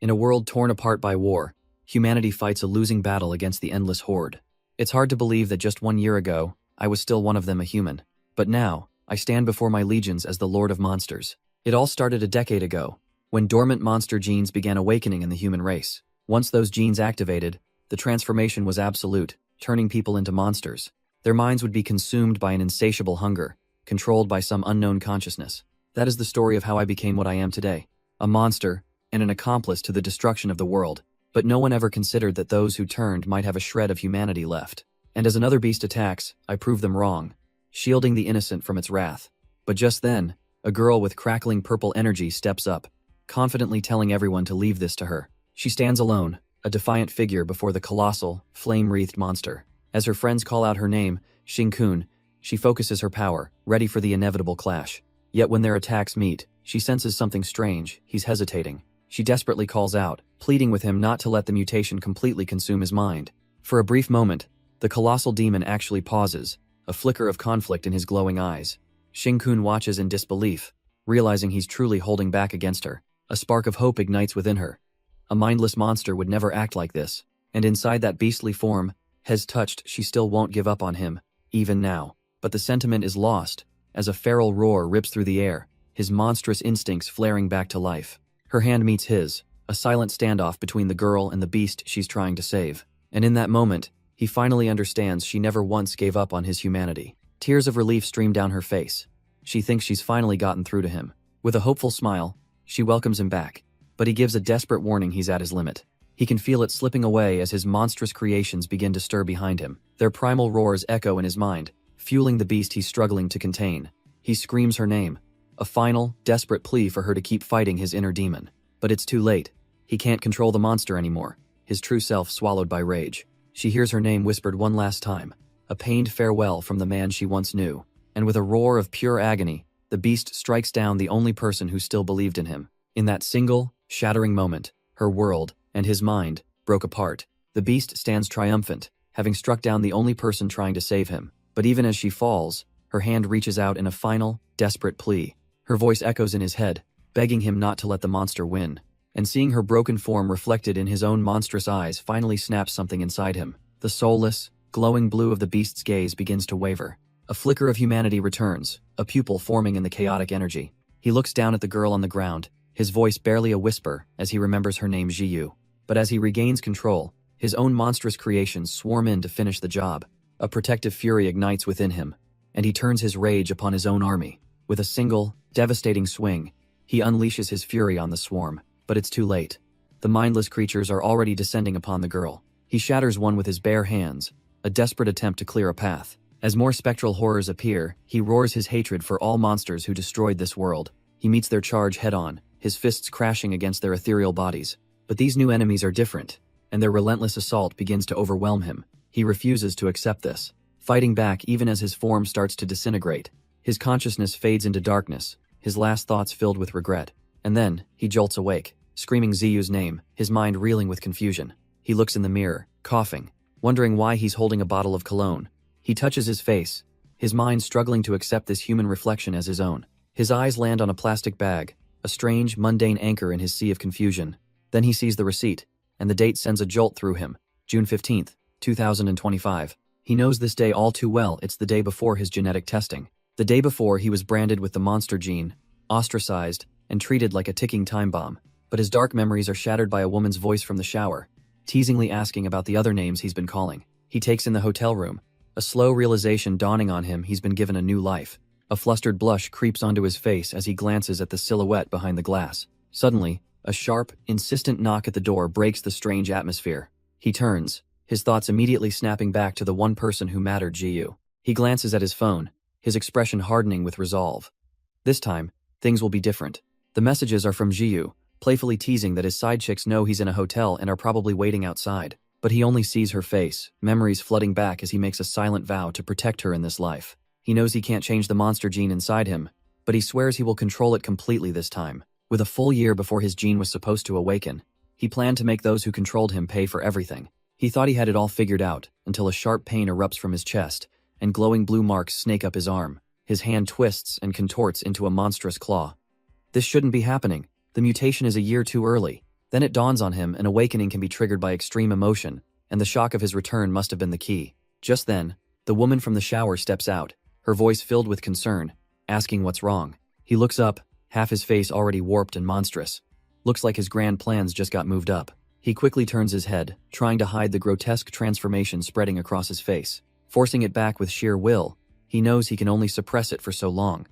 In a world torn apart by war, humanity fights a losing battle against the endless horde. It's hard to believe that just 1 year ago, I was still one of them, a human. But now, I stand before my legions as the Lord of Monsters. It all started a decade ago, when dormant monster genes began awakening in the human race. Once those genes activated, the transformation was absolute, turning people into monsters. Their minds would be consumed by an insatiable hunger, controlled by some unknown consciousness. That is the story of how I became what I am today. A monster, and an accomplice to the destruction of the world. But no one ever considered that those who turned might have a shred of humanity left. And as another beast attacks, I prove them wrong, shielding the innocent from its wrath. But just then, a girl with crackling purple energy steps up, confidently telling everyone to leave this to her. She stands alone, a defiant figure before the colossal, flame-wreathed monster. As her friends call out her name, Shinkun, she focuses her power, ready for the inevitable clash. Yet when their attacks meet, she senses something strange. He's hesitating. She desperately calls out, pleading with him not to let the mutation completely consume his mind. For a brief moment, the colossal demon actually pauses, a flicker of conflict in his glowing eyes. Shinkun watches in disbelief, realizing he's truly holding back against her. A spark of hope ignites within her. A mindless monster would never act like this, and inside that beastly form, Hes touched, she still won't give up on him, even now. But the sentiment is lost, as a feral roar rips through the air, his monstrous instincts flaring back to life. Her hand meets his, a silent standoff between the girl and the beast she's trying to save. And in that moment, he finally understands she never once gave up on his humanity. Tears of relief stream down her face. She thinks she's finally gotten through to him. With a hopeful smile, she welcomes him back. But he gives a desperate warning he's at his limit. He can feel it slipping away as his monstrous creations begin to stir behind him. Their primal roars echo in his mind, fueling the beast he's struggling to contain. He screams her name, a final, desperate plea for her to keep fighting his inner demon. But it's too late. He can't control the monster anymore, his true self swallowed by rage. She hears her name whispered one last time, a pained farewell from the man she once knew. And with a roar of pure agony, the beast strikes down the only person who still believed in him. In that single, shattering moment, her world, and his mind, broke apart. The beast stands triumphant, having struck down the only person trying to save him. But even as she falls, her hand reaches out in a final, desperate plea. Her voice echoes in his head, begging him not to let the monster win. And seeing her broken form reflected in his own monstrous eyes finally snaps something inside him. The soulless, glowing blue of the beast's gaze begins to waver. A flicker of humanity returns, a pupil forming in the chaotic energy. He looks down at the girl on the ground, his voice barely a whisper as he remembers her name, Jiyu. But as he regains control, his own monstrous creations swarm in to finish the job. A protective fury ignites within him, and he turns his rage upon his own army. With a single, devastating swing, he unleashes his fury on the swarm. But it's too late. The mindless creatures are already descending upon the girl. He shatters one with his bare hands, a desperate attempt to clear a path. As more spectral horrors appear, he roars his hatred for all monsters who destroyed this world. He meets their charge head-on, his fists crashing against their ethereal bodies. But these new enemies are different, and their relentless assault begins to overwhelm him. He refuses to accept this, fighting back even as his form starts to disintegrate. His consciousness fades into darkness, his last thoughts filled with regret. And then, he jolts awake, screaming Ziyu's name, his mind reeling with confusion. He looks in the mirror, coughing, wondering why he's holding a bottle of cologne. He touches his face, his mind struggling to accept this human reflection as his own. His eyes land on a plastic bag, a strange, mundane anchor in his sea of confusion. Then he sees the receipt, and the date sends a jolt through him. June 15th, 2025. He knows this day all too well. It's the day before his genetic testing. The day before he was branded with the monster gene, ostracized, and treated like a ticking time bomb. But his dark memories are shattered by a woman's voice from the shower, teasingly asking about the other names he's been calling. He takes in the hotel room, a slow realization dawning on him he's been given a new life. A flustered blush creeps onto his face as he glances at the silhouette behind the glass. Suddenly, a sharp, insistent knock at the door breaks the strange atmosphere. He turns, his thoughts immediately snapping back to the one person who mattered, Jiyu. He glances at his phone, his expression hardening with resolve. This time, things will be different. The messages are from Jiyu, playfully teasing that his side chicks know he's in a hotel and are probably waiting outside. But he only sees her face, memories flooding back as he makes a silent vow to protect her in this life. He knows he can't change the monster gene inside him, but he swears he will control it completely this time. With a full year before his gene was supposed to awaken, he planned to make those who controlled him pay for everything. He thought he had it all figured out, until a sharp pain erupts from his chest, and glowing blue marks snake up his arm. His hand twists and contorts into a monstrous claw. This shouldn't be happening. The mutation is a year too early. Then it dawns on him an awakening can be triggered by extreme emotion, and the shock of his return must have been the key. Just then, the woman from the shower steps out, her voice filled with concern, asking what's wrong. He looks up, half his face already warped and monstrous. Looks like his grand plans just got moved up. He quickly turns his head, trying to hide the grotesque transformation spreading across his face. Forcing it back with sheer will, he knows he can only suppress it for so long.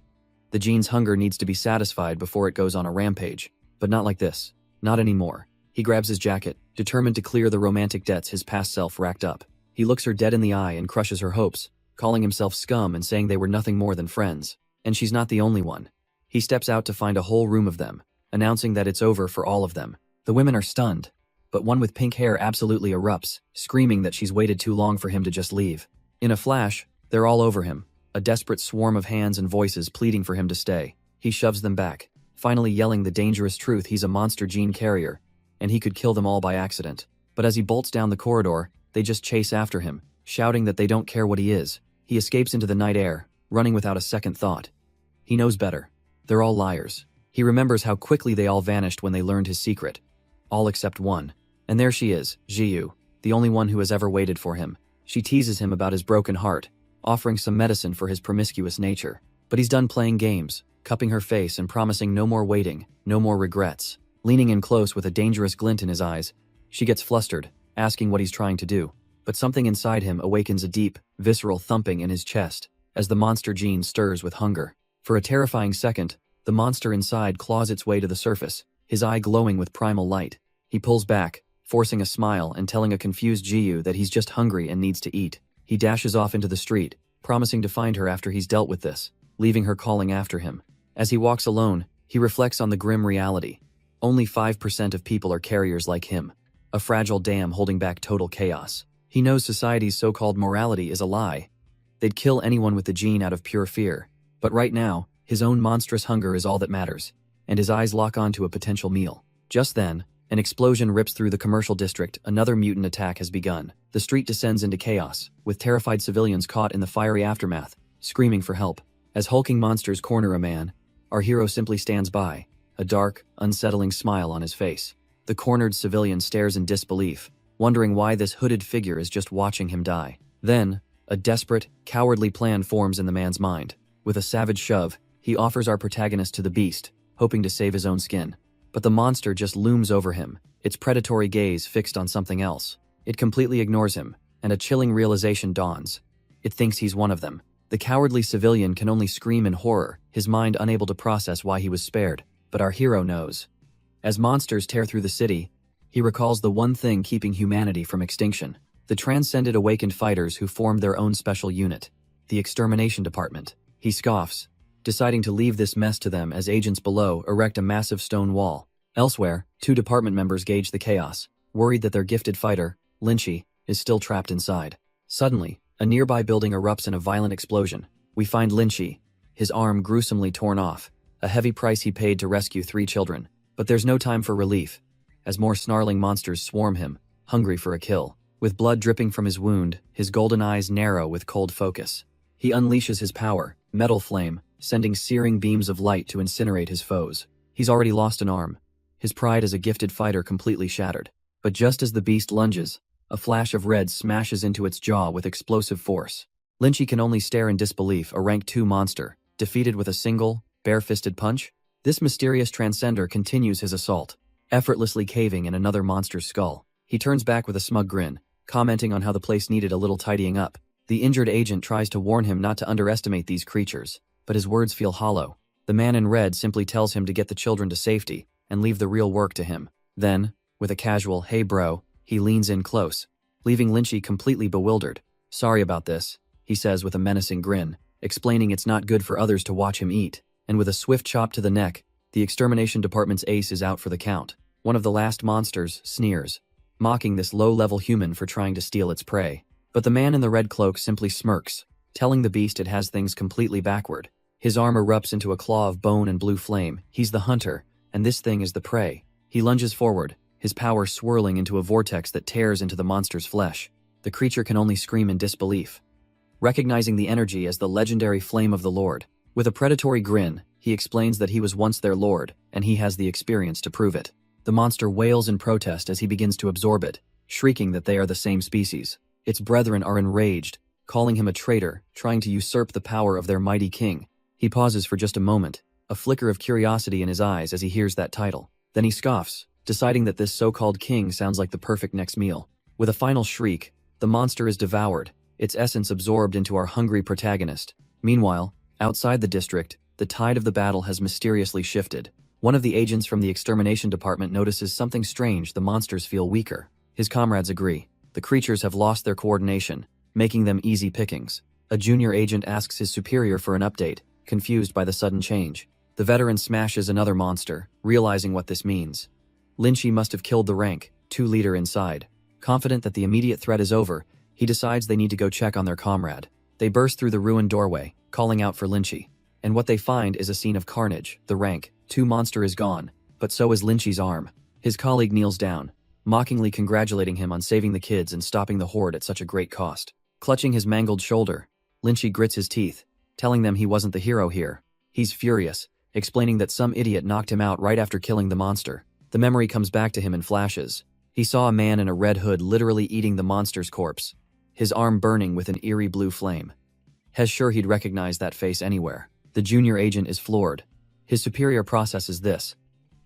The gene's hunger needs to be satisfied before it goes on a rampage. But not like this. Not anymore. He grabs his jacket, determined to clear the romantic debts his past self racked up. He looks her dead in the eye and crushes her hopes, calling himself scum and saying they were nothing more than friends. And she's not the only one. He steps out to find a whole room of them, announcing that it's over for all of them. The women are stunned, but one with pink hair absolutely erupts, screaming that she's waited too long for him to just leave. In a flash, they're all over him, a desperate swarm of hands and voices pleading for him to stay. He shoves them back, finally yelling the dangerous truth: he's a monster gene carrier, and he could kill them all by accident. But as he bolts down the corridor, they just chase after him, shouting that they don't care what he is. He escapes into the night air, running without a second thought. He knows better. They're all liars. He remembers how quickly they all vanished when they learned his secret. All except one. And there she is, Jiyu, the only one who has ever waited for him. She teases him about his broken heart, offering some medicine for his promiscuous nature. But he's done playing games, cupping her face and promising no more waiting, no more regrets. Leaning in close with a dangerous glint in his eyes, she gets flustered, asking what he's trying to do. But something inside him awakens a deep, visceral thumping in his chest, as the monster gene stirs with hunger. For a terrifying second, the monster inside claws its way to the surface, his eye glowing with primal light. He pulls back, forcing a smile and telling a confused Jiyu that he's just hungry and needs to eat. He dashes off into the street, promising to find her after he's dealt with this, leaving her calling after him. As he walks alone, he reflects on the grim reality. Only 5% of people are carriers like him, a fragile dam holding back total chaos. He knows society's so-called morality is a lie. They'd kill anyone with the gene out of pure fear. But right now, his own monstrous hunger is all that matters, and his eyes lock onto a potential meal. Just then, an explosion rips through the commercial district. Another mutant attack has begun. The street descends into chaos, with terrified civilians caught in the fiery aftermath, screaming for help. As hulking monsters corner a man, our hero simply stands by, a dark, unsettling smile on his face. The cornered civilian stares in disbelief, wondering why this hooded figure is just watching him die. Then, a desperate, cowardly plan forms in the man's mind. With a savage shove, he offers our protagonist to the beast, hoping to save his own skin. But the monster just looms over him, its predatory gaze fixed on something else. It completely ignores him, and a chilling realization dawns. It thinks he's one of them. The cowardly civilian can only scream in horror, his mind unable to process why he was spared. But our hero knows. As monsters tear through the city, he recalls the one thing keeping humanity from extinction: the transcended awakened fighters who formed their own special unit, the Extermination Department. He scoffs, deciding to leave this mess to them as agents below erect a massive stone wall. Elsewhere, 2 department members gauge the chaos, worried that their gifted fighter, Lynchy, is still trapped inside. Suddenly, a nearby building erupts in a violent explosion. We find Lynchy, his arm gruesomely torn off, a heavy price he paid to rescue 3 children. But there's no time for relief, as more snarling monsters swarm him, hungry for a kill. With blood dripping from his wound, his golden eyes narrow with cold focus. He unleashes his power, Metal Flame, sending searing beams of light to incinerate his foes. He's already lost an arm, his pride as a gifted fighter completely shattered. But just as the beast lunges, a flash of red smashes into its jaw with explosive force. Lynchy can only stare in disbelief, a rank 2 monster, defeated with a single, bare-fisted punch. This mysterious transcender continues his assault, effortlessly caving in another monster's skull. He turns back with a smug grin, commenting on how the place needed a little tidying up. The injured agent tries to warn him not to underestimate these creatures, but his words feel hollow. The man in red simply tells him to get the children to safety and leave the real work to him. Then, with a casual "Hey bro," he leans in close, leaving Lynchy completely bewildered. "Sorry about this," he says with a menacing grin, explaining it's not good for others to watch him eat. And with a swift chop to the neck, the Extermination Department's ace is out for the count. One of the last monsters sneers, mocking this low-level human for trying to steal its prey. But the man in the red cloak simply smirks, telling the beast it has things completely backward. His arm erupts into a claw of bone and blue flame. He's the hunter, and this thing is the prey. He lunges forward, his power swirling into a vortex that tears into the monster's flesh. The creature can only scream in disbelief, recognizing the energy as the legendary Flame of the Lord. With a predatory grin, he explains that he was once their lord, and he has the experience to prove it. The monster wails in protest as he begins to absorb it, shrieking that they are the same species. Its brethren are enraged, calling him a traitor, trying to usurp the power of their mighty king. He pauses for just a moment, a flicker of curiosity in his eyes as he hears that title. Then he scoffs, deciding that this so-called king sounds like the perfect next meal. With a final shriek, the monster is devoured, its essence absorbed into our hungry protagonist. Meanwhile, outside the district, the tide of the battle has mysteriously shifted. One of the agents from the extermination department notices something strange. The monsters feel weaker. His comrades agree. The creatures have lost their coordination, making them easy pickings. A junior agent asks his superior for an update, confused by the sudden change. The veteran smashes another monster, realizing what this means. Lynchy must have killed the rank 2 leader inside. Confident that the immediate threat is over, he decides they need to go check on their comrade. They burst through the ruined doorway, calling out for Lynchy. And what they find is a scene of carnage. The rank 2 monster is gone, but so is Lynchy's arm. His colleague kneels down, mockingly congratulating him on saving the kids and stopping the horde at such a great cost. Clutching his mangled shoulder, Lynchy grits his teeth, telling them he wasn't the hero here. He's furious, explaining that some idiot knocked him out right after killing the monster. The memory comes back to him in flashes. He saw a man in a red hood literally eating the monster's corpse, his arm burning with an eerie blue flame. Hes sure he'd recognize that face anywhere. The junior agent is floored. His superior processes this.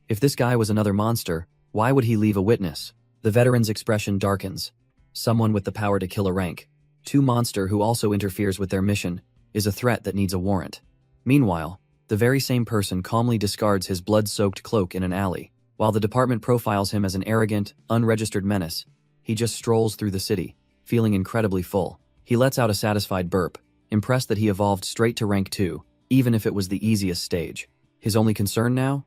If this guy was another monster, why would he leave a witness? The veteran's expression darkens. Someone with the power to kill a rank 2 monster who also interferes with their mission is a threat that needs a warrant. Meanwhile, the very same person calmly discards his blood-soaked cloak in an alley. While the department profiles him as an arrogant, unregistered menace, he just strolls through the city, feeling incredibly full. He lets out a satisfied burp, impressed that he evolved straight to rank 2, even if it was the easiest stage. His only concern now?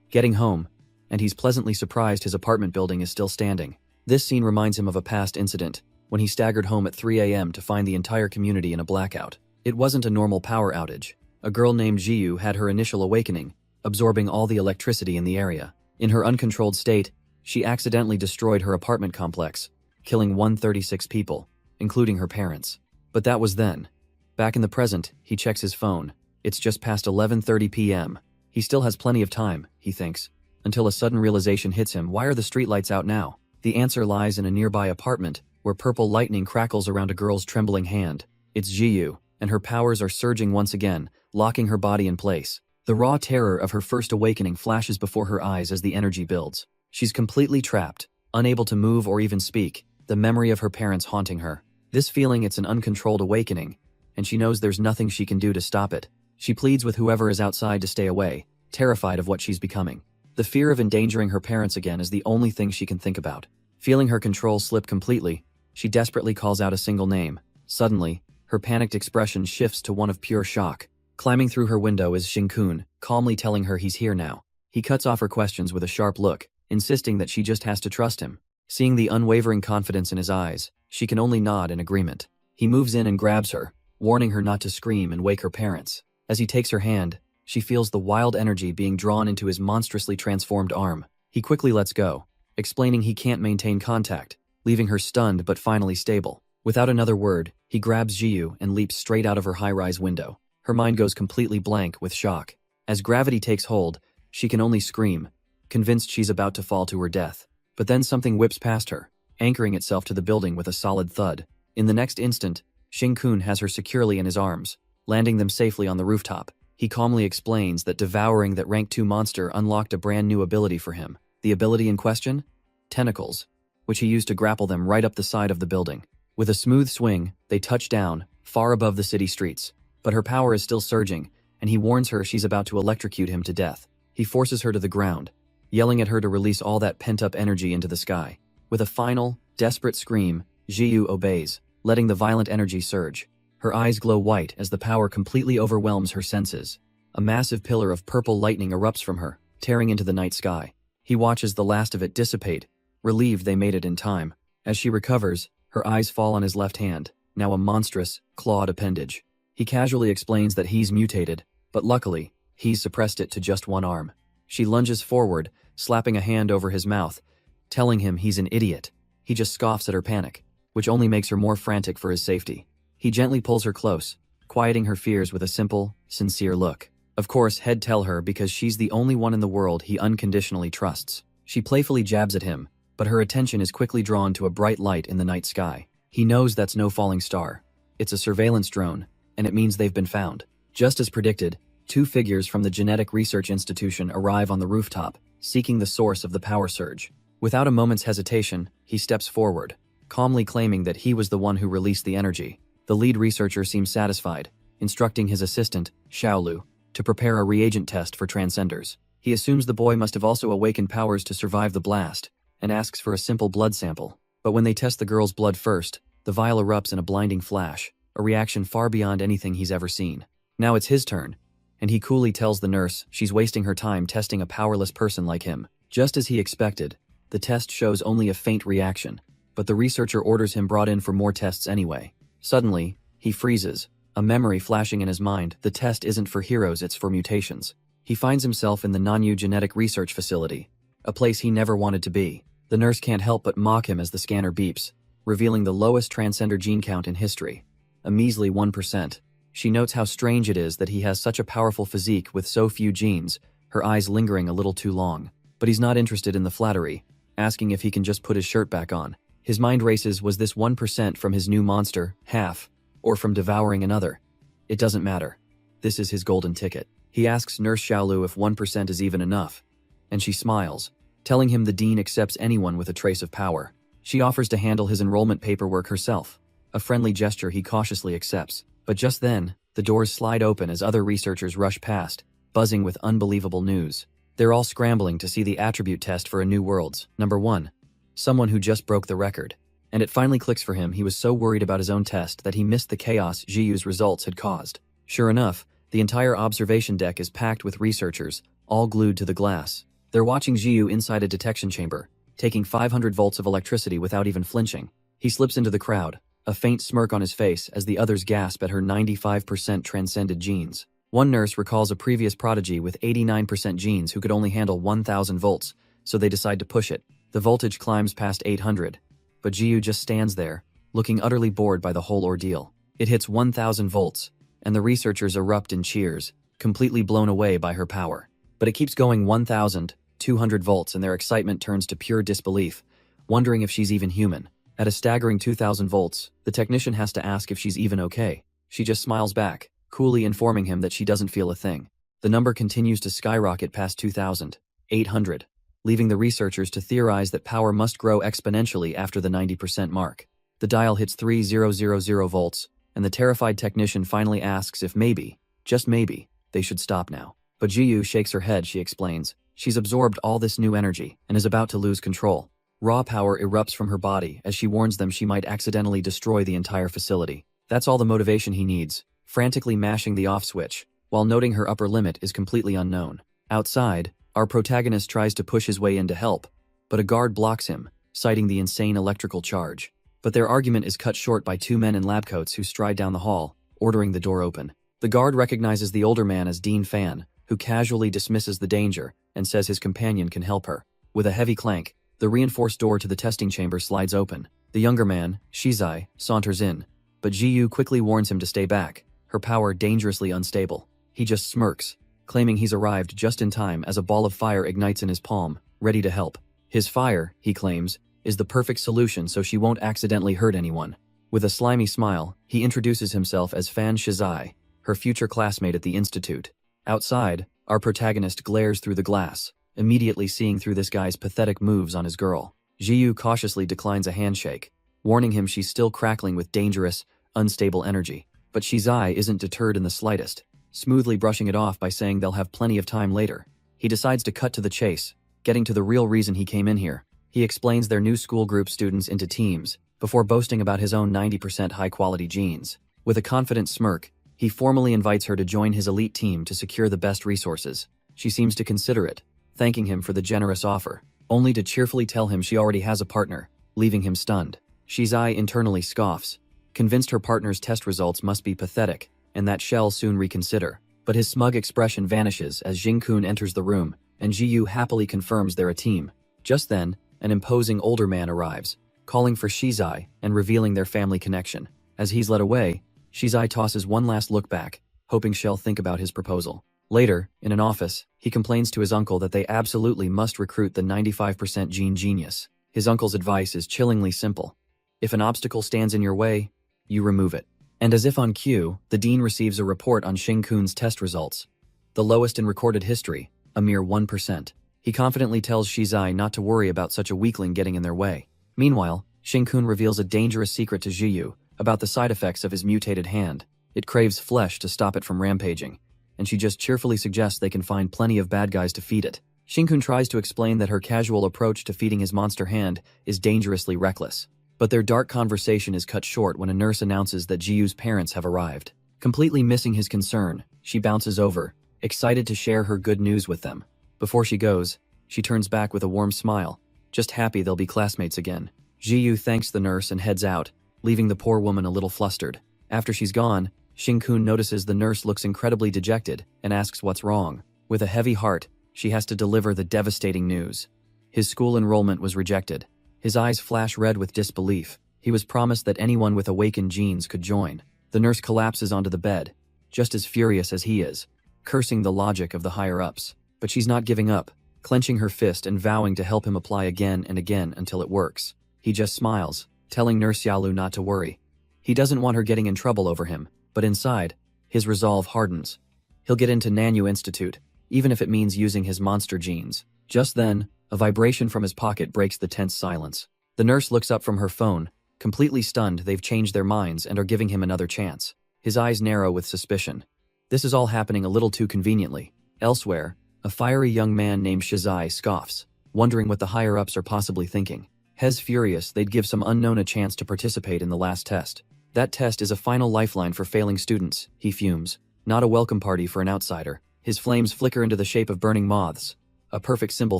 Getting home, and he's pleasantly surprised his apartment building is still standing. This scene reminds him of a past incident, when he staggered home at 3 a.m. to find the entire community in a blackout. It wasn't a normal power outage. A girl named Jiyu had her initial awakening, absorbing all the electricity in the area. In her uncontrolled state, she accidentally destroyed her apartment complex, killing 136 people, including her parents. But that was then. Back in the present, he checks his phone. It's just past 11:30 p.m. He still has plenty of time, he thinks, until a sudden realization hits him. Why are the streetlights out now? The answer lies in a nearby apartment, where purple lightning crackles around a girl's trembling hand. It's Jiyu, and her powers are surging once again, locking her body in place. The raw terror of her first awakening flashes before her eyes as the energy builds. She's completely trapped, unable to move or even speak, the memory of her parents haunting her. This feeling, it's an uncontrolled awakening, and she knows there's nothing she can do to stop it. She pleads with whoever is outside to stay away, terrified of what she's becoming. The fear of endangering her parents again is the only thing she can think about. Feeling her control slip completely, she desperately calls out a single name. Suddenly, her panicked expression shifts to one of pure shock. Climbing through her window is Shinkun, calmly telling her he's here now. He cuts off her questions with a sharp look, insisting that she just has to trust him. Seeing the unwavering confidence in his eyes, she can only nod in agreement. He moves in and grabs her, warning her not to scream and wake her parents. As he takes her hand, she feels the wild energy being drawn into his monstrously transformed arm. He quickly lets go, explaining he can't maintain contact, leaving her stunned but finally stable. Without another word, he grabs Jiyu and leaps straight out of her high-rise window. Her mind goes completely blank with shock. As gravity takes hold, she can only scream, convinced she's about to fall to her death. But then something whips past her, anchoring itself to the building with a solid thud. In the next instant, Shinkun has her securely in his arms, landing them safely on the rooftop. He calmly explains that devouring that rank 2 monster unlocked a brand new ability for him. The ability in question? Tentacles, which he used to grapple them right up the side of the building. With a smooth swing, they touch down, far above the city streets. But her power is still surging, and he warns her she's about to electrocute him to death. He forces her to the ground, yelling at her to release all that pent-up energy into the sky. With a final, desperate scream, Jiyu obeys, letting the violent energy surge. Her eyes glow white as the power completely overwhelms her senses. A massive pillar of purple lightning erupts from her, tearing into the night sky. He watches the last of it dissipate, relieved they made it in time. As she recovers, her eyes fall on his left hand, now a monstrous, clawed appendage. He casually explains that he's mutated, but luckily, he's suppressed it to just one arm. She lunges forward, slapping a hand over his mouth, telling him he's an idiot. He just scoffs at her panic, which only makes her more frantic for his safety. He gently pulls her close, quieting her fears with a simple, sincere look. Of course, he'd tell her because she's the only one in the world he unconditionally trusts. She playfully jabs at him, but her attention is quickly drawn to a bright light in the night sky. He knows that's no falling star. It's a surveillance drone, and it means they've been found. Just as predicted, two figures from the Genetic Research Institution arrive on the rooftop, seeking the source of the power surge. Without a moment's hesitation, he steps forward, calmly claiming that he was the one who released the energy. The lead researcher seems satisfied, instructing his assistant, Xiaolu, to prepare a reagent test for transcenders. He assumes the boy must have also awakened powers to survive the blast, and asks for a simple blood sample. But when they test the girl's blood first, the vial erupts in a blinding flash, a reaction far beyond anything he's ever seen. Now it's his turn, and he coolly tells the nurse she's wasting her time testing a powerless person like him. Just as he expected, the test shows only a faint reaction, but the researcher orders him brought in for more tests anyway. Suddenly, he freezes, a memory flashing in his mind. The test isn't for heroes, it's for mutations. He finds himself in the Nanyu Genetic Research Facility, a place he never wanted to be. The nurse can't help but mock him as the scanner beeps, revealing the lowest transcender gene count in history, a measly 1%. She notes how strange it is that he has such a powerful physique with so few genes, her eyes lingering a little too long. But he's not interested in the flattery, asking if he can just put his shirt back on. His mind races, was this 1% from his new monster, half, or from devouring another? It doesn't matter. This is his golden ticket. He asks Nurse Xiaolu if 1% is even enough, and she smiles, telling him the dean accepts anyone with a trace of power. She offers to handle his enrollment paperwork herself, a friendly gesture he cautiously accepts. But just then, the doors slide open as other researchers rush past, buzzing with unbelievable news. They're all scrambling to see the attribute test for a new world's number 1. Someone who just broke the record. And it finally clicks for him. He was so worried about his own test that he missed the chaos Jiyu's results had caused. Sure enough, the entire observation deck is packed with researchers, all glued to the glass. They're watching Jiyu inside a detection chamber, taking 500 volts of electricity without even flinching. He slips into the crowd, a faint smirk on his face as the others gasp at her 95% transcended genes. One nurse recalls a previous prodigy with 89% genes who could only handle 1000 volts, so they decide to push it. The voltage climbs past 800, but Jiyu just stands there, looking utterly bored by the whole ordeal. It hits 1000 volts, and the researchers erupt in cheers, completely blown away by her power. But it keeps going 1200 volts, and their excitement turns to pure disbelief, wondering if she's even human. At a staggering 2000 volts, the technician has to ask if she's even okay. She just smiles back, coolly informing him that she doesn't feel a thing. The number continues to skyrocket past 2800, leaving the researchers to theorize that power must grow exponentially after the 90% mark. The dial hits 3000 volts, and the terrified technician finally asks if maybe, just maybe, they should stop now. But Jiyu shakes her head. She explains, she's absorbed all this new energy and is about to lose control. Raw power erupts from her body as she warns them she might accidentally destroy the entire facility. That's all the motivation he needs, frantically mashing the off switch, while noting her upper limit is completely unknown. Outside, our protagonist tries to push his way in to help, but a guard blocks him, citing the insane electrical charge. But their argument is cut short by two men in lab coats who stride down the hall, ordering the door open. The guard recognizes the older man as Dean Fan, who casually dismisses the danger and says his companion can help her. With a heavy clank, the reinforced door to the testing chamber slides open. The younger man, Shizai, saunters in, but Jiyu quickly warns him to stay back, her power dangerously unstable. He just smirks, claiming he's arrived just in time as a ball of fire ignites in his palm, ready to help. His fire, he claims, is the perfect solution so she won't accidentally hurt anyone. With a slimy smile, he introduces himself as Fan Shizai, her future classmate at the institute. Outside, our protagonist glares through the glass, immediately seeing through this guy's pathetic moves on his girl. Jiyu cautiously declines a handshake, warning him she's still crackling with dangerous, unstable energy. But Shizai isn't deterred in the slightest, smoothly brushing it off by saying they'll have plenty of time later. He decides to cut to the chase, getting to the real reason he came in here. He explains their new school group students into teams, before boasting about his own 90% high-quality genes. With a confident smirk, he formally invites her to join his elite team to secure the best resources. She seems to consider it, thanking him for the generous offer, only to cheerfully tell him she already has a partner, leaving him stunned. Shizai internally scoffs, convinced her partner's test results must be pathetic, and that she'll soon reconsider. But his smug expression vanishes as Jing-kun enters the room, and Jiyu happily confirms they're a team. Just then, an imposing older man arrives, calling for Shizai and revealing their family connection. As he's led away, Shizai tosses one last look back, hoping she'll think about his proposal. Later, in an office, he complains to his uncle that they absolutely must recruit the 95% gene genius. His uncle's advice is chillingly simple. If an obstacle stands in your way, you remove it. And as if on cue, the dean receives a report on Xing-kun's test results. The lowest in recorded history, a mere 1%. He confidently tells Shizai not to worry about such a weakling getting in their way. Meanwhile, Xing-kun reveals a dangerous secret to Jiyu about the side effects of his mutated hand. It craves flesh to stop it from rampaging, and she just cheerfully suggests they can find plenty of bad guys to feed it. Xing-kun tries to explain that her casual approach to feeding his monster hand is dangerously reckless. But their dark conversation is cut short when a nurse announces that Jiyu's parents have arrived. Completely missing his concern, she bounces over, excited to share her good news with them. Before she goes, she turns back with a warm smile, just happy they'll be classmates again. Jiyu thanks the nurse and heads out, leaving the poor woman a little flustered. After she's gone, Xing-kun notices the nurse looks incredibly dejected and asks what's wrong. With a heavy heart, she has to deliver the devastating news. His school enrollment was rejected. His eyes flash red with disbelief. He was promised that anyone with awakened genes could join. The nurse collapses onto the bed, just as furious as he is, cursing the logic of the higher-ups. But she's not giving up, clenching her fist and vowing to help him apply again and again until it works. He just smiles, telling Nurse Yalu not to worry. He doesn't want her getting in trouble over him, but inside, his resolve hardens. He'll get into Nanyu Institute, even if it means using his monster genes. Just then, a vibration from his pocket breaks the tense silence. The nurse looks up from her phone, completely stunned they've changed their minds and are giving him another chance. His eyes narrow with suspicion. This is all happening a little too conveniently. Elsewhere, a fiery young man named Shizai scoffs, wondering what the higher-ups are possibly thinking. Hez furious they'd give some unknown a chance to participate in the last test. That test is a final lifeline for failing students, he fumes. Not a welcome party for an outsider. His flames flicker into the shape of burning moths, a perfect symbol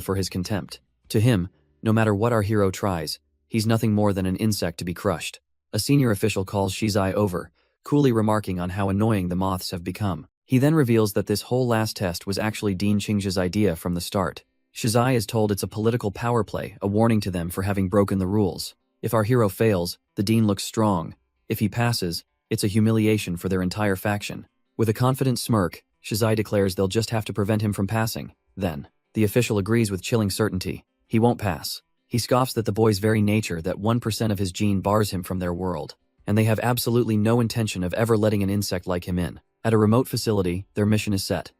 for his contempt. To him, no matter what our hero tries, he's nothing more than an insect to be crushed. A senior official calls Shizai over, coolly remarking on how annoying the moths have become. He then reveals that this whole last test was actually Dean Qingzhe's idea from the start. Shizai is told it's a political power play, a warning to them for having broken the rules. If our hero fails, the dean looks strong. If he passes, it's a humiliation for their entire faction. With a confident smirk, Shizai declares they'll just have to prevent him from passing. Then, the official agrees with chilling certainty. He won't pass. He scoffs at the boy's very nature that 1% of his gene bars him from their world, and they have absolutely no intention of ever letting an insect like him in. At a remote facility, their mission is set.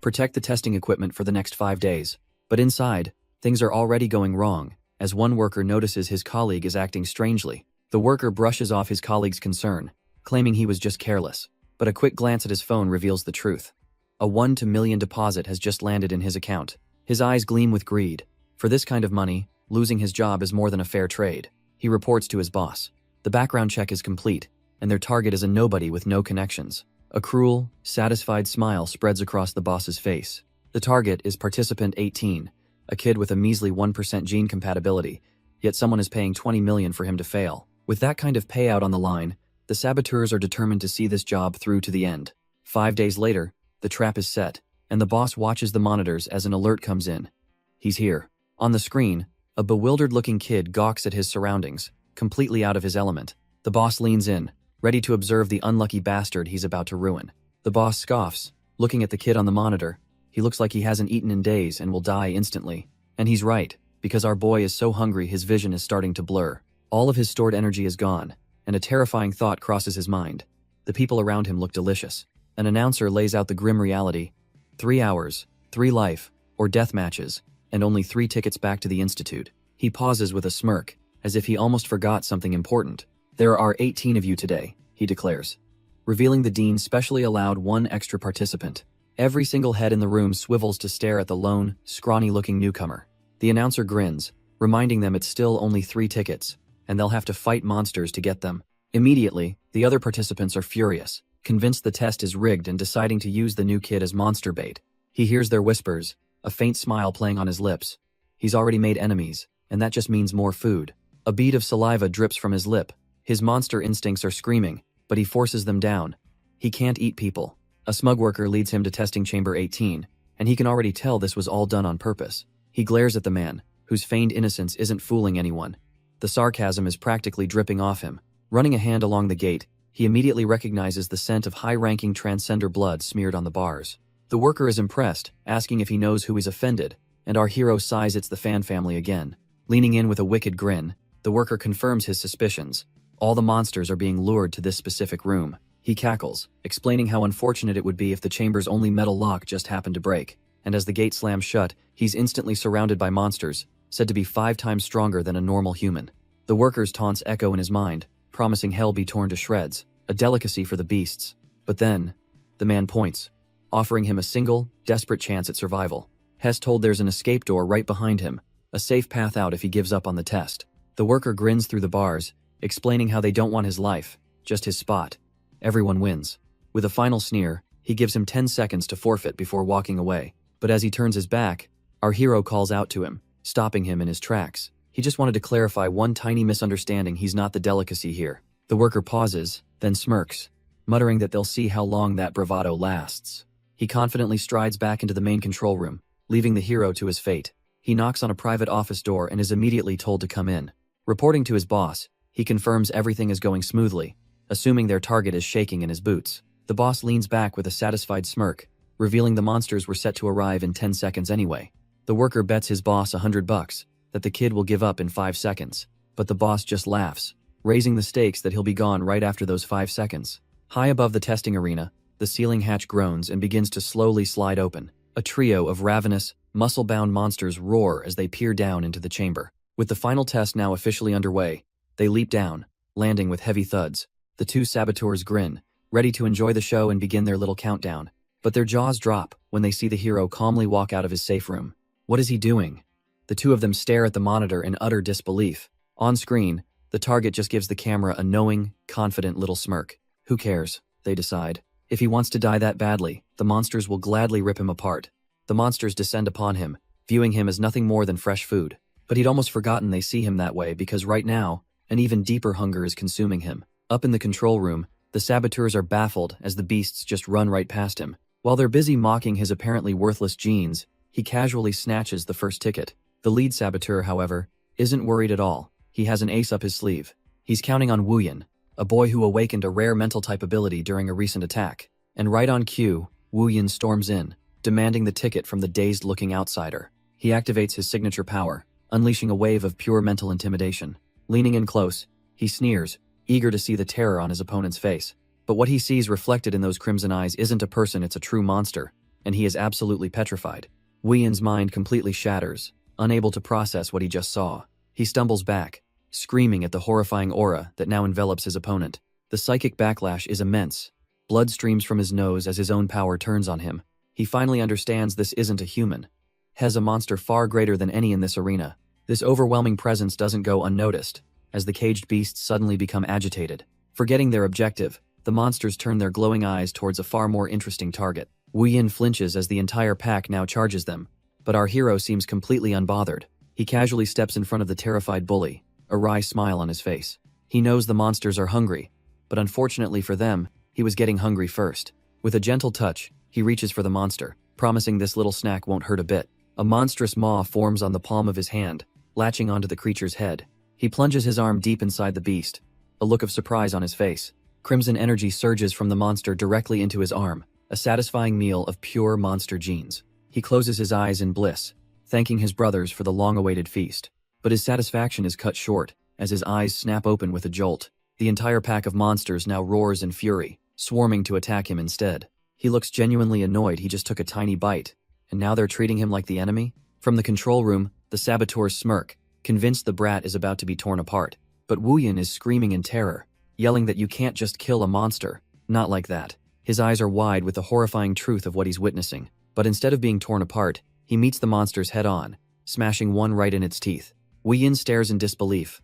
Protect the testing equipment for the next 5 days. But inside, things are already going wrong, as one worker notices his colleague is acting strangely. The worker brushes off his colleague's concern, claiming he was just careless. But a quick glance at his phone reveals the truth. A 1-to-million deposit has just landed in his account. His eyes gleam with greed. For this kind of money, losing his job is more than a fair trade. He reports to his boss. The background check is complete, and their target is a nobody with no connections. A cruel, satisfied smile spreads across the boss's face. The target is participant 18, a kid with a measly 1% gene compatibility, yet someone is paying 20 million for him to fail. With that kind of payout on the line, the saboteurs are determined to see this job through to the end. 5 days later, the trap is set, and the boss watches the monitors as an alert comes in. He's here. On the screen, a bewildered-looking kid gawks at his surroundings, completely out of his element. The boss leans in, ready to observe the unlucky bastard he's about to ruin. The boss scoffs, looking at the kid on the monitor. He looks like he hasn't eaten in days and will die instantly. And he's right, because our boy is so hungry his vision is starting to blur. All of his stored energy is gone, and a terrifying thought crosses his mind. The people around him look delicious. An announcer lays out the grim reality. 3 hours, 3 life, or death matches, and only 3 tickets back to the Institute. He pauses with a smirk, as if he almost forgot something important. There are 18 of you today, he declares, revealing the dean specially allowed 1 extra participant. Every single head in the room swivels to stare at the lone, scrawny-looking newcomer. The announcer grins, reminding them it's still only 3 tickets, and they'll have to fight monsters to get them. Immediately, the other participants are furious, convinced the test is rigged and deciding to use the new kid as monster bait. He hears their whispers, a faint smile playing on his lips. He's already made enemies, and that just means more food. A bead of saliva drips from his lip. His monster instincts are screaming, but he forces them down. He can't eat people. A smug worker leads him to testing chamber 18, and he can already tell this was all done on purpose. He glares at the man, whose feigned innocence isn't fooling anyone. The sarcasm is practically dripping off him. Running a hand along the gate, he immediately recognizes the scent of high-ranking transcender blood smeared on the bars. The worker is impressed, asking if he knows who he's offended, and our hero sighs it's the Fan family again. Leaning in with a wicked grin, the worker confirms his suspicions. All the monsters are being lured to this specific room. He cackles, explaining how unfortunate it would be if the chamber's only metal lock just happened to break, and as the gate slams shut, he's instantly surrounded by monsters, said to be 5 times stronger than a normal human. The worker's taunts echo in his mind, promising hell be torn to shreds, a delicacy for the beasts. But then, the man points, offering him a single, desperate chance at survival. Hess told there's an escape door right behind him, a safe path out if he gives up on the test. The worker grins through the bars, explaining how they don't want his life, just his spot. Everyone wins. With a final sneer, he gives him 10 seconds to forfeit before walking away. But as he turns his back, our hero calls out to him, stopping him in his tracks. He just wanted to clarify one tiny misunderstanding: he's not the delicacy here. The worker pauses, then smirks, muttering that they'll see how long that bravado lasts. He confidently strides back into the main control room, leaving the hero to his fate. He knocks on a private office door and is immediately told to come in. Reporting to his boss, he confirms everything is going smoothly, assuming their target is shaking in his boots. The boss leans back with a satisfied smirk, revealing the monsters were set to arrive in 10 seconds anyway. The worker bets his boss $100 that the kid will give up in 5 seconds, but the boss just laughs, raising the stakes that he'll be gone right after those 5 seconds. High above the testing arena, the ceiling hatch groans and begins to slowly slide open. A trio of ravenous, muscle-bound monsters roar as they peer down into the chamber. With the final test now officially underway, they leap down, landing with heavy thuds. The 2 saboteurs grin, ready to enjoy the show and begin their little countdown. But their jaws drop when they see the hero calmly walk out of his safe room. What is he doing? The 2 of them stare at the monitor in utter disbelief. On screen, the target just gives the camera a knowing, confident little smirk. Who cares, they decide. If he wants to die that badly, the monsters will gladly rip him apart. The monsters descend upon him, viewing him as nothing more than fresh food. But he'd almost forgotten they see him that way, because right now, an even deeper hunger is consuming him. Up in the control room, the saboteurs are baffled as the beasts just run right past him. While they're busy mocking his apparently worthless genes, he casually snatches the first ticket. The lead saboteur, however, isn't worried at all. He has an ace up his sleeve. He's counting on Wooyin, a boy who awakened a rare mental type ability during a recent attack. And right on cue, Wooyin storms in, demanding the ticket from the dazed-looking outsider. He activates his signature power, unleashing a wave of pure mental intimidation. Leaning in close, he sneers, eager to see the terror on his opponent's face. But what he sees reflected in those crimson eyes isn't a person, it's a true monster, and he is absolutely petrified. Wooyin's mind completely shatters, unable to process what he just saw. He stumbles back, screaming at the horrifying aura that now envelops his opponent. The psychic backlash is immense. Blood streams from his nose as his own power turns on him. He finally understands this isn't a human. Has a monster far greater than any in this arena. This overwhelming presence doesn't go unnoticed, as the caged beasts suddenly become agitated. Forgetting their objective, the monsters turn their glowing eyes towards a far more interesting target. Wooyin flinches as the entire pack now charges them, but our hero seems completely unbothered. He casually steps in front of the terrified bully, a wry smile on his face. He knows the monsters are hungry, but unfortunately for them, he was getting hungry first. With a gentle touch, he reaches for the monster, promising this little snack won't hurt a bit. A monstrous maw forms on the palm of his hand, latching onto the creature's head. He plunges his arm deep inside the beast, a look of surprise on his face. Crimson energy surges from the monster directly into his arm, a satisfying meal of pure monster genes. He closes his eyes in bliss, thanking his brothers for the long-awaited feast. But his satisfaction is cut short, as his eyes snap open with a jolt. The entire pack of monsters now roars in fury, swarming to attack him instead. He looks genuinely annoyed. He just took a tiny bite, and now they're treating him like the enemy? From the control room, the saboteurs smirk, convinced the brat is about to be torn apart. But Wooyin is screaming in terror, yelling that you can't just kill a monster. Not like that. His eyes are wide with the horrifying truth of what he's witnessing. But instead of being torn apart, he meets the monsters head-on, smashing one right in its teeth. Wooyin stares in disbelief.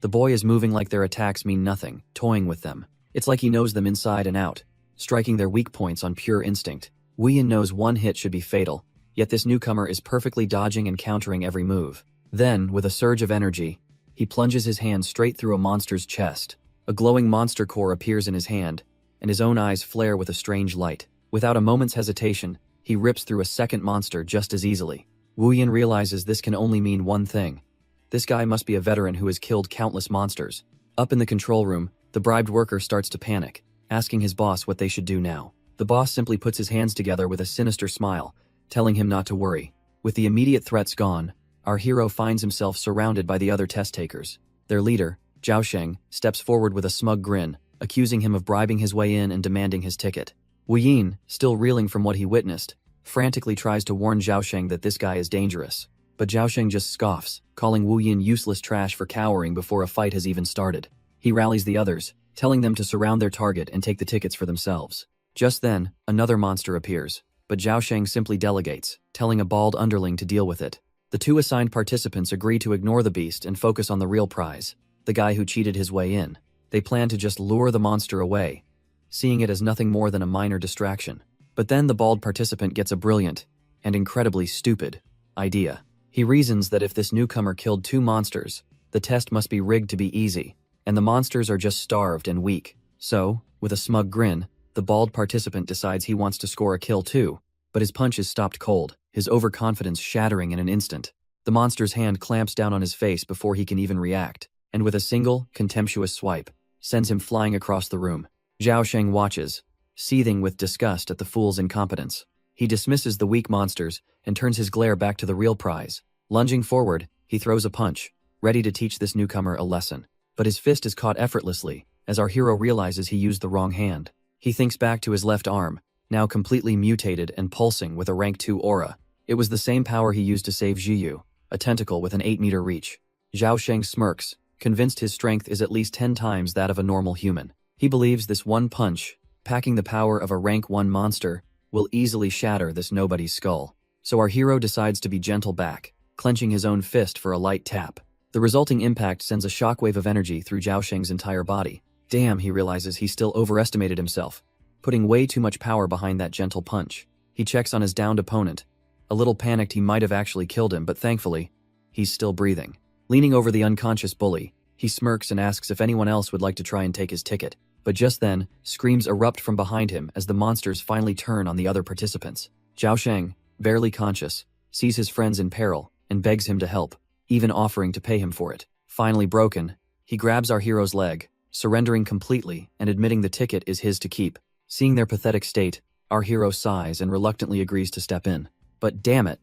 The boy is moving like their attacks mean nothing, toying with them. It's like he knows them inside and out, striking their weak points on pure instinct. Wooyin knows one hit should be fatal, yet this newcomer is perfectly dodging and countering every move. Then, with a surge of energy, he plunges his hand straight through a monster's chest. A glowing monster core appears in his hand, and his own eyes flare with a strange light. Without a moment's hesitation, he rips through a second monster just as easily. Wooyin realizes this can only mean one thing. This guy must be a veteran who has killed countless monsters. Up in the control room, the bribed worker starts to panic, asking his boss what they should do now. The boss simply puts his hands together with a sinister smile, telling him not to worry. With the immediate threats gone, our hero finds himself surrounded by the other test takers. Their leader, Zhao Sheng, steps forward with a smug grin, accusing him of bribing his way in and demanding his ticket. Wu Yin, still reeling from what he witnessed, frantically tries to warn Zhao Sheng that this guy is dangerous. But Zhao Sheng just scoffs, calling Wu Yin useless trash for cowering before a fight has even started. He rallies the others, telling them to surround their target and take the tickets for themselves. Just then, another monster appears, but Zhao Sheng simply delegates, telling a bald underling to deal with it. The two assigned participants agree to ignore the beast and focus on the real prize, the guy who cheated his way in. They plan to just lure the monster away, seeing it as nothing more than a minor distraction. But then the bald participant gets a brilliant, and incredibly stupid, idea. He reasons that if this newcomer killed 2 monsters, the test must be rigged to be easy, and the monsters are just starved and weak. So, with a smug grin, the bald participant decides he wants to score a kill too, but his punch is stopped cold, his overconfidence shattering in an instant. The monster's hand clamps down on his face before he can even react, and with a single, contemptuous swipe, sends him flying across the room. Zhao Sheng watches, seething with disgust at the fool's incompetence. He dismisses the weak monsters and turns his glare back to the real prize. Lunging forward, he throws a punch, ready to teach this newcomer a lesson. But his fist is caught effortlessly, as our hero realizes he used the wrong hand. He thinks back to his left arm, now completely mutated and pulsing with a rank 2 aura. It was the same power he used to save Zhiyu, a tentacle with an 8-meter reach. Zhao Sheng smirks, convinced his strength is at least 10 times that of a normal human. He believes this one punch, packing the power of a rank 1 monster, will easily shatter this nobody's skull. So our hero decides to be gentle back, clenching his own fist for a light tap. The resulting impact sends a shockwave of energy through Zhao Sheng's entire body. Damn, he realizes he still overestimated himself, putting way too much power behind that gentle punch. He checks on his downed opponent. A little panicked he might have actually killed him, but thankfully, he's still breathing. Leaning over the unconscious bully, he smirks and asks if anyone else would like to try and take his ticket. But just then, screams erupt from behind him as the monsters finally turn on the other participants. Zhao Sheng, barely conscious, sees his friends in peril and begs him to help, even offering to pay him for it. Finally broken, he grabs our hero's leg, surrendering completely and admitting the ticket is his to keep. Seeing their pathetic state, our hero sighs and reluctantly agrees to step in. But damn it,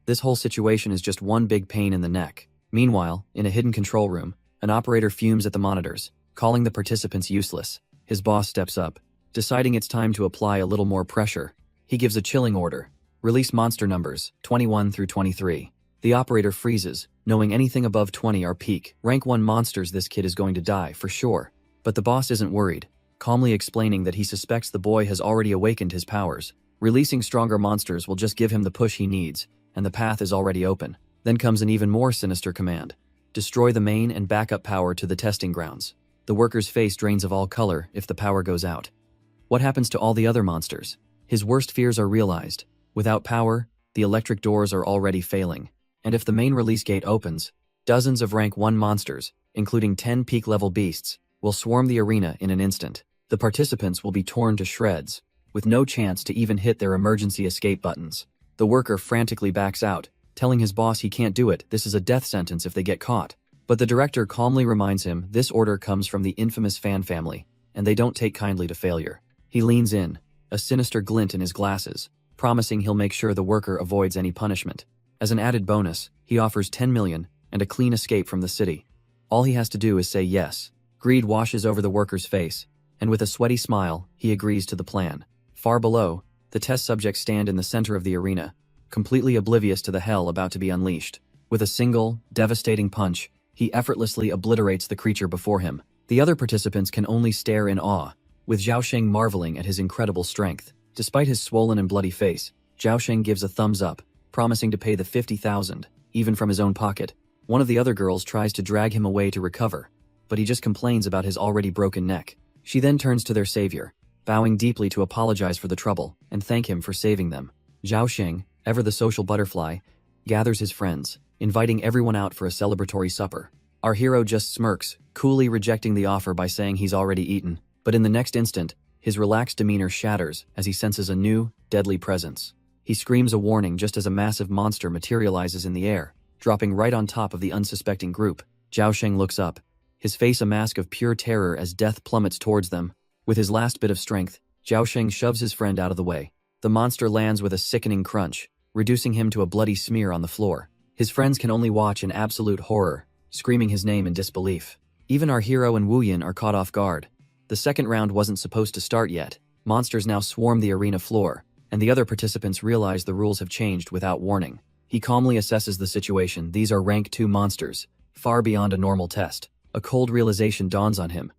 this whole situation is just one big pain in the neck. Meanwhile, in a hidden control room, an operator fumes at the monitors, calling the participants useless. His boss steps up, deciding it's time to apply a little more pressure. He gives a chilling order. Release monster numbers, 21 through 23. The operator freezes, knowing anything above 20 are peak. Rank 1 monsters, this kid is going to die, for sure. But the boss isn't worried, calmly explaining that he suspects the boy has already awakened his powers. Releasing stronger monsters will just give him the push he needs, and the path is already open. Then comes an even more sinister command. Destroy the main and backup power to the testing grounds. The worker's face drains of all color if the power goes out. What happens to all the other monsters? His worst fears are realized. Without power, the electric doors are already failing. And if the main release gate opens, dozens of rank 1 monsters, including 10 peak-level beasts, will swarm the arena in an instant. The participants will be torn to shreds, with no chance to even hit their emergency escape buttons. The worker frantically backs out, telling his boss he can't do it, this is a death sentence if they get caught. But the director calmly reminds him this order comes from the infamous fan family, and they don't take kindly to failure. He leans in, a sinister glint in his glasses, promising he'll make sure the worker avoids any punishment. As an added bonus, he offers 10 million and a clean escape from the city. All he has to do is say yes. Greed washes over the worker's face, and with a sweaty smile, he agrees to the plan. Far below, the test subjects stand in the center of the arena, completely oblivious to the hell about to be unleashed. With a single, devastating punch, he effortlessly obliterates the creature before him. The other participants can only stare in awe, with Zhao Sheng marveling at his incredible strength. Despite his swollen and bloody face, Zhao Sheng gives a thumbs up, promising to pay the 50,000, even from his own pocket. One of the other girls tries to drag him away to recover, but he just complains about his already broken neck. She then turns to their savior, bowing deeply to apologize for the trouble and thank him for saving them. Zhao Sheng, ever the social butterfly, gathers his friends, inviting everyone out for a celebratory supper. Our hero just smirks, coolly rejecting the offer by saying he's already eaten, but in the next instant, his relaxed demeanor shatters as he senses a new, deadly presence. He screams a warning just as a massive monster materializes in the air, dropping right on top of the unsuspecting group. Zhao Sheng looks up, his face a mask of pure terror as death plummets towards them. With his last bit of strength, Zhao Sheng shoves his friend out of the way. The monster lands with a sickening crunch, reducing him to a bloody smear on the floor. His friends can only watch in absolute horror, screaming his name in disbelief. Even our hero and Wu Yin are caught off guard. The second round wasn't supposed to start yet. Monsters now swarm the arena floor, and the other participants realize the rules have changed without warning. He calmly assesses the situation. These are rank 2 monsters, far beyond a normal test. A cold realization dawns on him.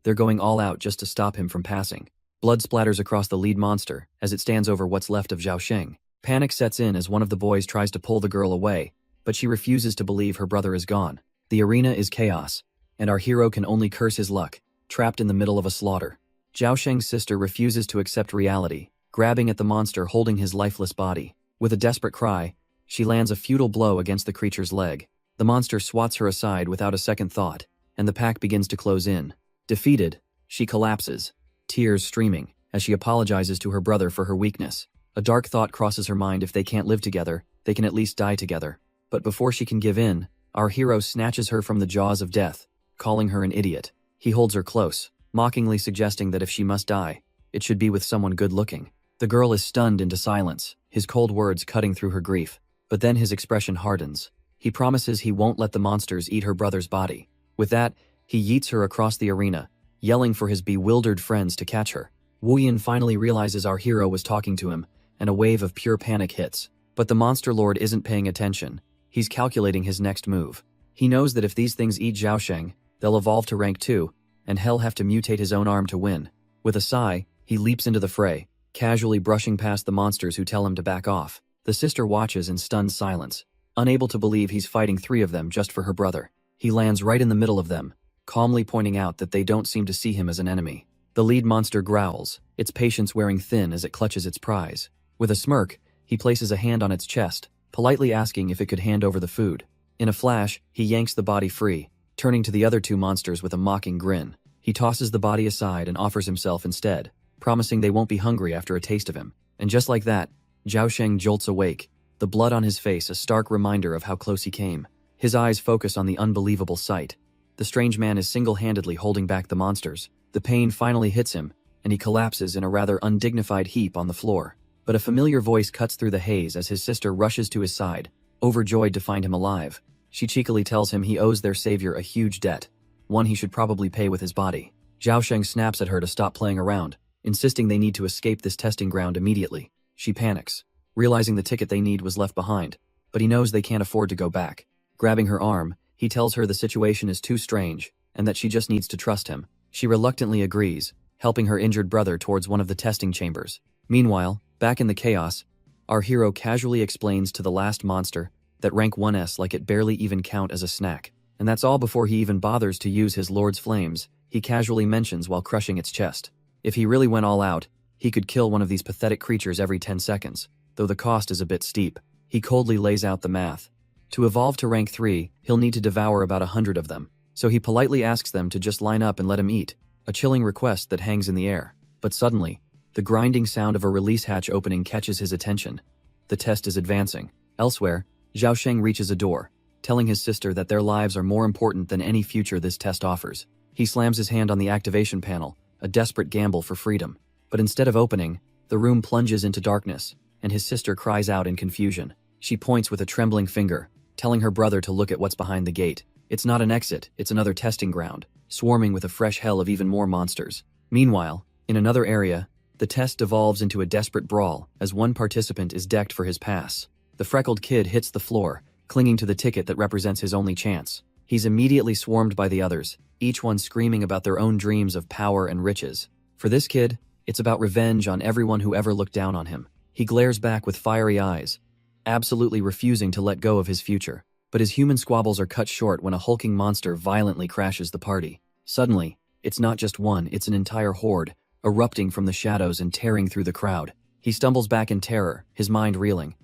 They're going all out just to stop him from passing. Blood splatters across the lead monster as it stands over what's left of Zhao Sheng. Panic sets in as one of the boys tries to pull the girl away, but she refuses to believe her brother is gone. The arena is chaos, and our hero can only curse his luck, trapped in the middle of a slaughter. Zhao Sheng's sister refuses to accept reality, grabbing at the monster holding his lifeless body. With a desperate cry, she lands a futile blow against the creature's leg. The monster swats her aside without a second thought, and the pack begins to close in. Defeated, she collapses, tears streaming, as she apologizes to her brother for her weakness. A dark thought crosses her mind: if they can't live together, they can at least die together. But before she can give in, our hero snatches her from the jaws of death, calling her an idiot. He holds her close, mockingly suggesting that if she must die, it should be with someone good-looking. The girl is stunned into silence, his cold words cutting through her grief. But then his expression hardens. He promises he won't let the monsters eat her brother's body. With that, he yeets her across the arena, yelling for his bewildered friends to catch her. Wu Yin finally realizes our hero was talking to him, and a wave of pure panic hits. But the monster lord isn't paying attention. He's calculating his next move. He knows that if these things eat Zhao Sheng, they'll evolve to rank 2, and he'll have to mutate his own arm to win. With a sigh, he leaps into the fray, casually brushing past the monsters who tell him to back off. The sister watches in stunned silence, unable to believe he's fighting 3 of them just for her brother. He lands right in the middle of them, calmly pointing out that they don't seem to see him as an enemy. The lead monster growls, its patience wearing thin as it clutches its prize. With a smirk, he places a hand on its chest, politely asking if it could hand over the food. In a flash, he yanks the body free, turning to the other 2 monsters with a mocking grin. He tosses the body aside and offers himself instead, promising they won't be hungry after a taste of him. And just like that, Zhao Sheng jolts awake, the blood on his face a stark reminder of how close he came. His eyes focus on the unbelievable sight. The strange man is single-handedly holding back the monsters. The pain finally hits him, and he collapses in a rather undignified heap on the floor. But a familiar voice cuts through the haze as his sister rushes to his side, overjoyed to find him alive. She cheekily tells him he owes their savior a huge debt, one he should probably pay with his body. Zhao Sheng snaps at her to stop playing around, insisting they need to escape this testing ground immediately. She panics, realizing the ticket they need was left behind, but he knows they can't afford to go back. Grabbing her arm, he tells her the situation is too strange, and that she just needs to trust him. She reluctantly agrees, helping her injured brother towards one of the testing chambers. Meanwhile, back in the chaos, our hero casually explains to the last monster that rank 1s like it barely even count as a snack. And that's all before he even bothers to use his lord's flames, he casually mentions while crushing its chest. If he really went all out, he could kill one of these pathetic creatures every 10 seconds, though the cost is a bit steep. He coldly lays out the math. To evolve to rank 3, he'll need to devour about 100 of them, so he politely asks them to just line up and let him eat, a chilling request that hangs in the air. But suddenly, the grinding sound of a release hatch opening catches his attention. The test is advancing. Elsewhere, Zhao Sheng reaches a door, telling his sister that their lives are more important than any future this test offers. He slams his hand on the activation panel, a desperate gamble for freedom. But instead of opening, the room plunges into darkness, and his sister cries out in confusion. She points with a trembling finger, telling her brother to look at what's behind the gate. It's not an exit, it's another testing ground, swarming with a fresh hell of even more monsters. Meanwhile, in another area, the test devolves into a desperate brawl as one participant is decked for his pass. The freckled kid hits the floor, clinging to the ticket that represents his only chance. He's immediately swarmed by the others, each one screaming about their own dreams of power and riches. For this kid, it's about revenge on everyone who ever looked down on him. He glares back with fiery eyes, absolutely refusing to let go of his future. But his human squabbles are cut short when a hulking monster violently crashes the party. Suddenly, it's not just one, it's an entire horde, erupting from the shadows and tearing through the crowd. He stumbles back in terror, his mind reeling.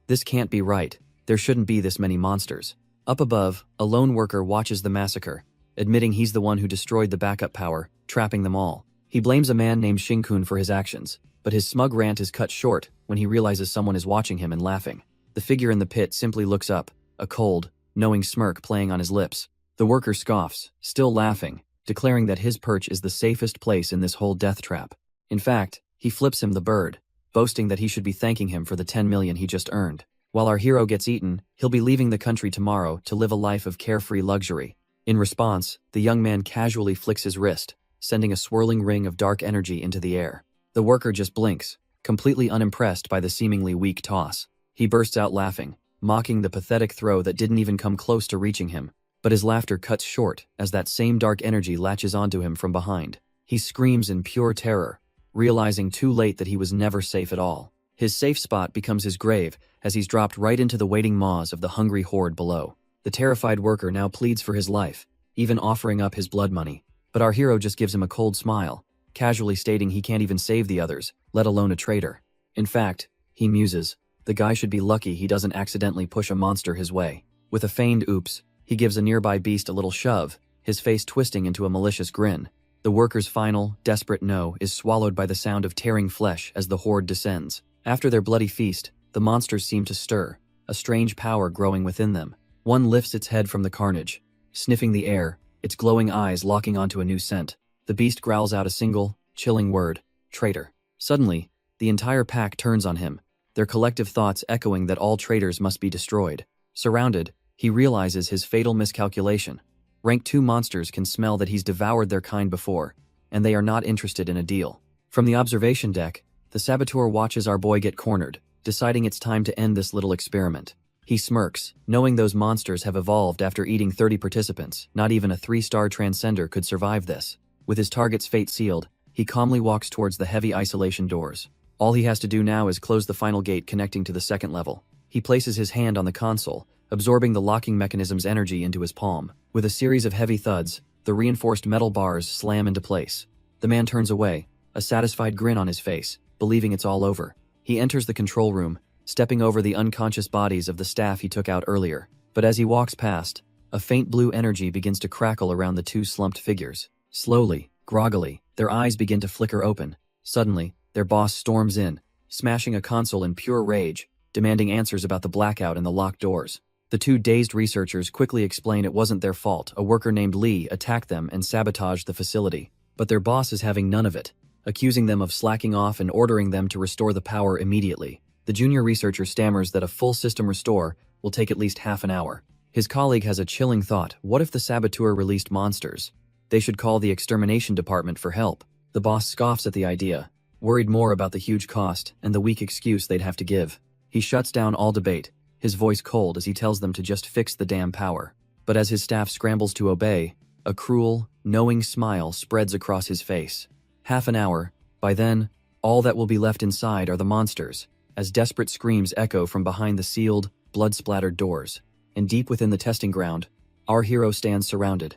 This can't be right. There shouldn't be this many monsters. Up above, a lone worker watches the massacre, admitting he's the one who destroyed the backup power, trapping them all. He blames a man named Shinkun for his actions, but his smug rant is cut short when he realizes someone is watching him and laughing. The figure in the pit simply looks up, a cold, knowing smirk playing on his lips. The worker scoffs, still laughing, declaring that his perch is the safest place in this whole death trap. In fact, he flips him the bird, boasting that he should be thanking him for the 10 million he just earned. While our hero gets eaten, he'll be leaving the country tomorrow to live a life of carefree luxury. In response, the young man casually flicks his wrist, sending a swirling ring of dark energy into the air. The worker just blinks, completely unimpressed by the seemingly weak toss. He bursts out laughing, mocking the pathetic throw that didn't even come close to reaching him. But his laughter cuts short as that same dark energy latches onto him from behind. He screams in pure terror, realizing too late that he was never safe at all. His safe spot becomes his grave as he's dropped right into the waiting maws of the hungry horde below. The terrified worker now pleads for his life, even offering up his blood money. But our hero just gives him a cold smile, casually stating he can't even save the others, let alone a traitor. In fact, he muses, the guy should be lucky he doesn't accidentally push a monster his way. With a feigned oops, he gives a nearby beast a little shove, his face twisting into a malicious grin. The worker's final, desperate no is swallowed by the sound of tearing flesh as the horde descends. After their bloody feast, the monsters seem to stir, a strange power growing within them. One lifts its head from the carnage, sniffing the air, its glowing eyes locking onto a new scent. The beast growls out a single, chilling word, traitor. Suddenly, the entire pack turns on him, their collective thoughts echoing that all traitors must be destroyed. Surrounded, he realizes his fatal miscalculation. Rank 2 monsters can smell that he's devoured their kind before, and they are not interested in a deal. From the observation deck, the saboteur watches our boy get cornered, deciding it's time to end this little experiment. He smirks, knowing those monsters have evolved after eating 30 participants. Not even a 3-star transcender could survive this. With his target's fate sealed, he calmly walks towards the heavy isolation doors. All he has to do now is close the final gate connecting to the second level. He places his hand on the console, absorbing the locking mechanism's energy into his palm. With a series of heavy thuds, the reinforced metal bars slam into place. The man turns away, a satisfied grin on his face, believing it's all over. He enters the control room, stepping over the unconscious bodies of the staff he took out earlier. But as he walks past, a faint blue energy begins to crackle around the 2 slumped figures. Slowly, groggily, their eyes begin to flicker open. Suddenly, their boss storms in, smashing a console in pure rage, demanding answers about the blackout and the locked doors. The 2 dazed researchers quickly explain it wasn't their fault. A worker named Lee attacked them and sabotaged the facility. But their boss is having none of it, accusing them of slacking off and ordering them to restore the power immediately. The junior researcher stammers that a full system restore will take at least half an hour. His colleague has a chilling thought: what if the saboteur released monsters? They should call the extermination department for help. The boss scoffs at the idea, worried more about the huge cost and the weak excuse they'd have to give. He shuts down all debate, his voice cold as he tells them to just fix the damn power. But as his staff scrambles to obey, a cruel, knowing smile spreads across his face. Half an hour. By then, all that will be left inside are the monsters, as desperate screams echo from behind the sealed, blood-splattered doors. And deep within the testing ground, our hero stands surrounded.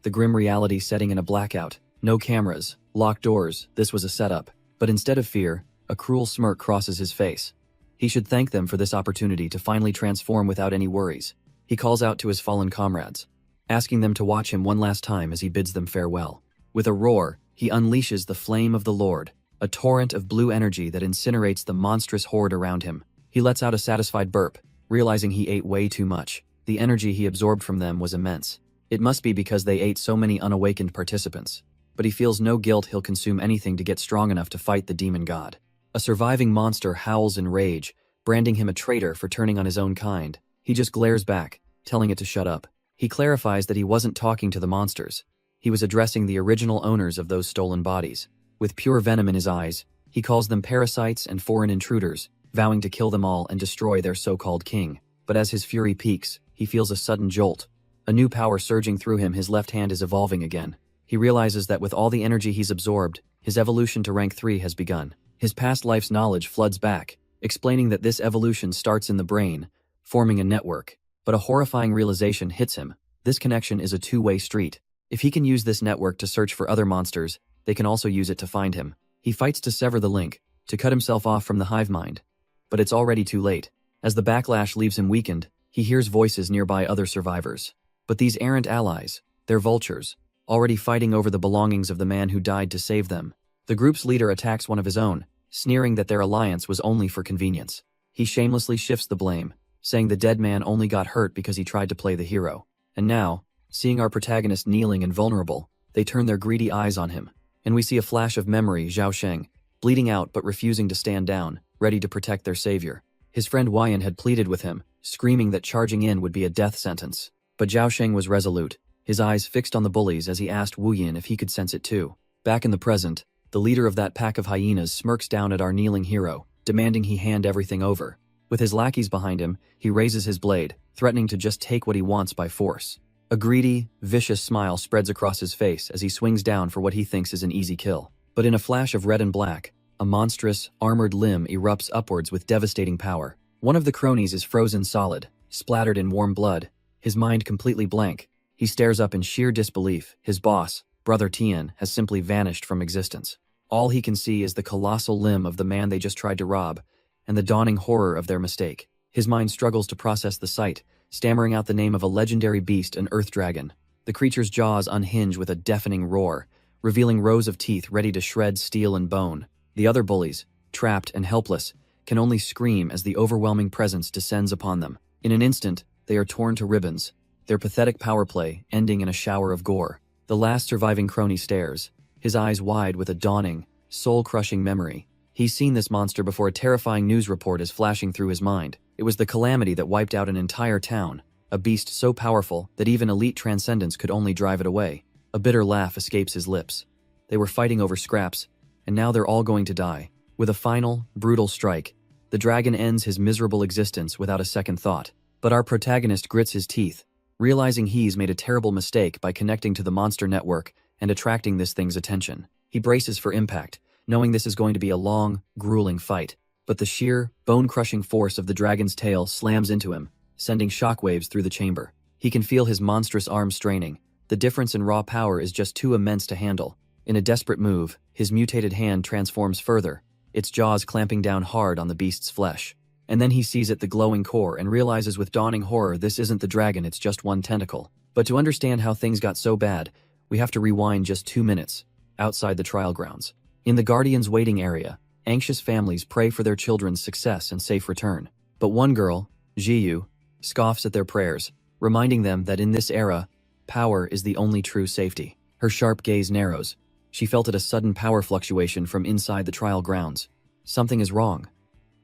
The grim reality setting in a blackout. No cameras, locked doors, this was a setup. But instead of fear, a cruel smirk crosses his face. He should thank them for this opportunity to finally transform without any worries. He calls out to his fallen comrades, asking them to watch him one last time as he bids them farewell. With a roar, he unleashes the flame of the Lord, a torrent of blue energy that incinerates the monstrous horde around him. He lets out a satisfied burp, realizing he ate way too much. The energy he absorbed from them was immense. It must be because they ate so many unawakened participants. But he feels no guilt. He'll consume anything to get strong enough to fight the demon god. A surviving monster howls in rage, branding him a traitor for turning on his own kind. He just glares back, telling it to shut up. He clarifies that he wasn't talking to the monsters. He was addressing the original owners of those stolen bodies. With pure venom in his eyes, he calls them parasites and foreign intruders, vowing to kill them all and destroy their so-called king. But as his fury peaks, he feels a sudden jolt. A new power surging through him. His left hand is evolving again. He realizes that with all the energy he's absorbed, his evolution to rank 3 has begun. His past life's knowledge floods back, explaining that this evolution starts in the brain, forming a network. But a horrifying realization hits him. This connection is a two-way street. If he can use this network to search for other monsters, they can also use it to find him. He fights to sever the link, to cut himself off from the hive mind. But it's already too late. As the backlash leaves him weakened, he hears voices nearby, other survivors. But these errant allies, they're vultures, already fighting over the belongings of the man who died to save them. The group's leader attacks one of his own, sneering that their alliance was only for convenience. He shamelessly shifts the blame, saying the dead man only got hurt because he tried to play the hero. And now, seeing our protagonist kneeling and vulnerable, they turn their greedy eyes on him. And we see a flash of memory. Zhao Sheng, bleeding out but refusing to stand down, ready to protect their savior. His friend Wyan had pleaded with him, screaming that charging in would be a death sentence. But Zhao Sheng was resolute, his eyes fixed on the bullies as he asked Wu Yin if he could sense it too. Back in the present, the leader of that pack of hyenas smirks down at our kneeling hero, demanding he hand everything over. With his lackeys behind him, he raises his blade, threatening to just take what he wants by force. A greedy, vicious smile spreads across his face as he swings down for what he thinks is an easy kill. But in a flash of red and black, a monstrous, armored limb erupts upwards with devastating power. One of the cronies is frozen solid, splattered in warm blood, his mind completely blank. He stares up in sheer disbelief. His boss, Brother Tian, has simply vanished from existence. All he can see is the colossal limb of the man they just tried to rob, and the dawning horror of their mistake. His mind struggles to process the sight, stammering out the name of a legendary beast, an earth dragon. The creature's jaws unhinge with a deafening roar, revealing rows of teeth ready to shred steel and bone. The other bullies, trapped and helpless, can only scream as the overwhelming presence descends upon them. In an instant, they are torn to ribbons, their pathetic power play ending in a shower of gore. The last surviving crony stares, his eyes wide with a dawning, soul-crushing memory. He's seen this monster before. A terrifying news report is flashing through his mind. It was the calamity that wiped out an entire town, a beast so powerful that even elite transcendence could only drive it away. A bitter laugh escapes his lips. They were fighting over scraps, and now they're all going to die. With a final, brutal strike, the dragon ends his miserable existence without a second thought. But our protagonist grits his teeth, realizing he's made a terrible mistake by connecting to the monster network and attracting this thing's attention. He braces for impact, knowing this is going to be a long, grueling fight. But the sheer, bone-crushing force of the dragon's tail slams into him, sending shockwaves through the chamber. He can feel his monstrous arms straining. The difference in raw power is just too immense to handle. In a desperate move, his mutated hand transforms further, its jaws clamping down hard on the beast's flesh. And then he sees the glowing core and realizes with dawning horror this isn't the dragon, it's just one tentacle. But to understand how things got so bad, we have to rewind just 2 minutes, outside the trial grounds. In the Guardian's waiting area, anxious families pray for their children's success and safe return. But one girl, Jiyu, scoffs at their prayers, reminding them that in this era, power is the only true safety. Her sharp gaze narrows. She felt a sudden power fluctuation from inside the trial grounds. Something is wrong.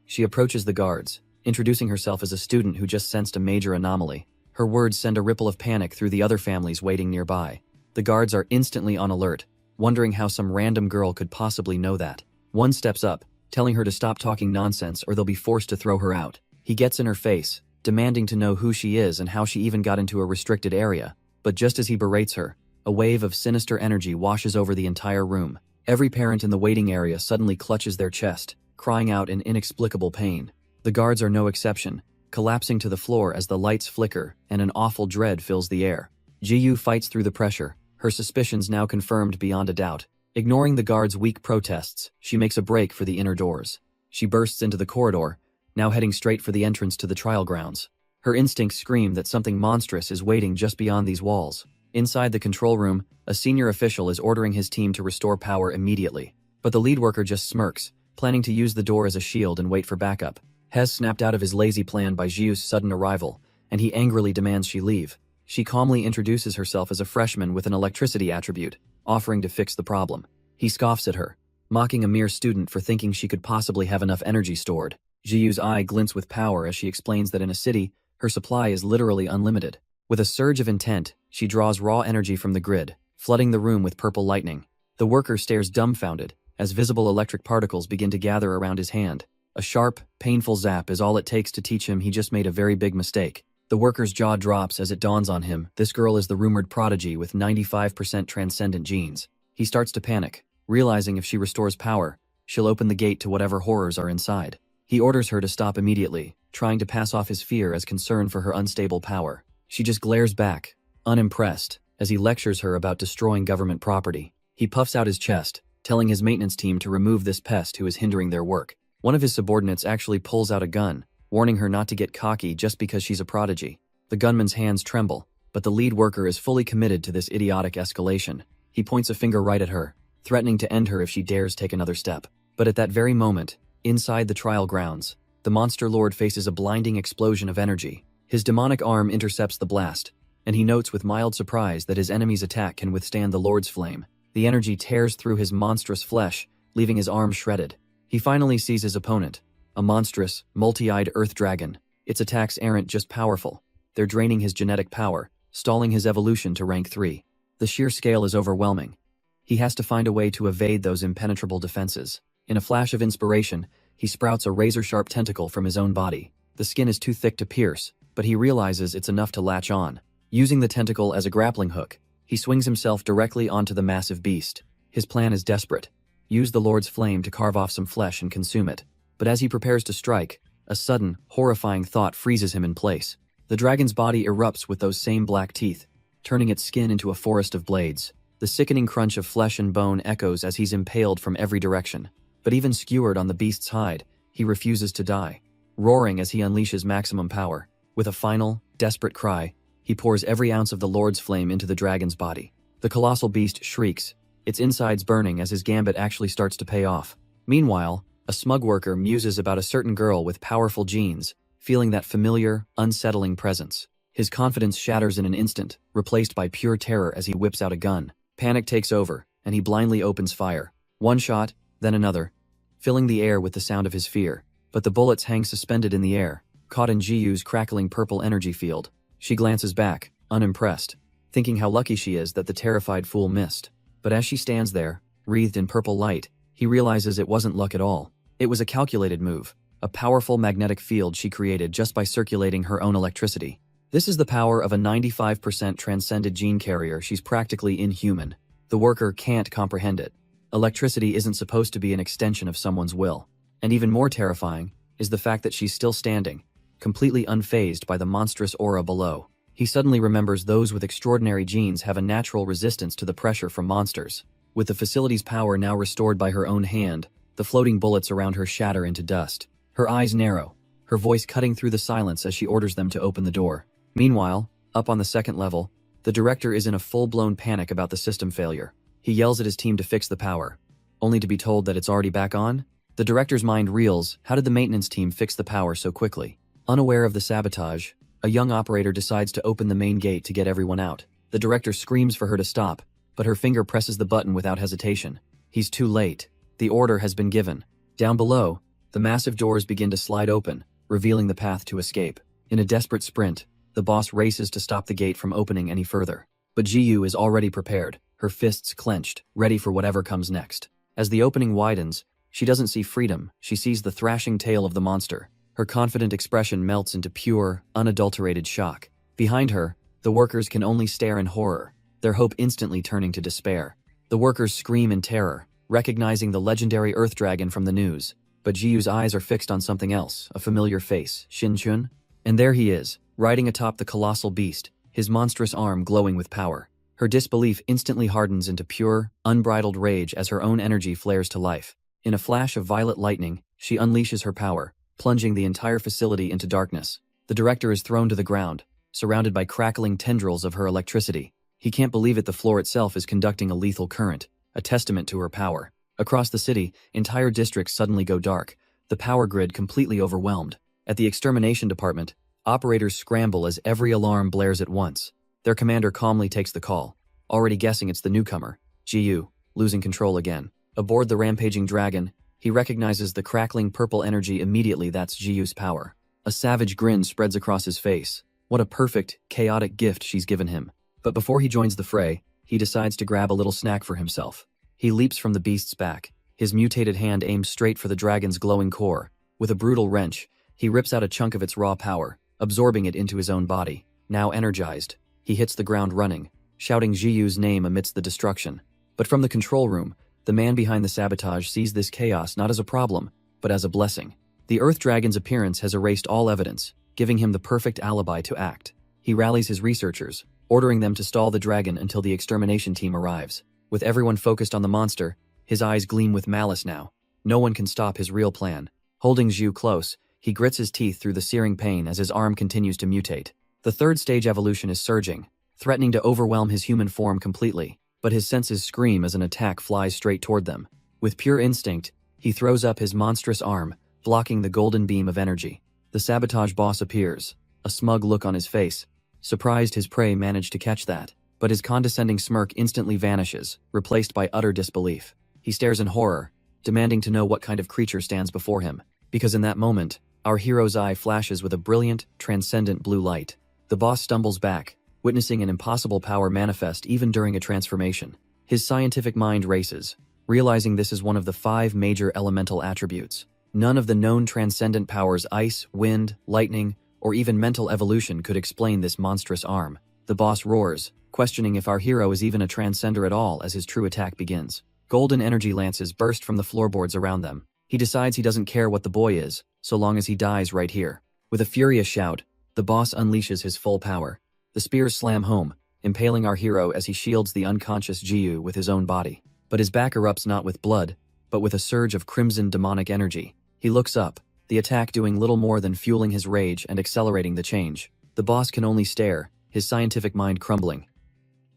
She approaches the guards, introducing herself as a student who just sensed a major anomaly. Her words send a ripple of panic through the other families waiting nearby. The guards are instantly on alert, wondering how some random girl could possibly know that. One steps up, telling her to stop talking nonsense or they'll be forced to throw her out. He gets in her face, demanding to know who she is and how she even got into a restricted area. But just as he berates her, a wave of sinister energy washes over the entire room. Every parent in the waiting area suddenly clutches their chest, crying out in inexplicable pain. The guards are no exception, collapsing to the floor as the lights flicker and an awful dread fills the air. Jiyu fights through the pressure, her suspicions now confirmed beyond a doubt. Ignoring the guards' weak protests, she makes a break for the inner doors. She bursts into the corridor, now heading straight for the entrance to the trial grounds. Her instincts scream that something monstrous is waiting just beyond these walls. Inside the control room, a senior official is ordering his team to restore power immediately. But the lead worker just smirks, planning to use the door as a shield and wait for backup. Hez snapped out of his lazy plan by Jiyu's sudden arrival, and he angrily demands she leave. She calmly introduces herself as a freshman with an electricity attribute, offering to fix the problem. He scoffs at her, mocking a mere student for thinking she could possibly have enough energy stored. Jiyu's eye glints with power as she explains that in a city, her supply is literally unlimited. With a surge of intent, she draws raw energy from the grid, flooding the room with purple lightning. The worker stares dumbfounded as visible electric particles begin to gather around his hand. A sharp, painful zap is all it takes to teach him he just made a very big mistake. The worker's jaw drops as it dawns on him this girl is the rumored prodigy with 95% transcendent genes. He starts to panic, realizing if she restores power, she'll open the gate to whatever horrors are inside. He orders her to stop immediately, trying to pass off his fear as concern for her unstable power. She just glares back, unimpressed, as he lectures her about destroying government property. He puffs out his chest, telling his maintenance team to remove this pest who is hindering their work. One of his subordinates actually pulls out a gun, warning her not to get cocky just because she's a prodigy. The gunman's hands tremble, but the lead worker is fully committed to this idiotic escalation. He points a finger right at her, threatening to end her if she dares take another step. But at that very moment, inside the trial grounds, the monster lord faces a blinding explosion of energy. His demonic arm intercepts the blast, and he notes with mild surprise that his enemy's attack can withstand the lord's flame. The energy tears through his monstrous flesh, leaving his arm shredded. He finally sees his opponent, a monstrous, multi-eyed earth dragon. Its attacks aren't just powerful. They're draining his genetic power, stalling his evolution to rank 3. The sheer scale is overwhelming. He has to find a way to evade those impenetrable defenses. In a flash of inspiration, he sprouts a razor-sharp tentacle from his own body. The skin is too thick to pierce, but he realizes it's enough to latch on. Using the tentacle as a grappling hook, he swings himself directly onto the massive beast. His plan is desperate. Use the Lord's flame to carve off some flesh and consume it. But as he prepares to strike, a sudden, horrifying thought freezes him in place. The dragon's body erupts with those same black teeth, turning its skin into a forest of blades. The sickening crunch of flesh and bone echoes as he's impaled from every direction. But even skewered on the beast's hide, he refuses to die, roaring as he unleashes maximum power. With a final, desperate cry, he pours every ounce of the Lord's flame into the dragon's body. The colossal beast shrieks, its insides burning as his gambit actually starts to pay off. Meanwhile, a smug worker muses about a certain girl with powerful genes, feeling that familiar, unsettling presence. His confidence shatters in an instant, replaced by pure terror as he whips out a gun. Panic takes over, and he blindly opens fire. One shot, then another, filling the air with the sound of his fear. But the bullets hang suspended in the air, caught in Jiyu's crackling purple energy field. She glances back, unimpressed, thinking how lucky she is that the terrified fool missed. But as she stands there, wreathed in purple light, he realizes it wasn't luck at all. It was a calculated move, a powerful magnetic field she created just by circulating her own electricity. This is the power of a 95% transcended gene carrier. She's practically inhuman. The worker can't comprehend it. Electricity isn't supposed to be an extension of someone's will. And even more terrifying is the fact that she's still standing, completely unfazed by the monstrous aura below. He suddenly remembers those with extraordinary genes have a natural resistance to the pressure from monsters. With the facility's power now restored by her own hand, the floating bullets around her shatter into dust. Her eyes narrow, her voice cutting through the silence as she orders them to open the door. Meanwhile, up on the second level, the director is in a full-blown panic about the system failure. He yells at his team to fix the power, only to be told that it's already back on. The director's mind reels. How did the maintenance team fix the power so quickly? Unaware of the sabotage, a young operator decides to open the main gate to get everyone out. The director screams for her to stop, but her finger presses the button without hesitation. He's too late. The order has been given. Down below, the massive doors begin to slide open, revealing the path to escape. In a desperate sprint, the boss races to stop the gate from opening any further. But Jiyu is already prepared, her fists clenched, ready for whatever comes next. As the opening widens, she doesn't see freedom, she sees the thrashing tail of the monster. Her confident expression melts into pure, unadulterated shock. Behind her, the workers can only stare in horror, their hope instantly turning to despair. The workers scream in terror, recognizing the legendary Earth Dragon from the news. But Jiyu's eyes are fixed on something else, a familiar face, Shin-chun. And there he is, riding atop the colossal beast, his monstrous arm glowing with power. Her disbelief instantly hardens into pure, unbridled rage as her own energy flares to life. In a flash of violet lightning, she unleashes her power, plunging the entire facility into darkness. The director is thrown to the ground, surrounded by crackling tendrils of her electricity. He can't believe it. The floor itself is conducting a lethal current, a testament to her power. Across the city, entire districts suddenly go dark, the power grid completely overwhelmed. At the extermination department, operators scramble as every alarm blares at once. Their commander calmly takes the call, already guessing it's the newcomer, Jiyu, losing control again. Aboard the rampaging dragon, he recognizes the crackling purple energy immediately. That's Jiyu's power. A savage grin spreads across his face. What a perfect, chaotic gift she's given him. But before he joins the fray, he decides to grab a little snack for himself. He leaps from the beast's back, his mutated hand aimed straight for the dragon's glowing core. With a brutal wrench, he rips out a chunk of its raw power, absorbing it into his own body. Now energized, he hits the ground running, shouting Jiyu's name amidst the destruction. But from the control room, the man behind the sabotage sees this chaos not as a problem, but as a blessing. The Earth Dragon's appearance has erased all evidence, giving him the perfect alibi to act. He rallies his researchers, ordering them to stall the dragon until the extermination team arrives. With everyone focused on the monster, his eyes gleam with malice now. No one can stop his real plan. Holding Jiyu close, he grits his teeth through the searing pain as his arm continues to mutate. The third stage evolution is surging, threatening to overwhelm his human form completely, but his senses scream as an attack flies straight toward them. With pure instinct, he throws up his monstrous arm, blocking the golden beam of energy. The sabotage boss appears, a smug look on his face, surprised his prey managed to catch that. But his condescending smirk instantly vanishes, replaced by utter disbelief. He stares in horror, demanding to know what kind of creature stands before him. Because in that moment, our hero's eye flashes with a brilliant, transcendent blue light. The boss stumbles back, witnessing an impossible power manifest even during a transformation. His scientific mind races, realizing this is one of the 5 major elemental attributes. None of the known transcendent powers, ice, wind, lightning, or even mental evolution, could explain this monstrous arm. The boss roars, questioning if our hero is even a transcender at all as his true attack begins. Golden energy lances burst from the floorboards around them. He decides he doesn't care what the boy is, so long as he dies right here. With a furious shout, the boss unleashes his full power. The spears slam home, impaling our hero as he shields the unconscious Jiyu with his own body. But his back erupts not with blood, but with a surge of crimson demonic energy. He looks up, the attack doing little more than fueling his rage and accelerating the change. The boss can only stare, his scientific mind crumbling.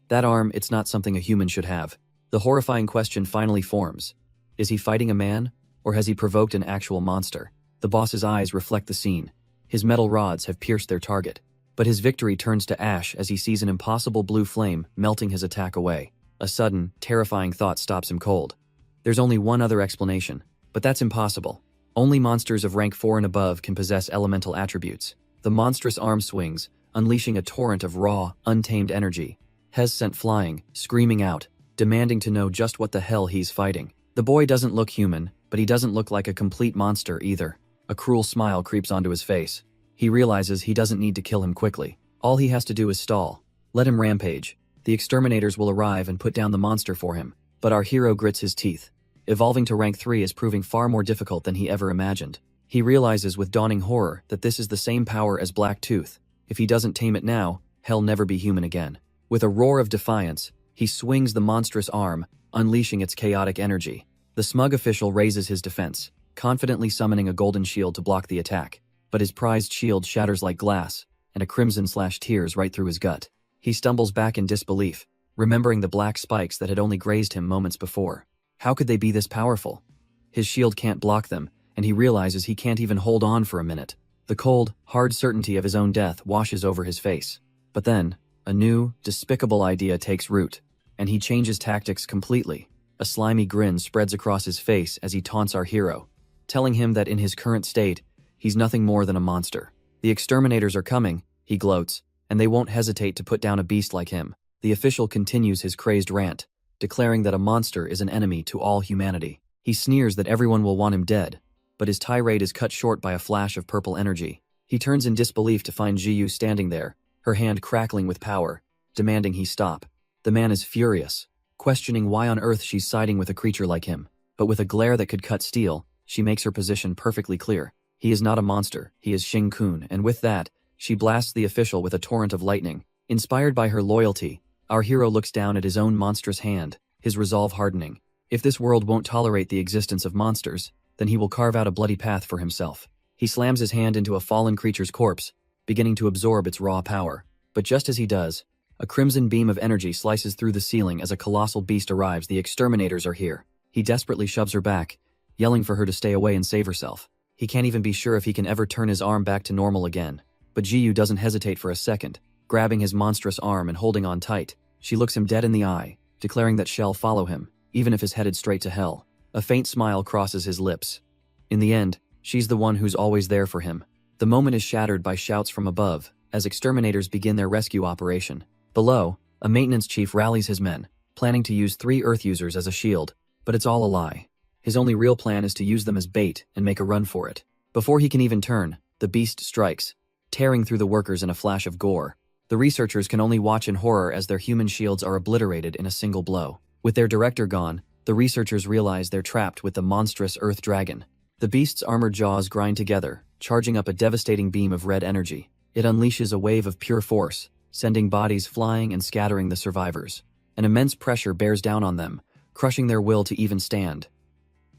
That arm, it's not something a human should have. The horrifying question finally forms. Is he fighting a man, or has he provoked an actual monster? The boss's eyes reflect the scene. His metal rods have pierced their target. But his victory turns to ash as he sees an impossible blue flame melting his attack away. A sudden, terrifying thought stops him cold. There's only one other explanation, but that's impossible. Only monsters of rank 4 and above can possess elemental attributes. The monstrous arm swings, unleashing a torrent of raw, untamed energy. Hez sent flying, screaming out, demanding to know just what the hell he's fighting. The boy doesn't look human, but he doesn't look like a complete monster either. A cruel smile creeps onto his face. He realizes he doesn't need to kill him quickly. All he has to do is stall. Let him rampage. The exterminators will arrive and put down the monster for him. But our hero grits his teeth. Evolving to rank 3 is proving far more difficult than he ever imagined. He realizes with dawning horror that this is the same power as Black Tooth. If he doesn't tame it now, he'll never be human again. With a roar of defiance, he swings the monstrous arm, unleashing its chaotic energy. The smug official raises his defense, confidently summoning a golden shield to block the attack. But his prized shield shatters like glass, and a crimson slash tears right through his gut. He stumbles back in disbelief, remembering the black spikes that had only grazed him moments before. How could they be this powerful? His shield can't block them, and he realizes he can't even hold on for a minute. The cold, hard certainty of his own death washes over his face. But then, a new, despicable idea takes root, and he changes tactics completely. A slimy grin spreads across his face as he taunts our hero, telling him that in his current state, he's nothing more than a monster. The exterminators are coming, he gloats, and they won't hesitate to put down a beast like him. The official continues his crazed rant, declaring that a monster is an enemy to all humanity. He sneers that everyone will want him dead, but his tirade is cut short by a flash of purple energy. He turns in disbelief to find Jiyu standing there, her hand crackling with power, demanding he stop. The man is furious, questioning why on earth she's siding with a creature like him. But with a glare that could cut steel, she makes her position perfectly clear. He is not a monster, he is Xing Kun, and with that, she blasts the official with a torrent of lightning. Inspired by her loyalty, our hero looks down at his own monstrous hand, his resolve hardening. If this world won't tolerate the existence of monsters, then he will carve out a bloody path for himself. He slams his hand into a fallen creature's corpse, beginning to absorb its raw power. But just as he does, a crimson beam of energy slices through the ceiling as a colossal beast arrives. The exterminators are here. He desperately shoves her back, yelling for her to stay away and save herself. He can't even be sure if he can ever turn his arm back to normal again. But Jiyu doesn't hesitate for a second, grabbing his monstrous arm and holding on tight. She looks him dead in the eye, declaring that she'll follow him, even if he's headed straight to hell. A faint smile crosses his lips. In the end, she's the one who's always there for him. The moment is shattered by shouts from above, as exterminators begin their rescue operation. Below, a maintenance chief rallies his men, planning to use 3 Earth users as a shield, but it's all a lie. His only real plan is to use them as bait and make a run for it. Before he can even turn, the beast strikes, tearing through the workers in a flash of gore. The researchers can only watch in horror as their human shields are obliterated in a single blow. With their director gone, the researchers realize they're trapped with the monstrous Earth Dragon. The beast's armored jaws grind together, charging up a devastating beam of red energy. It unleashes a wave of pure force, sending bodies flying and scattering the survivors. An immense pressure bears down on them, crushing their will to even stand.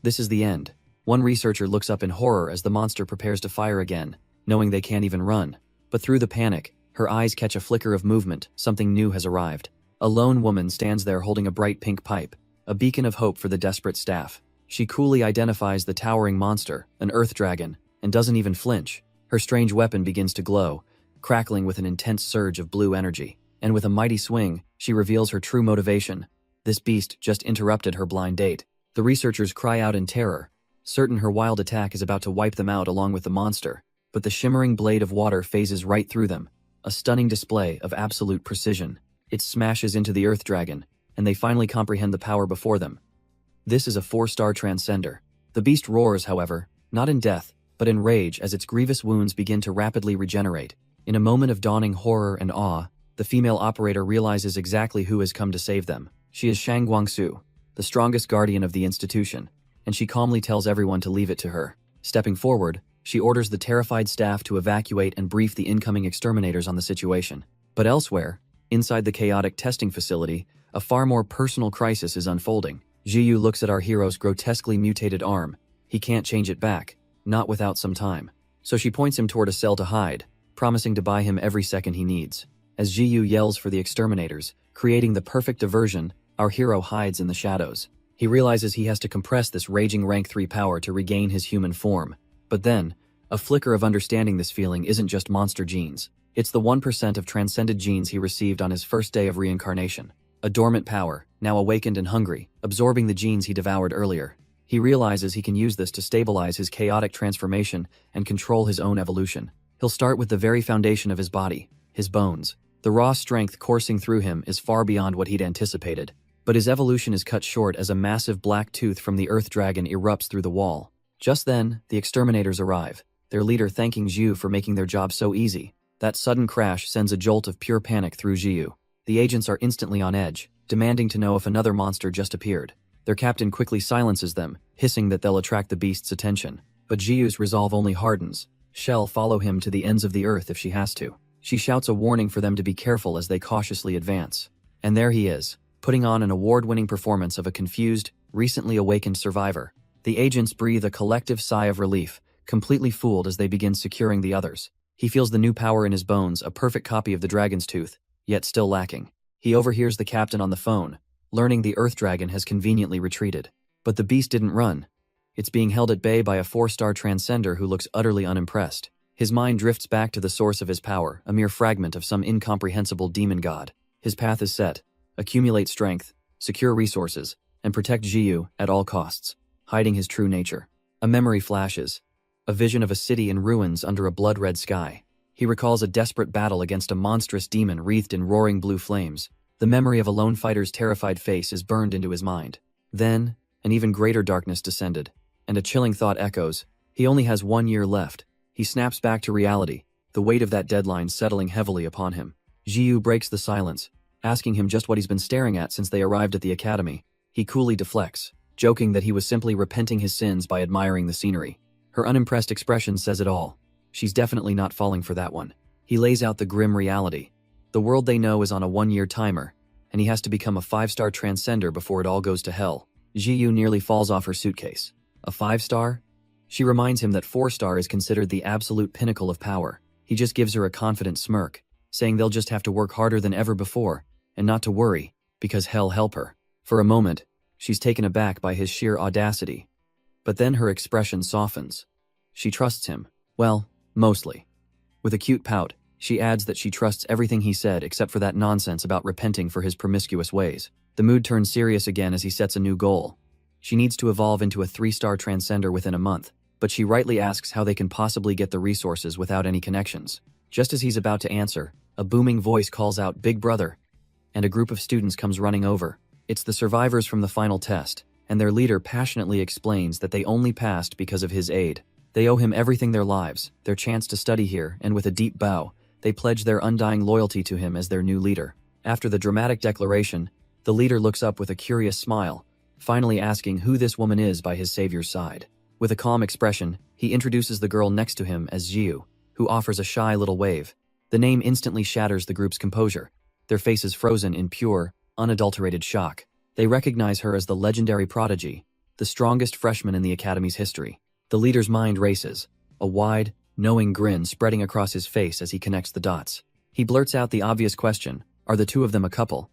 This is the end. One researcher looks up in horror as the monster prepares to fire again, knowing they can't even run. But through the panic, her eyes catch a flicker of movement. Something new has arrived. A lone woman stands there holding a bright pink pipe, a beacon of hope for the desperate staff. She coolly identifies the towering monster, an earth dragon, and doesn't even flinch. Her strange weapon begins to glow, crackling with an intense surge of blue energy. And with a mighty swing, she reveals her true motivation. This beast just interrupted her blind date. The researchers cry out in terror, certain her wild attack is about to wipe them out along with the monster, but the shimmering blade of water phases right through them, a stunning display of absolute precision. It smashes into the Earth Dragon, and they finally comprehend the power before them. This is a 4-star transcender. The beast roars, however, not in death, but in rage as its grievous wounds begin to rapidly regenerate. In a moment of dawning horror and awe, the female operator realizes exactly who has come to save them. She is Shang Guangsu, the strongest guardian of the institution, and she calmly tells everyone to leave it to her. Stepping forward, she orders the terrified staff to evacuate and brief the incoming exterminators on the situation. But elsewhere, inside the chaotic testing facility, a far more personal crisis is unfolding. Jiyu looks at our hero's grotesquely mutated arm. He can't change it back, not without some time. So she points him toward a cell to hide, promising to buy him every second he needs. As Jiyu yells for the exterminators, creating the perfect diversion, our hero hides in the shadows. He realizes he has to compress this raging rank 3 power to regain his human form. But then, a flicker of understanding this feeling isn't just monster genes. It's the 1% of transcended genes he received on his first day of reincarnation. A dormant power, now awakened and hungry, absorbing the genes he devoured earlier. He realizes he can use this to stabilize his chaotic transformation and control his own evolution. He'll start with the very foundation of his body, his bones. The raw strength coursing through him is far beyond what he'd anticipated. But his evolution is cut short as a massive black tooth from the Earth Dragon erupts through the wall. Just then, the exterminators arrive, their leader thanking Jiu for making their job so easy. That sudden crash sends a jolt of pure panic through Jiu. The agents are instantly on edge, demanding to know if another monster just appeared. Their captain quickly silences them, hissing that they'll attract the beast's attention. But Jiu's resolve only hardens. She'll follow him to the ends of the earth if she has to. She shouts a warning for them to be careful as they cautiously advance. And there he is, putting on an award-winning performance of a confused, recently awakened survivor. The agents breathe a collective sigh of relief, completely fooled as they begin securing the others. He feels the new power in his bones, a perfect copy of the dragon's tooth, yet still lacking. He overhears the captain on the phone, learning the Earth Dragon has conveniently retreated. But the beast didn't run. It's being held at bay by a 4-star transcender who looks utterly unimpressed. His mind drifts back to the source of his power, a mere fragment of some incomprehensible demon god. His path is set: accumulate strength, secure resources, and protect Jiu at all costs, hiding his true nature. A memory flashes, a vision of a city in ruins under a blood-red sky. He recalls a desperate battle against a monstrous demon wreathed in roaring blue flames. The memory of a lone fighter's terrified face is burned into his mind. Then, an even greater darkness descended, and a chilling thought echoes: he only has 1 year left. He snaps back to reality, the weight of that deadline settling heavily upon him. Jiu breaks the silence, asking him just what he's been staring at since they arrived at the academy. He coolly deflects, joking that he was simply repenting his sins by admiring the scenery. Her unimpressed expression says it all. She's definitely not falling for that one. He lays out the grim reality. The world they know is on a 1-year timer, and he has to become a 5-star transcender before it all goes to hell. Jiu nearly falls off her suitcase. A 5-star? She reminds him that 4-star is considered the absolute pinnacle of power. He just gives her a confident smirk, saying they'll just have to work harder than ever before, and not to worry, because hell help her. For a moment, she's taken aback by his sheer audacity. But then her expression softens. She trusts him. Well, mostly. With a cute pout, she adds that she trusts everything he said except for that nonsense about repenting for his promiscuous ways. The mood turns serious again as he sets a new goal. She needs to evolve into a 3-star transcender within a month, but she rightly asks how they can possibly get the resources without any connections. Just as he's about to answer, a booming voice calls out, "Big brother," and a group of students comes running over. It's the survivors from the final test, and their leader passionately explains that they only passed because of his aid. They owe him everything, their lives, their chance to study here, and with a deep bow, they pledge their undying loyalty to him as their new leader. After the dramatic declaration, the leader looks up with a curious smile, finally asking who this woman is by his savior's side. With a calm expression, he introduces the girl next to him as Jiu, who offers a shy little wave. The name instantly shatters the group's composure, their faces frozen in pure, unadulterated shock. They recognize her as the legendary prodigy, the strongest freshman in the academy's history. The leader's mind races, a wide, knowing grin spreading across his face as he connects the dots. He blurts out the obvious question: are the two of them a couple?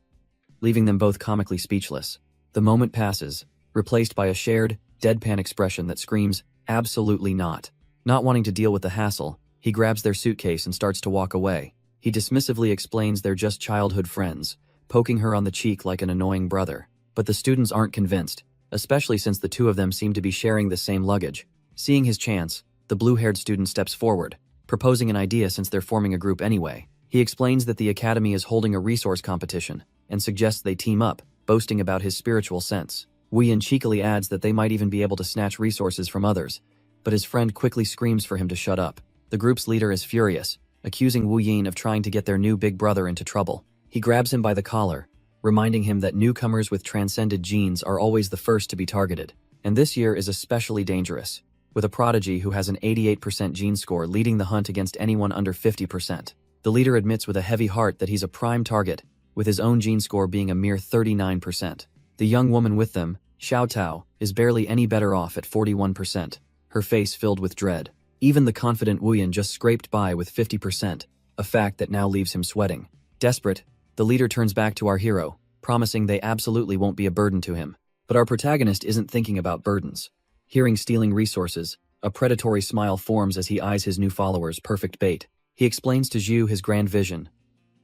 Leaving them both comically speechless. The moment passes, replaced by a shared, deadpan expression that screams, absolutely not. Not wanting to deal with the hassle, he grabs their suitcase and starts to walk away. He dismissively explains they're just childhood friends, poking her on the cheek like an annoying brother. But the students aren't convinced. especially since the two of them seem to be sharing the same luggage. Seeing his chance, the blue-haired student steps forward, proposing an idea since they're forming a group anyway. He explains that the academy is holding a resource competition and suggests they team up, boasting about his spiritual sense. Wu Yin cheekily adds that they might even be able to snatch resources from others, but his friend quickly screams for him to shut up. The group's leader is furious, accusing Wu Yin of trying to get their new big brother into trouble. He grabs him by the collar, reminding him that newcomers with transcended genes are always the first to be targeted. And this year is especially dangerous, with a prodigy who has an 88% gene score leading the hunt against anyone under 50%. The leader admits with a heavy heart that he's a prime target, with his own gene score being a mere 39%. The young woman with them, Xiao Tao, is barely any better off at 41%, her face filled with dread. Even the confident Wu Yin just scraped by with 50%, a fact that now leaves him sweating. Desperate, the leader turns back to our hero, promising they absolutely won't be a burden to him. But our protagonist isn't thinking about burdens. Hearing stealing resources, a predatory smile forms as he eyes his new followers' perfect bait. He explains to Zhu his grand vision: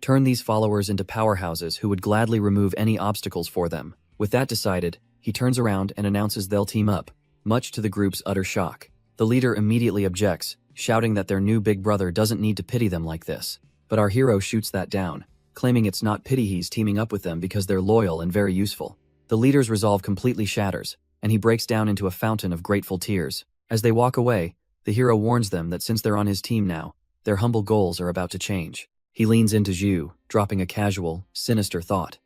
turn these followers into powerhouses who would gladly remove any obstacles for them. With that decided, he turns around and announces they'll team up, much to the group's utter shock. The leader immediately objects, shouting that their new big brother doesn't need to pity them like this. But our hero shoots that down, claiming it's not pity he's teaming up with them because they're loyal and very useful. The leader's resolve completely shatters, and he breaks down into a fountain of grateful tears. As they walk away, the hero warns them that since they're on his team now, their humble goals are about to change. He leans into Zhu, dropping a casual, sinister thought.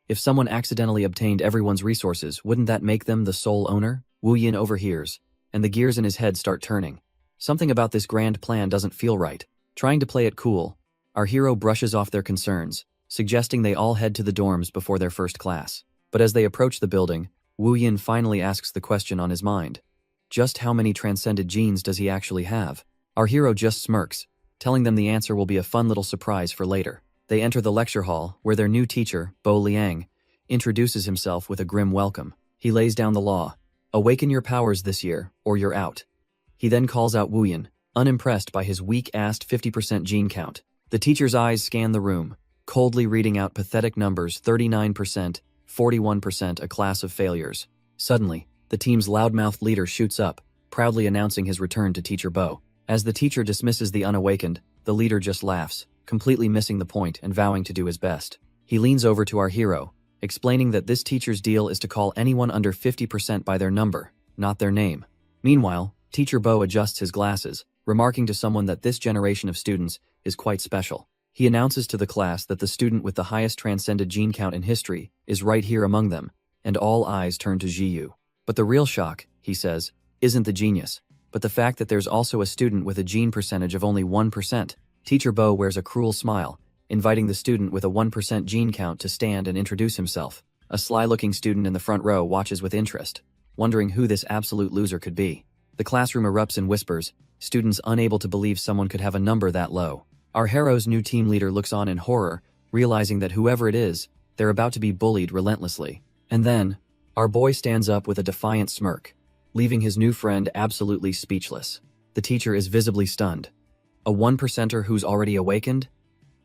If someone accidentally obtained everyone's resources, wouldn't that make them the sole owner? Wu Yin overhears, and the gears in his head start turning. Something about this grand plan doesn't feel right. Trying to play it cool, our hero brushes off their concerns, suggesting they all head to the dorms before their first class. But as they approach the building, Wu Yin finally asks the question on his mind. Just how many transcended genes does he actually have? Our hero just smirks, telling them the answer will be a fun little surprise for later. They enter the lecture hall, where their new teacher, Bo Liang, introduces himself with a grim welcome. He lays down the law: awaken your powers this year, or you're out. He then calls out Wu Yin, unimpressed by his weak-assed 50% gene count. The teacher's eyes scan the room, coldly reading out pathetic numbers: 39%, 41%, a class of failures. Suddenly, the team's loudmouthed leader shoots up, proudly announcing his return to Teacher Bo. As the teacher dismisses the unawakened, the leader just laughs, completely missing the point and vowing to do his best. He leans over to our hero, explaining that this teacher's deal is to call anyone under 50% by their number, not their name. Meanwhile, Teacher Bo adjusts his glasses, remarking to someone that this generation of students is quite special. He announces to the class that the student with the highest transcended gene count in history is right here among them, and all eyes turn to Jiyu. But the real shock, he says, isn't the genius, but the fact that there's also a student with a gene percentage of only 1%. Teacher Bo wears a cruel smile, inviting the student with a 1% gene count to stand and introduce himself. A sly-looking student in the front row watches with interest, wondering who this absolute loser could be. The classroom erupts in whispers, students unable to believe someone could have a number that low. Our hero's new team leader looks on in horror, realizing that whoever it is, they're about to be bullied relentlessly. And then, our boy stands up with a defiant smirk, leaving his new friend absolutely speechless. The teacher is visibly stunned. A 1%er who's already awakened?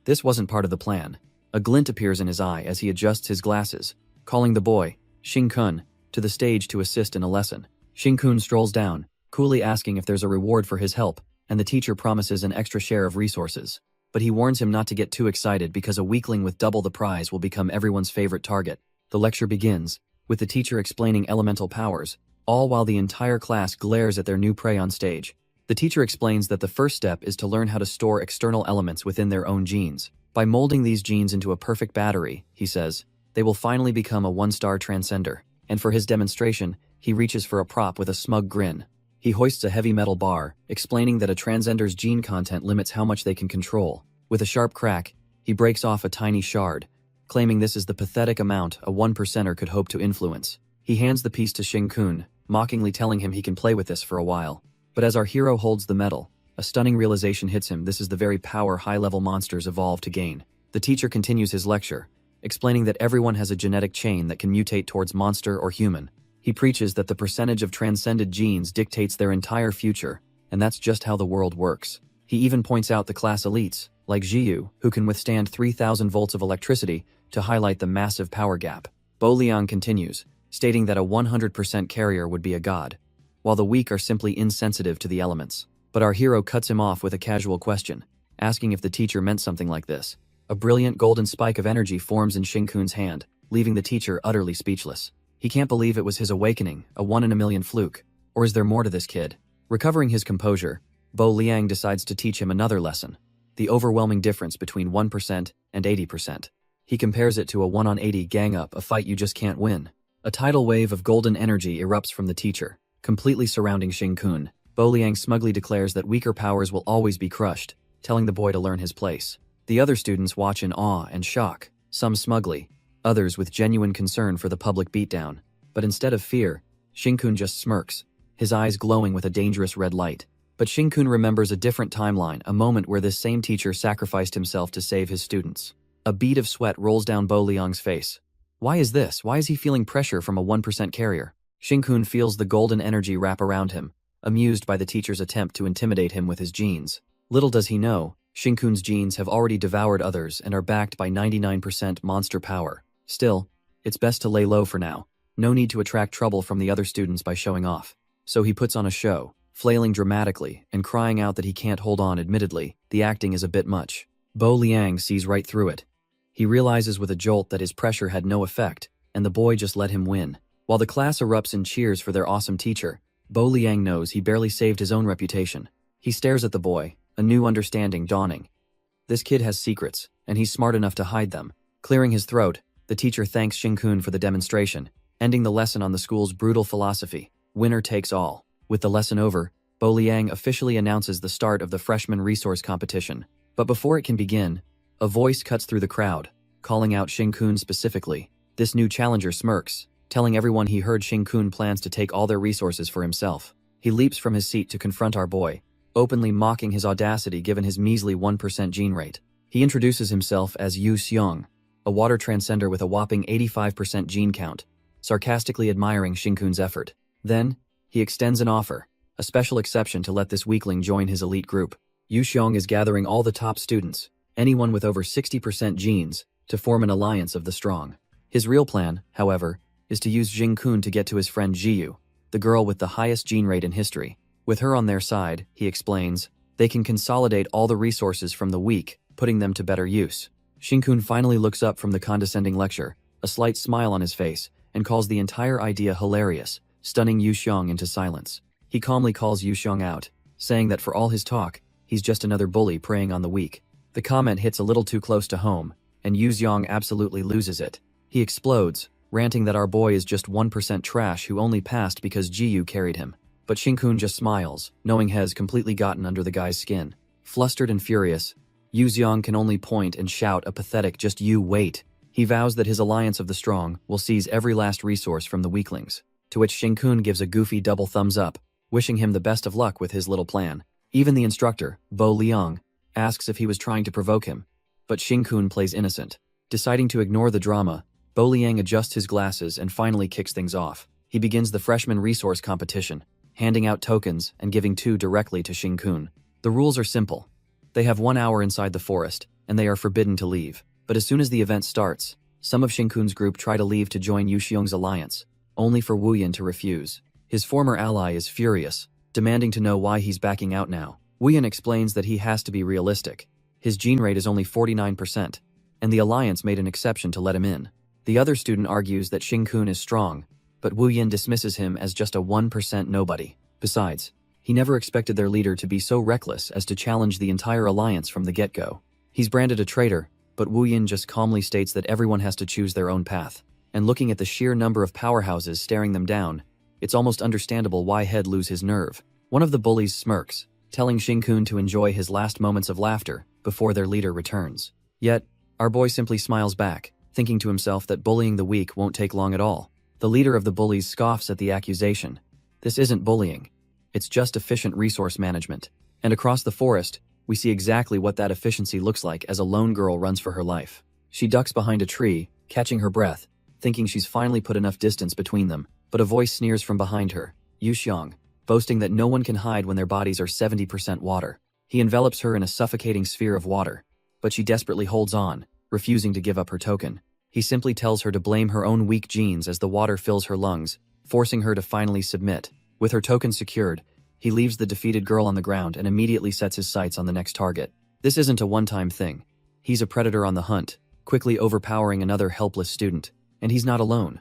This wasn't part of the plan. A glint appears in his eye as he adjusts his glasses, calling the boy, Xing-kun, to the stage to assist in a lesson. Xing-kun strolls down, coolly asking if there's a reward for his help, and the teacher promises an extra share of resources. But he warns him not to get too excited because a weakling with double the prize will become everyone's favorite target. The lecture begins, with the teacher explaining elemental powers, all while the entire class glares at their new prey on stage. The teacher explains that the first step is to learn how to store external elements within their own genes. By molding these genes into a perfect battery, he says, they will finally become a one-star transcender. And for his demonstration, he reaches for a prop with a smug grin. He hoists a heavy metal bar, explaining that a transcender's gene content limits how much they can control. With a sharp crack, he breaks off a tiny shard, claiming this is the pathetic amount a 1%er could hope to influence. He hands the piece to Xing-kun, mockingly telling him he can play with this for a while. But as our hero holds the metal, a stunning realization hits him: this is the very power high-level monsters evolve to gain. The teacher continues his lecture, explaining that everyone has a genetic chain that can mutate towards monster or human. He preaches that the percentage of transcended genes dictates their entire future, and that's just how the world works. He even points out the class elites, like Jiyu, who can withstand 3,000 volts of electricity, to highlight the massive power gap. Bo Liang continues, stating that a 100% carrier would be a god, while the weak are simply insensitive to the elements. But our hero cuts him off with a casual question, asking if the teacher meant something like this. A brilliant golden spike of energy forms in Shinkun's hand, leaving the teacher utterly speechless. He can't believe it was his awakening, a one-in-a-million fluke. Or is there more to this kid? Recovering his composure, Bo Liang decides to teach him another lesson: the overwhelming difference between 1% and 80%. He compares it to a 1-on-80 gang-up, a fight you just can't win. A tidal wave of golden energy erupts from the teacher, completely surrounding Shinkun. Bo Liang smugly declares that weaker powers will always be crushed, telling the boy to learn his place. The other students watch in awe and shock, some smugly, others with genuine concern for the public beatdown. But instead of fear, Shinkun just smirks, his eyes glowing with a dangerous red light. But Shinkun remembers a different timeline, a moment where this same teacher sacrificed himself to save his students. A bead of sweat rolls down Bo Liang's face. Why is this? Why is he feeling pressure from a 1% carrier? Shinkun feels the golden energy wrap around him, amused by the teacher's attempt to intimidate him with his genes. Little does he know, Shinkun's genes have already devoured others and are backed by 99% monster power. Still, it's best to lay low for now. No need to attract trouble from the other students by showing off. So he puts on a show, flailing dramatically and crying out that he can't hold on. Admittedly, the acting is a bit much. Bo Liang sees right through it. He realizes with a jolt that his pressure had no effect, and the boy just let him win. While the class erupts in cheers for their awesome teacher, Bo Liang knows he barely saved his own reputation. He stares at the boy, a new understanding dawning. This kid has secrets, and he's smart enough to hide them. Clearing his throat, the teacher thanks Shinkun for the demonstration, ending the lesson on the school's brutal philosophy: winner takes all. With the lesson over, Bo Liang officially announces the start of the freshman resource competition. But before it can begin, a voice cuts through the crowd, calling out Shinkun specifically. This new challenger smirks, telling everyone he heard Shinkun plans to take all their resources for himself. He leaps from his seat to confront our boy, openly mocking his audacity given his measly 1% gene rate. He introduces himself as Yu Xiong, a water transcender with a whopping 85% gene count, sarcastically admiring Shinkun's effort. Then, he extends an offer, a special exception to let this weakling join his elite group. Yu Xiong is gathering all the top students, anyone with over 60% genes, to form an alliance of the strong. His real plan, however, is to use Jingkun to get to his friend Jiyu, the girl with the highest gene rate in history. With her on their side, he explains, they can consolidate all the resources from the weak, putting them to better use. Shinkun finally looks up from the condescending lecture, a slight smile on his face, and calls the entire idea hilarious, stunning Yu Xiong into silence. He calmly calls Yu Xiong out, saying that for all his talk, he's just another bully preying on the weak. The comment hits a little too close to home, and Yu Xiong absolutely loses it. He explodes, ranting that our boy is just 1% trash who only passed because Jiyu carried him. But Shinkun just smiles, knowing he has completely gotten under the guy's skin. Flustered and furious, Yu Xiong can only point and shout a pathetic "just you wait." He vows that his alliance of the strong will seize every last resource from the weaklings, to which Shinkun gives a goofy double thumbs up, wishing him the best of luck with his little plan. Even the instructor, Bo Liang, asks if he was trying to provoke him, but Shinkun plays innocent. Deciding to ignore the drama, Bo Liang adjusts his glasses and finally kicks things off. He begins the freshman resource competition, handing out tokens and giving 2 directly to Shinkun. The rules are simple. They have 1 hour inside the forest, and they are forbidden to leave. But as soon as the event starts, some of Shinkun's group try to leave to join Yu Xiong's alliance, only for Wu Yin to refuse. His former ally is furious, demanding to know why he's backing out now. Wu Yin explains that he has to be realistic. His gene rate is only 49%, and the alliance made an exception to let him in. The other student argues that Shinkun is strong, but Wu Yin dismisses him as just a 1% nobody. Besides, he never expected their leader to be so reckless as to challenge the entire alliance from the get-go. He's branded a traitor, but Wu Yin just calmly states that everyone has to choose their own path. And looking at the sheer number of powerhouses staring them down, it's almost understandable why he'd lose his nerve. One of the bullies smirks, telling Shinkun to enjoy his last moments of laughter before their leader returns. Yet, our boy simply smiles back, thinking to himself that bullying the weak won't take long at all. The leader of the bullies scoffs at the accusation. This isn't bullying. It's just efficient resource management. And across the forest, we see exactly what that efficiency looks like as a lone girl runs for her life. She ducks behind a tree, catching her breath, thinking she's finally put enough distance between them, but a voice sneers from behind her, Yu Xiong, boasting that no one can hide when their bodies are 70% water. He envelops her in a suffocating sphere of water, but she desperately holds on, refusing to give up her token. He simply tells her to blame her own weak genes as the water fills her lungs, forcing her to finally submit. With her token secured, he leaves the defeated girl on the ground and immediately sets his sights on the next target. This isn't a one-time thing. He's a predator on the hunt, quickly overpowering another helpless student. And he's not alone.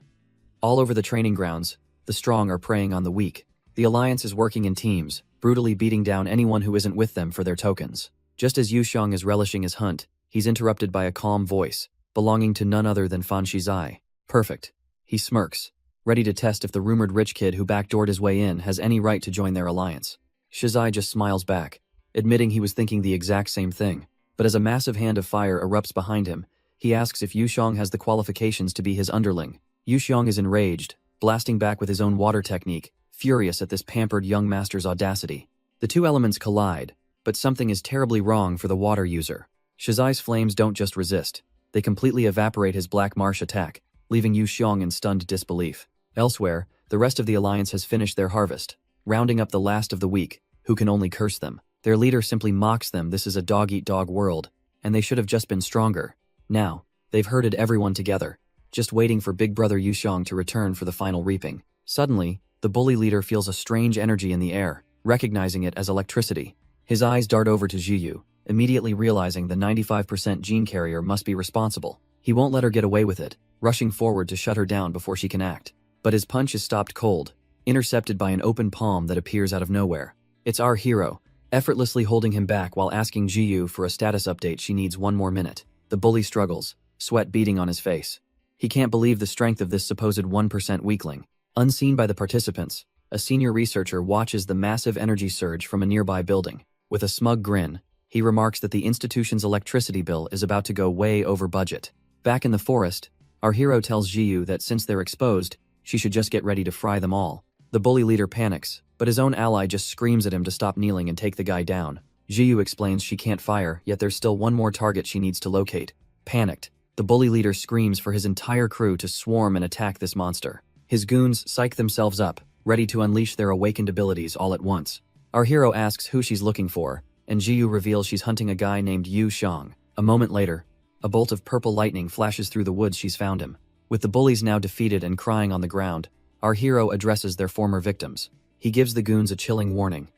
All over the training grounds, the strong are preying on the weak. The Alliance is working in teams, brutally beating down anyone who isn't with them for their tokens. Just as Yu Xiong is relishing his hunt, he's interrupted by a calm voice, belonging to none other than Fan Shizai. Perfect. He smirks, ready to test if the rumored rich kid who backdoored his way in has any right to join their alliance. Shizai just smiles back, admitting he was thinking the exact same thing. But as a massive hand of fire erupts behind him, he asks if Yu Xiong has the qualifications to be his underling. Yu Xiong is enraged, blasting back with his own water technique, furious at this pampered young master's audacity. The two elements collide, but something is terribly wrong for the water user. Shizai's flames don't just resist, they completely evaporate his Black Marsh attack, leaving Yu Xiong in stunned disbelief. Elsewhere, the rest of the Alliance has finished their harvest, rounding up the last of the weak, who can only curse them. Their leader simply mocks them. This is a dog-eat-dog world, and they should have just been stronger. Now, they've herded everyone together, just waiting for Big Brother Yu Xiong to return for the final reaping. Suddenly, the bully leader feels a strange energy in the air, recognizing it as electricity. His eyes dart over to Jiyu, immediately realizing the 95% gene carrier must be responsible. He won't let her get away with it, rushing forward to shut her down before she can act. But his punch is stopped cold, intercepted by an open palm that appears out of nowhere. It's our hero, effortlessly holding him back while asking Jiyu for a status update. She needs 1 more minute. The bully struggles, sweat beading on his face. He can't believe the strength of this supposed 1% weakling. Unseen by the participants, a senior researcher watches the massive energy surge from a nearby building. With a smug grin, he remarks that the institution's electricity bill is about to go way over budget. Back in the forest, our hero tells Jiyu that since they're exposed, she should just get ready to fry them all. The bully leader panics, but his own ally just screams at him to stop kneeling and take the guy down. Jiyu explains she can't fire, yet there's still 1 more target she needs to locate. Panicked, the bully leader screams for his entire crew to swarm and attack this monster. His goons psych themselves up, ready to unleash their awakened abilities all at once. Our hero asks who she's looking for, and Jiyu reveals she's hunting a guy named Yu Xiong. A moment later, a bolt of purple lightning flashes through the woods. She's found him. With the bullies now defeated and crying on the ground, our hero addresses their former victims. He gives the goons a chilling warning.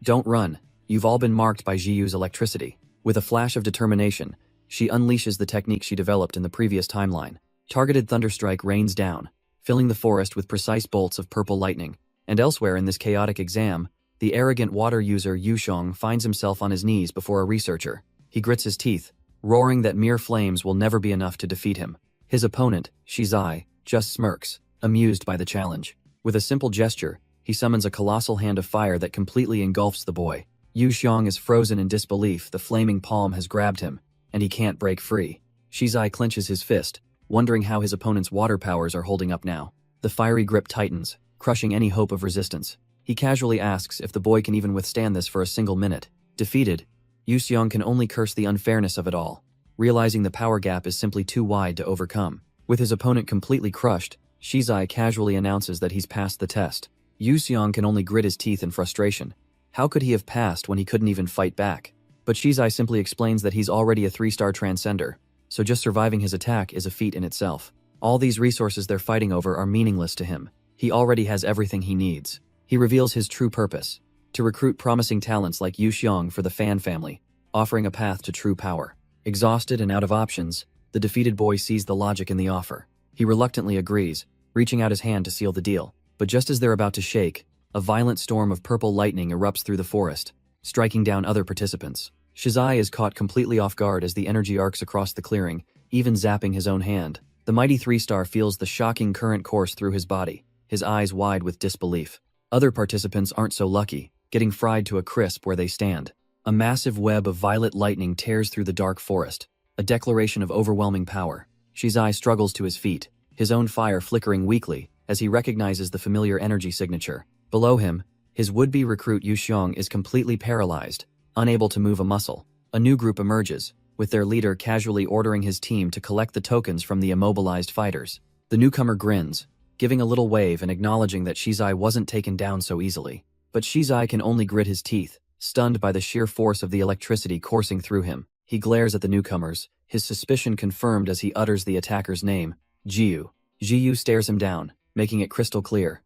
Don't run, you've all been marked by Jiyu's electricity. With a flash of determination, she unleashes the technique she developed in the previous timeline. Targeted thunderstrike rains down, filling the forest with precise bolts of purple lightning. And elsewhere in this chaotic exam, the arrogant water user Yu Xiong finds himself on his knees before a researcher. He grits his teeth, roaring that mere flames will never be enough to defeat him. His opponent, Shizai, just smirks, amused by the challenge. With a simple gesture, he summons a colossal hand of fire that completely engulfs the boy. Yu Xiong is frozen in disbelief. The flaming palm has grabbed him, and he can't break free. Shizai clenches his fist, wondering how his opponent's water powers are holding up now. The fiery grip tightens, crushing any hope of resistance. He casually asks if the boy can even withstand this for a single minute. Defeated, Yu Xiong can only curse the unfairness of it all, realizing the power gap is simply too wide to overcome. With his opponent completely crushed, Shizai casually announces that he's passed the test. Yu Xiong can only grit his teeth in frustration. How could he have passed when he couldn't even fight back? But Shizai simply explains that he's already a 3-star transcender, so just surviving his attack is a feat in itself. All these resources they're fighting over are meaningless to him. He already has everything he needs. He reveals his true purpose: to recruit promising talents like Yu Xiong for the Fan family, offering a path to true power. Exhausted and out of options, the defeated boy sees the logic in the offer. He reluctantly agrees, reaching out his hand to seal the deal. But just as they're about to shake, a violent storm of purple lightning erupts through the forest, striking down other participants. Shizai is caught completely off guard as the energy arcs across the clearing, even zapping his own hand. The mighty 3-star feels the shocking current course through his body, his eyes wide with disbelief. Other participants aren't so lucky, getting fried to a crisp where they stand. A massive web of violet lightning tears through the dark forest, a declaration of overwhelming power. Shizai struggles to his feet, his own fire flickering weakly as he recognizes the familiar energy signature. Below him, his would-be recruit Yu Xiong is completely paralyzed, unable to move a muscle. A new group emerges, with their leader casually ordering his team to collect the tokens from the immobilized fighters. The newcomer grins, giving a little wave and acknowledging that Shizai wasn't taken down so easily. But Shizai can only grit his teeth, stunned by the sheer force of the electricity coursing through him. He glares at the newcomers, his suspicion confirmed as he utters the attacker's name, Jiyu. Jiyu stares him down, making it crystal clear.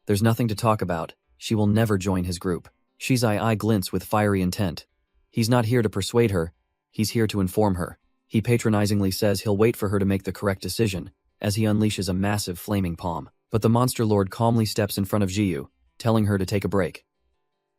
There's nothing to talk about. She will never join his group. Shizai's eye glints with fiery intent. He's not here to persuade her. He's here to inform her. He patronizingly says he'll wait for her to make the correct decision, as he unleashes a massive flaming palm. But the monster lord calmly steps in front of Jiyu, telling her to take a break.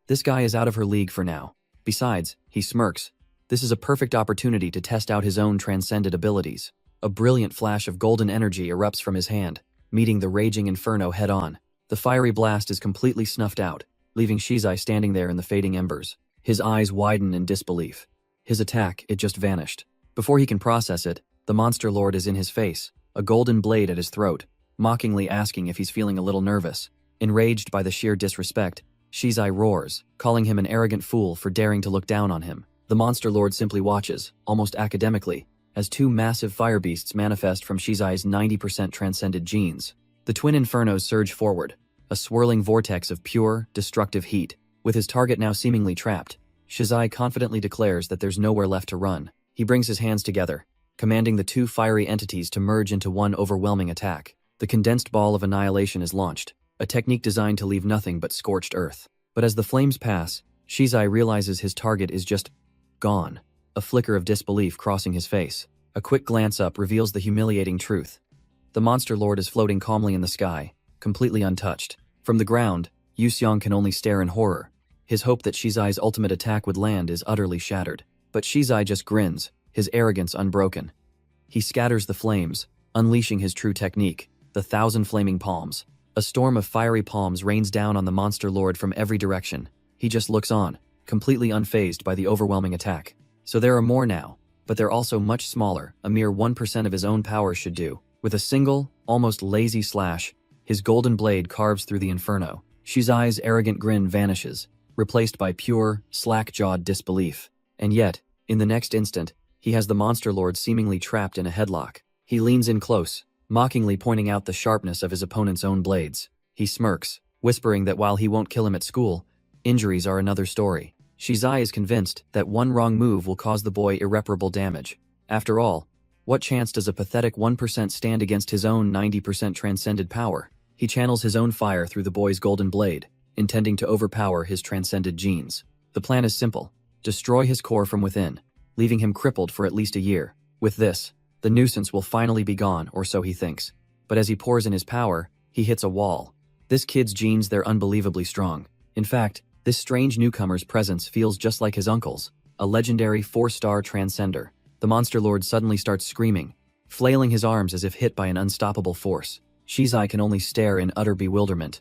This guy is out of her league for now. Besides, he smirks. This is a perfect opportunity to test out his own transcended abilities. A brilliant flash of golden energy erupts from his hand, meeting the raging inferno head-on. The fiery blast is completely snuffed out, leaving Shizai standing there in the fading embers. His eyes widen in disbelief. His attack, it just vanished. Before he can process it, the monster lord is in his face, a golden blade at his throat, mockingly asking if he's feeling a little nervous. Enraged by the sheer disrespect, Shizai roars, calling him an arrogant fool for daring to look down on him. The monster lord simply watches, almost academically, as two massive fire beasts manifest from Shizai's 90% transcended genes. The twin infernos surge forward, a swirling vortex of pure, destructive heat. With his target now seemingly trapped, Shizai confidently declares that there's nowhere left to run. He brings his hands together, commanding the two fiery entities to merge into one overwhelming attack. The condensed ball of annihilation is launched, a technique designed to leave nothing but scorched earth. But as the flames pass, Shizai realizes his target is just gone, a flicker of disbelief crossing his face. A quick glance up reveals the humiliating truth. The monster lord is floating calmly in the sky, completely untouched. From the ground, Yuseong can only stare in horror. His hope that Shizai's ultimate attack would land is utterly shattered. But Shizai just grins, his arrogance unbroken. He scatters the flames, unleashing his true technique, the 1,000 flaming palms. A storm of fiery palms rains down on the monster lord from every direction. He just looks on, completely unfazed by the overwhelming attack. So there are more now, but they're also much smaller, a mere 1% of his own power should do. With a single, almost lazy slash, his golden blade carves through the inferno. Shizai's arrogant grin vanishes, replaced by pure, slack-jawed disbelief. And yet, in the next instant, he has the monster lord seemingly trapped in a headlock. He leans in close, mockingly pointing out the sharpness of his opponent's own blades. He smirks, whispering that while he won't kill him at school, injuries are another story. Shizai is convinced that one wrong move will cause the boy irreparable damage. After all, what chance does a pathetic 1% stand against his own 90% transcended power? He channels his own fire through the boy's golden blade, intending to overpower his transcended genes. The plan is simple: destroy his core from within, leaving him crippled for at least a year. With this, the nuisance will finally be gone, or so he thinks. But as he pours in his power, he hits a wall. This kid's genes, they're unbelievably strong. In fact, this strange newcomer's presence feels just like his uncle's, a legendary 4-star transcender. The monster lord suddenly starts screaming, flailing his arms as if hit by an unstoppable force. Shizai can only stare in utter bewilderment.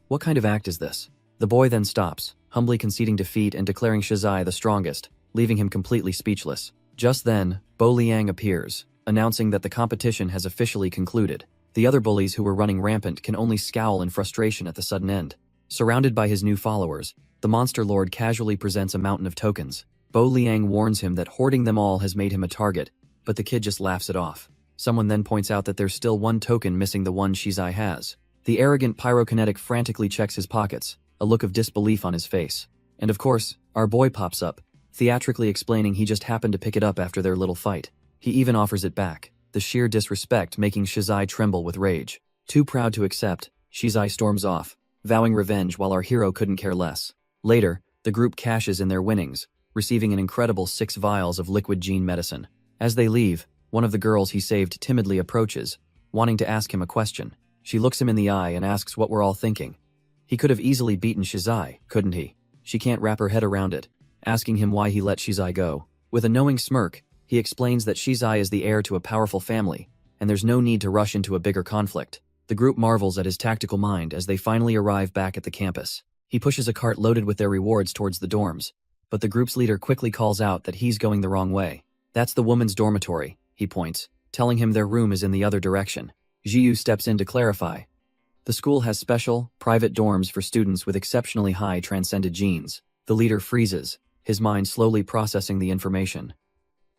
What kind of act is this? The boy then stops, humbly conceding defeat and declaring Shizai the strongest, leaving him completely speechless. Just then, Bo Liang appears, announcing that the competition has officially concluded. The other bullies who were running rampant can only scowl in frustration at the sudden end. Surrounded by his new followers, the monster lord casually presents a mountain of tokens. Bo Liang warns him that hoarding them all has made him a target, but the kid just laughs it off. Someone then points out that there's still one token missing the one Shizai has. The arrogant pyrokinetic frantically checks his pockets, a look of disbelief on his face. And of course, our boy pops up, theatrically explaining he just happened to pick it up after their little fight. He even offers it back, the sheer disrespect making Shizai tremble with rage. Too proud to accept, Shizai storms off, vowing revenge while our hero couldn't care less. Later, the group cashes in their winnings, receiving an incredible 6 vials of liquid gene medicine. As they leave, one of the girls he saved timidly approaches, wanting to ask him a question. She looks him in the eye and asks what we're all thinking. He could have easily beaten Shizai, couldn't he? She can't wrap her head around it, asking him why he let Shizai go. With a knowing smirk, he explains that Shizai is the heir to a powerful family, and there's no need to rush into a bigger conflict. The group marvels at his tactical mind as they finally arrive back at the campus. He pushes a cart loaded with their rewards towards the dorms, but the group's leader quickly calls out that he's going the wrong way. That's the woman's dormitory, he points, telling him their room is in the other direction. Jiyu steps in to clarify. The school has special, private dorms for students with exceptionally high transcended genes. The leader freezes, his mind slowly processing the information.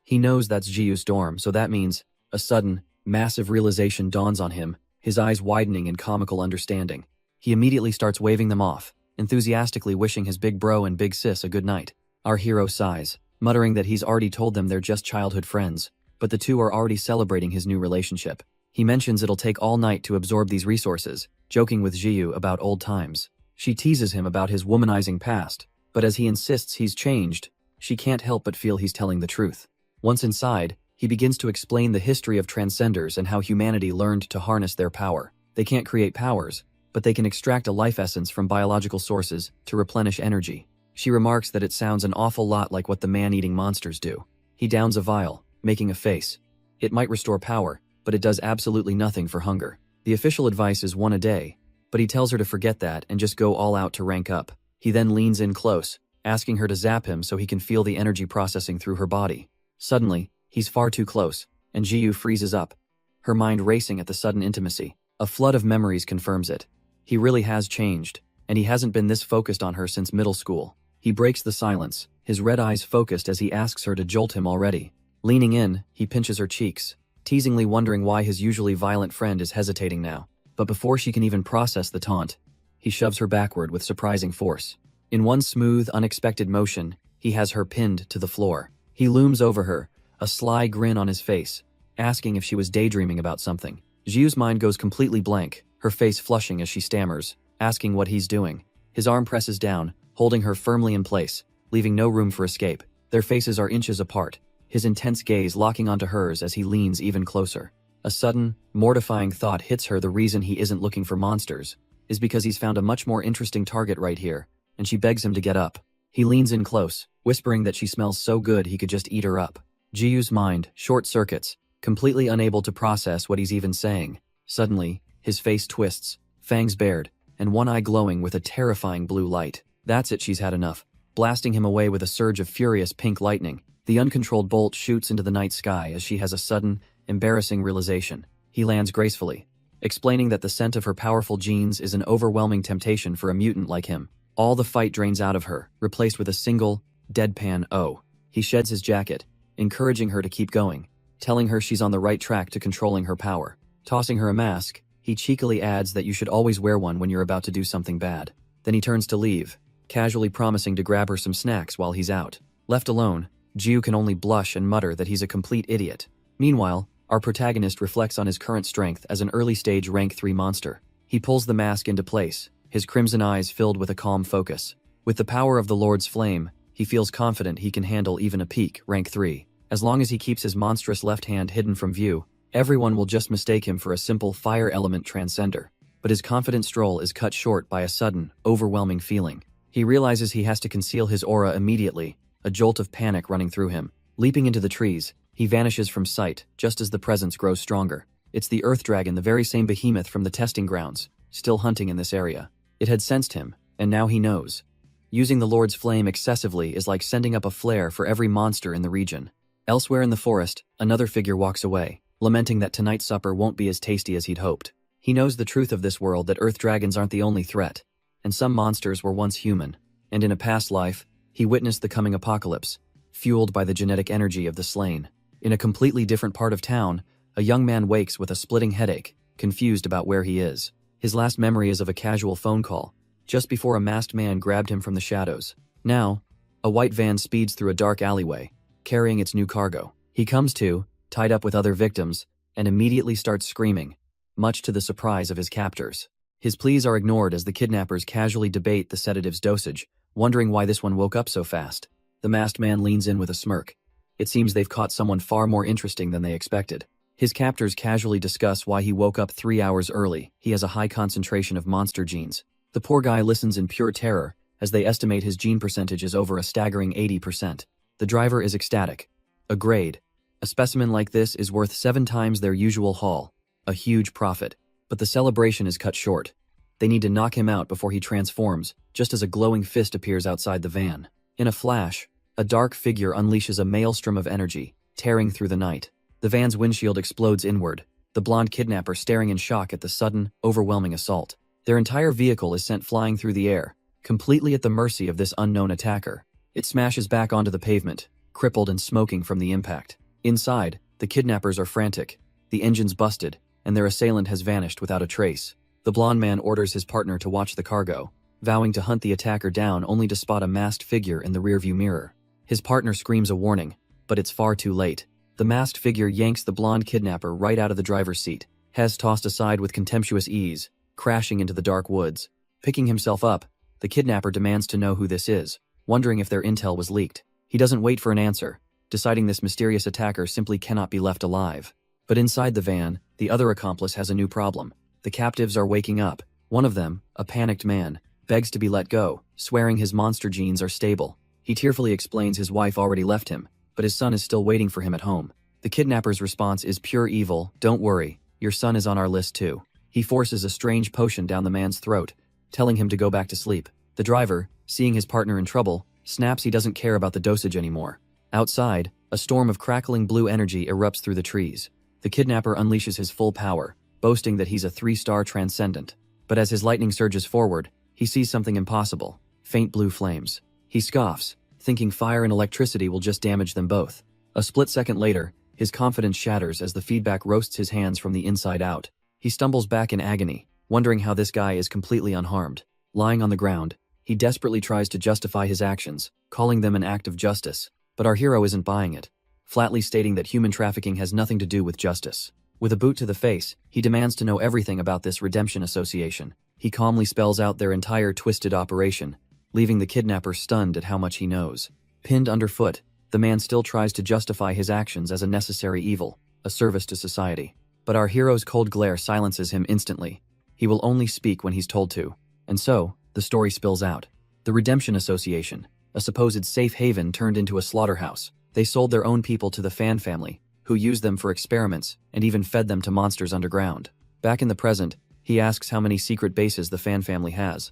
He knows that's Jiyu's dorm, so that means a sudden, massive realization dawns on him, his eyes widening in comical understanding. He immediately starts waving them off, enthusiastically wishing his big bro and big sis a good night. Our hero sighs, muttering that he's already told them they're just childhood friends. but the two are already celebrating his new relationship. He mentions it'll take all night to absorb these resources, joking with Jiyu about old times. She teases him about his womanizing past, but as he insists he's changed, she can't help but feel he's telling the truth. Once inside, he begins to explain the history of transcenders and how humanity learned to harness their power. They can't create powers, but they can extract a life essence from biological sources to replenish energy. She remarks that it sounds an awful lot like what the man-eating monsters do. He downs a vial, making a face. It might restore power, but it does absolutely nothing for hunger. The official advice is 1 a day, but he tells her to forget that and just go all out to rank up. He then leans in close, asking her to zap him so he can feel the energy processing through her body. Suddenly, he's far too close, and Jiyu freezes up, her mind racing at the sudden intimacy. A flood of memories confirms it. He really has changed, and he hasn't been this focused on her since middle school. He breaks the silence, his red eyes focused as he asks her to jolt him already. Leaning in, he pinches her cheeks, teasingly wondering why his usually violent friend is hesitating now. But before she can even process the taunt, he shoves her backward with surprising force. In one smooth, unexpected motion, he has her pinned to the floor. He looms over her, a sly grin on his face, asking if she was daydreaming about something. Jiyu's mind goes completely blank, her face flushing as she stammers, asking what he's doing. His arm presses down, holding her firmly in place, leaving no room for escape. Their faces are inches apart, his intense gaze locking onto hers as he leans even closer. A sudden, mortifying thought hits her. The reason he isn't looking for monsters is because he's found a much more interesting target right here, and she begs him to get up. He leans in close, whispering that she smells so good he could just eat her up. Jiyu's mind short circuits, completely unable to process what he's even saying. Suddenly, his face twists, fangs bared, and one eye glowing with a terrifying blue light. That's it, she's had enough. Blasting him away with a surge of furious pink lightning, the uncontrolled bolt shoots into the night sky as she has a sudden, embarrassing realization. He lands gracefully, explaining that the scent of her powerful genes is an overwhelming temptation for a mutant like him. All the fight drains out of her, replaced with a single, deadpan "oh." He sheds his jacket, encouraging her to keep going, telling her she's on the right track to controlling her power. Tossing her a mask, he cheekily adds that you should always wear one when you're about to do something bad. Then he turns to leave, casually promising to grab her some snacks while he's out. Left alone, Jiyu can only blush and mutter that he's a complete idiot. Meanwhile, our protagonist reflects on his current strength as an early-stage rank 3 monster. He pulls the mask into place, his crimson eyes filled with a calm focus. With the power of the Lord's flame, he feels confident he can handle even a peak rank 3. As long as he keeps his monstrous left hand hidden from view, everyone will just mistake him for a simple fire element transcender. But his confident stroll is cut short by a sudden, overwhelming feeling. He realizes he has to conceal his aura immediately, a jolt of panic running through him. Leaping into the trees, he vanishes from sight just as the presence grows stronger. It's the Earth Dragon, the very same behemoth from the testing grounds, still hunting in this area. It had sensed him, and now he knows. Using the Lord's flame excessively is like sending up a flare for every monster in the region. Elsewhere in the forest, another figure walks away, lamenting that tonight's supper won't be as tasty as he'd hoped. He knows the truth of this world, that Earth Dragons aren't the only threat, and some monsters were once human, and in a past life, he witnessed the coming apocalypse, fueled by the genetic energy of the slain. In a completely different part of town, a young man wakes with a splitting headache, confused about where he is. His last memory is of a casual phone call, just before a masked man grabbed him from the shadows. Now, a white van speeds through a dark alleyway, carrying its new cargo. He comes to, tied up with other victims, and immediately starts screaming, much to the surprise of his captors. His pleas are ignored as the kidnappers casually debate the sedative's dosage, wondering why this one woke up so fast. The masked man leans in with a smirk. It seems they've caught someone far more interesting than they expected. His captors casually discuss why he woke up 3 hours early. He has a high concentration of monster genes. The poor guy listens in pure terror, as they estimate his gene percentage is over a staggering 80%. The driver is ecstatic. A grade. A specimen like this is worth 7 times their usual haul. A huge profit. But the celebration is cut short. They need to knock him out before he transforms, just as a glowing fist appears outside the van. In a flash, a dark figure unleashes a maelstrom of energy, tearing through the night. The van's windshield explodes inward, the blonde kidnapper staring in shock at the sudden, overwhelming assault. Their entire vehicle is sent flying through the air, completely at the mercy of this unknown attacker. It smashes back onto the pavement, crippled and smoking from the impact. Inside, the kidnappers are frantic. The engine's busted, and their assailant has vanished without a trace. The blonde man orders his partner to watch the cargo, vowing to hunt the attacker down only to spot a masked figure in the rearview mirror. His partner screams a warning, but it's far too late. The masked figure yanks the blonde kidnapper right out of the driver's seat. Hes tossed aside with contemptuous ease, crashing into the dark woods. Picking himself up, the kidnapper demands to know who this is, wondering if their intel was leaked. He doesn't wait for an answer, deciding this mysterious attacker simply cannot be left alive. But inside the van, the other accomplice has a new problem. The captives are waking up. One of them, a panicked man, begs to be let go, swearing his monster genes are stable. He tearfully explains his wife already left him, but his son is still waiting for him at home. The kidnapper's response is pure evil. Don't worry, your son is on our list too. He forces a strange potion down the man's throat, telling him to go back to sleep. The driver, seeing his partner in trouble, snaps he doesn't care about the dosage anymore. Outside, a storm of crackling blue energy erupts through the trees. The kidnapper unleashes his full power, boasting that he's a 3-star transcendent. But as his lightning surges forward, he sees something impossible: faint blue flames. He scoffs, thinking fire and electricity will just damage them both. A split second later, his confidence shatters as the feedback roasts his hands from the inside out. He stumbles back in agony, wondering how this guy is completely unharmed. Lying on the ground, he desperately tries to justify his actions, calling them an act of justice. But our hero isn't buying it, flatly stating that human trafficking has nothing to do with justice. With a boot to the face, he demands to know everything about this redemption association. He calmly spells out their entire twisted operation, leaving the kidnapper stunned at how much he knows. Pinned underfoot, the man still tries to justify his actions as a necessary evil, a service to society. But our hero's cold glare silences him instantly. He will only speak when he's told to. And so, the story spills out. The Redemption Association, a supposed safe haven, turned into a slaughterhouse. They sold their own people to the Fan family, who used them for experiments and even fed them to monsters underground. Back in the present, he asks how many secret bases the Fan family has.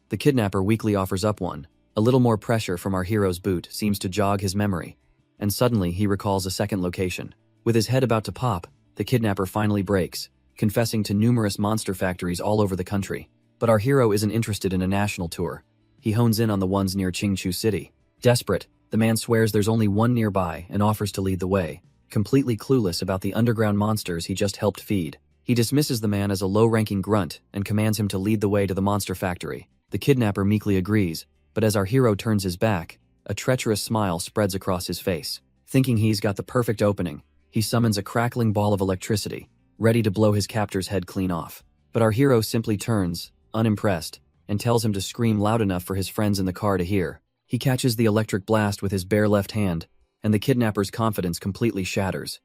The kidnapper weakly offers up one. A little more pressure from our hero's boot seems to jog his memory, and suddenly he recalls a second location. With his head about to pop, the kidnapper finally breaks, confessing to numerous monster factories all over the country. But our hero isn't interested in a national tour. He hones in on the ones near Qingchu City. Desperate, the man swears there's only one nearby and offers to lead the way, completely clueless about the underground monsters he just helped feed. He dismisses the man as a low-ranking grunt and commands him to lead the way to the monster factory. The kidnapper meekly agrees, but as our hero turns his back, a treacherous smile spreads across his face. Thinking he's got the perfect opening, he summons a crackling ball of electricity, ready to blow his captor's head clean off. But our hero simply turns, unimpressed, and tells him to scream loud enough for his friends in the car to hear. He catches the electric blast with his bare left hand, and the kidnapper's confidence completely shatters.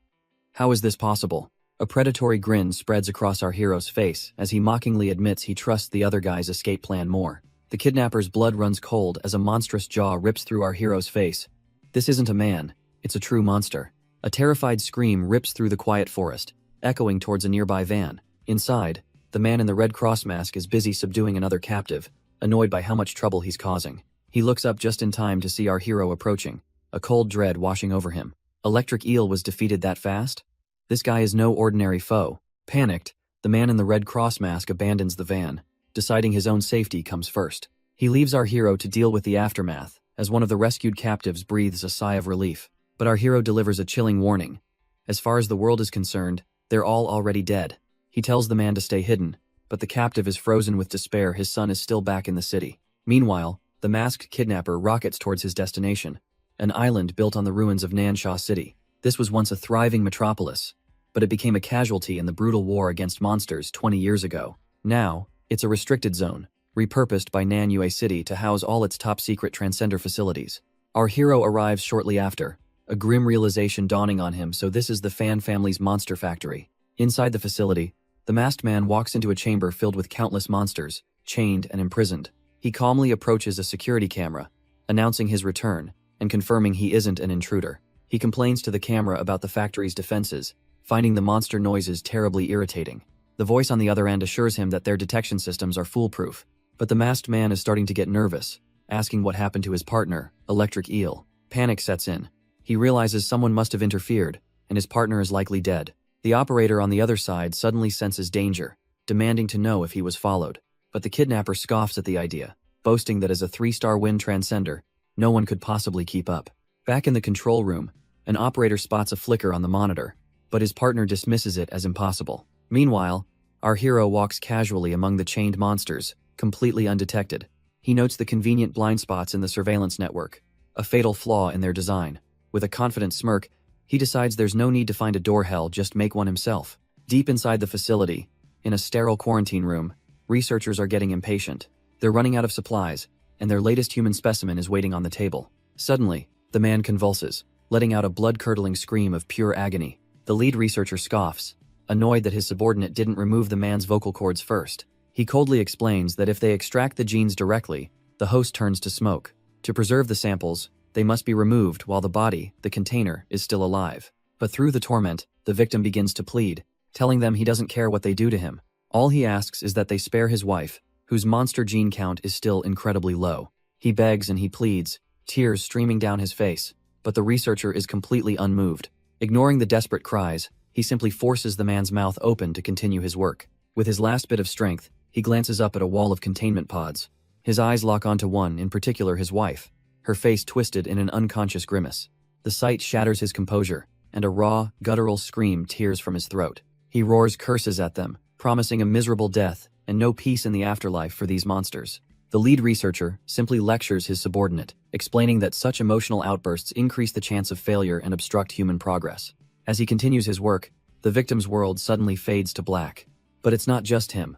How is this possible? A predatory grin spreads across our hero's face as he mockingly admits he trusts the other guy's escape plan more. The kidnapper's blood runs cold as a monstrous jaw rips through our hero's face. This isn't a man, it's a true monster. A terrified scream rips through the quiet forest, echoing towards a nearby van. Inside, the man in the red cross mask is busy subduing another captive, annoyed by how much trouble he's causing. He looks up just in time to see our hero approaching, a cold dread washing over him. Electric Eel was defeated that fast? This guy is no ordinary foe. Panicked, the man in the red cross mask abandons the van, deciding his own safety comes first. He leaves our hero to deal with the aftermath, as one of the rescued captives breathes a sigh of relief. But our hero delivers a chilling warning. As far as the world is concerned, they're all already dead. He tells the man to stay hidden, but the captive is frozen with despair. His son is still back in the city. Meanwhile, the masked kidnapper rockets towards his destination, an island built on the ruins of Nansha City. This was once a thriving metropolis, but it became a casualty in the brutal war against monsters 20 years ago. Now, it's a restricted zone, repurposed by Nanhua City to house all its top-secret transcender facilities. Our hero arrives shortly after, a grim realization dawning on him. So this is the Fan family's monster factory. Inside the facility, the masked man walks into a chamber filled with countless monsters, chained and imprisoned. He calmly approaches a security camera, announcing his return and confirming he isn't an intruder. He complains to the camera about the factory's defenses, finding the monster noises terribly irritating. The voice on the other end assures him that their detection systems are foolproof. But the masked man is starting to get nervous, asking what happened to his partner, Electric Eel. Panic sets in. He realizes someone must have interfered, and his partner is likely dead. The operator on the other side suddenly senses danger, demanding to know if he was followed. But the kidnapper scoffs at the idea, boasting that as a 3-star wind transcender, no one could possibly keep up. Back in the control room, an operator spots a flicker on the monitor, but his partner dismisses it as impossible. Meanwhile, our hero walks casually among the chained monsters, completely undetected. He notes the convenient blind spots in the surveillance network, a fatal flaw in their design. With a confident smirk, He decides there's no need to find a door hell, just make one himself. Deep inside the facility, in a sterile quarantine room, researchers are getting impatient. They're running out of supplies, and their latest human specimen is waiting on the table. Suddenly, the man convulses, letting out a blood-curdling scream of pure agony. The lead researcher scoffs, annoyed that his subordinate didn't remove the man's vocal cords first. He coldly explains that if they extract the genes directly, the host turns to smoke. To preserve the samples, they must be removed while the body, the container, is still alive. But through the torment, the victim begins to plead, telling them he doesn't care what they do to him. All he asks is that they spare his wife, whose monster gene count is still incredibly low. He begs and he pleads, tears streaming down his face, but the researcher is completely unmoved. Ignoring the desperate cries, he simply forces the man's mouth open to continue his work. With his last bit of strength, he glances up at a wall of containment pods. His eyes lock onto one, in particular his wife, her face twisted in an unconscious grimace. The sight shatters his composure, and a raw, guttural scream tears from his throat. He roars curses at them, promising a miserable death and no peace in the afterlife for these monsters. The lead researcher simply lectures his subordinate, explaining that such emotional outbursts increase the chance of failure and obstruct human progress. As he continues his work, the victim's world suddenly fades to black. But it's not just him.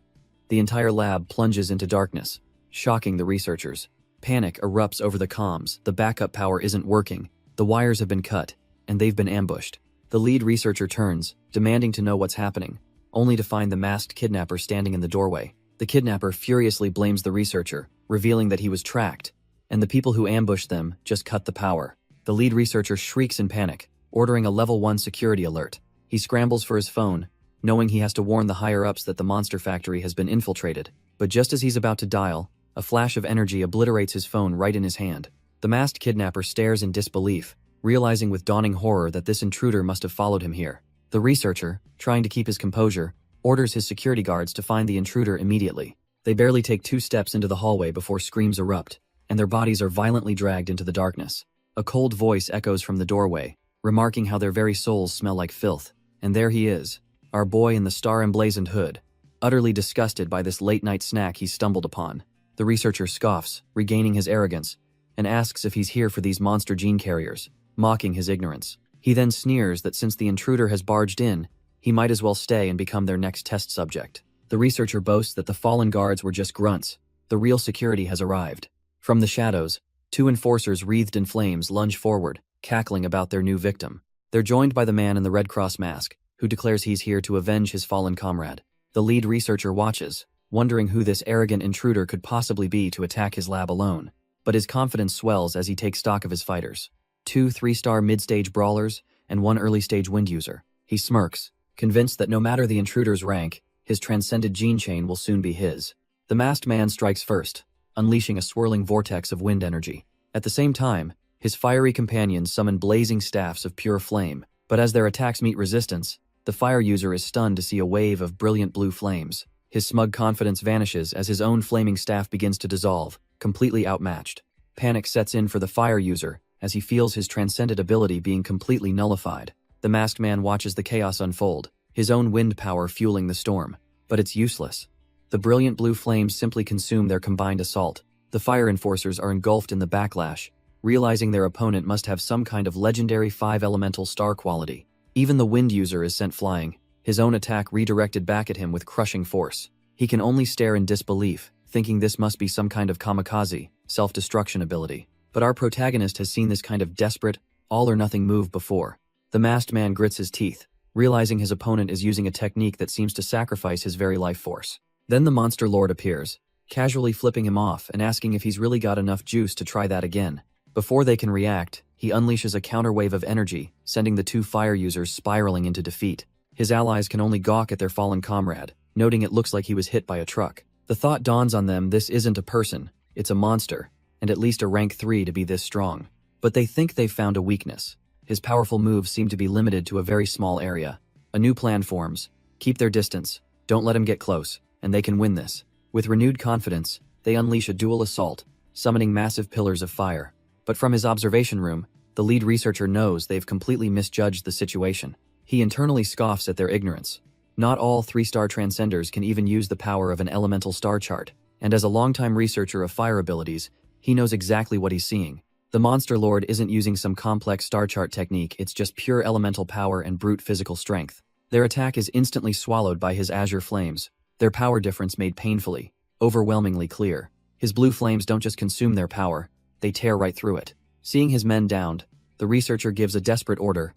The entire lab plunges into darkness, shocking the researchers. Panic erupts over the comms. The backup power isn't working, the wires have been cut, and they've been ambushed. The lead researcher turns, demanding to know what's happening, only to find the masked kidnapper standing in the doorway. The kidnapper furiously blames the researcher, revealing that he was tracked, and the people who ambushed them just cut the power. The lead researcher shrieks in panic, ordering a level 1 security alert. He scrambles for his phone, knowing he has to warn the higher-ups that the monster factory has been infiltrated. But just as he's about to dial, a flash of energy obliterates his phone right in his hand. The masked kidnapper stares in disbelief, realizing with dawning horror that this intruder must have followed him here. The researcher, trying to keep his composure, orders his security guards to find the intruder immediately. They barely take 2 steps into the hallway before screams erupt, and their bodies are violently dragged into the darkness. A cold voice echoes from the doorway, remarking how their very souls smell like filth. And there he is, our boy in the star-emblazoned hood, utterly disgusted by this late-night snack he's stumbled upon. The researcher scoffs, regaining his arrogance, and asks if he's here for these monster gene carriers, mocking his ignorance. He then sneers that since the intruder has barged in, he might as well stay and become their next test subject. The researcher boasts that the fallen guards were just grunts. The real security has arrived. From the shadows, 2 enforcers wreathed in flames lunge forward, cackling about their new victim. They're joined by the man in the Red Cross mask, who declares he's here to avenge his fallen comrade. The lead researcher watches, wondering who this arrogant intruder could possibly be to attack his lab alone. But his confidence swells as he takes stock of his fighters. 2 3-star mid-stage brawlers, and 1 early-stage wind user. He smirks, convinced that no matter the intruder's rank, his transcended gene chain will soon be his. The masked man strikes first, unleashing a swirling vortex of wind energy. At the same time, his fiery companions summon blazing staffs of pure flame, but as their attacks meet resistance, the fire user is stunned to see a wave of brilliant blue flames. His smug confidence vanishes as his own flaming staff begins to dissolve, completely outmatched. Panic sets in for the fire user as he feels his transcendent ability being completely nullified. The masked man watches the chaos unfold, his own wind power fueling the storm. But it's useless. The brilliant blue flames simply consume their combined assault. The fire enforcers are engulfed in the backlash, realizing their opponent must have some kind of legendary 5-elemental star quality. Even the wind user is sent flying, his own attack redirected back at him with crushing force. He can only stare in disbelief, thinking this must be some kind of kamikaze, self-destruction ability. But our protagonist has seen this kind of desperate, all-or-nothing move before. The masked man grits his teeth, realizing his opponent is using a technique that seems to sacrifice his very life force. Then the monster lord appears, casually flipping him off and asking if he's really got enough juice to try that again. Before they can react, he unleashes a counterwave of energy, sending the 2 fire users spiraling into defeat. His allies can only gawk at their fallen comrade, noting it looks like he was hit by a truck. The thought dawns on them this isn't a person, it's a monster, and at least a rank 3 to be this strong. But they think they've found a weakness. His powerful moves seem to be limited to a very small area. A new plan forms. Keep their distance, don't let him get close, and they can win this. With renewed confidence, they unleash a dual assault, summoning massive pillars of fire. But from his observation room, the lead researcher knows they've completely misjudged the situation. He internally scoffs at their ignorance. Not all 3-star transcenders can even use the power of an elemental star chart, and as a longtime researcher of fire abilities, he knows exactly what he's seeing. The The Monster Lord isn't using some complex star chart technique, it's just pure elemental power and brute physical strength. Their attack is instantly swallowed by his azure flames, their power difference made painfully, overwhelmingly clear. His blue flames don't just consume their power, they tear right through it. Seeing his men downed, the researcher gives a desperate order.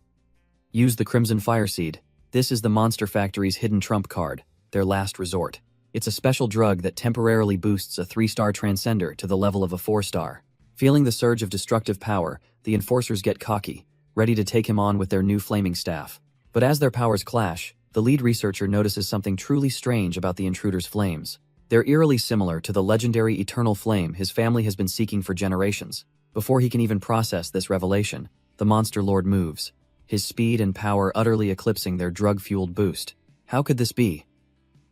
Use the Crimson Fire Seed. This is the Monster Factory's hidden trump card, their last resort. It's a special drug that temporarily boosts a 3-star transcender to the level of a 4-star. Feeling the surge of destructive power, the enforcers get cocky, ready to take him on with their new flaming staff. But as their powers clash, the lead researcher notices something truly strange about the intruder's flames. They're eerily similar to the legendary eternal flame his family has been seeking for generations. Before he can even process this revelation, the Monster Lord moves, his speed and power utterly eclipsing their drug-fueled boost. How could this be?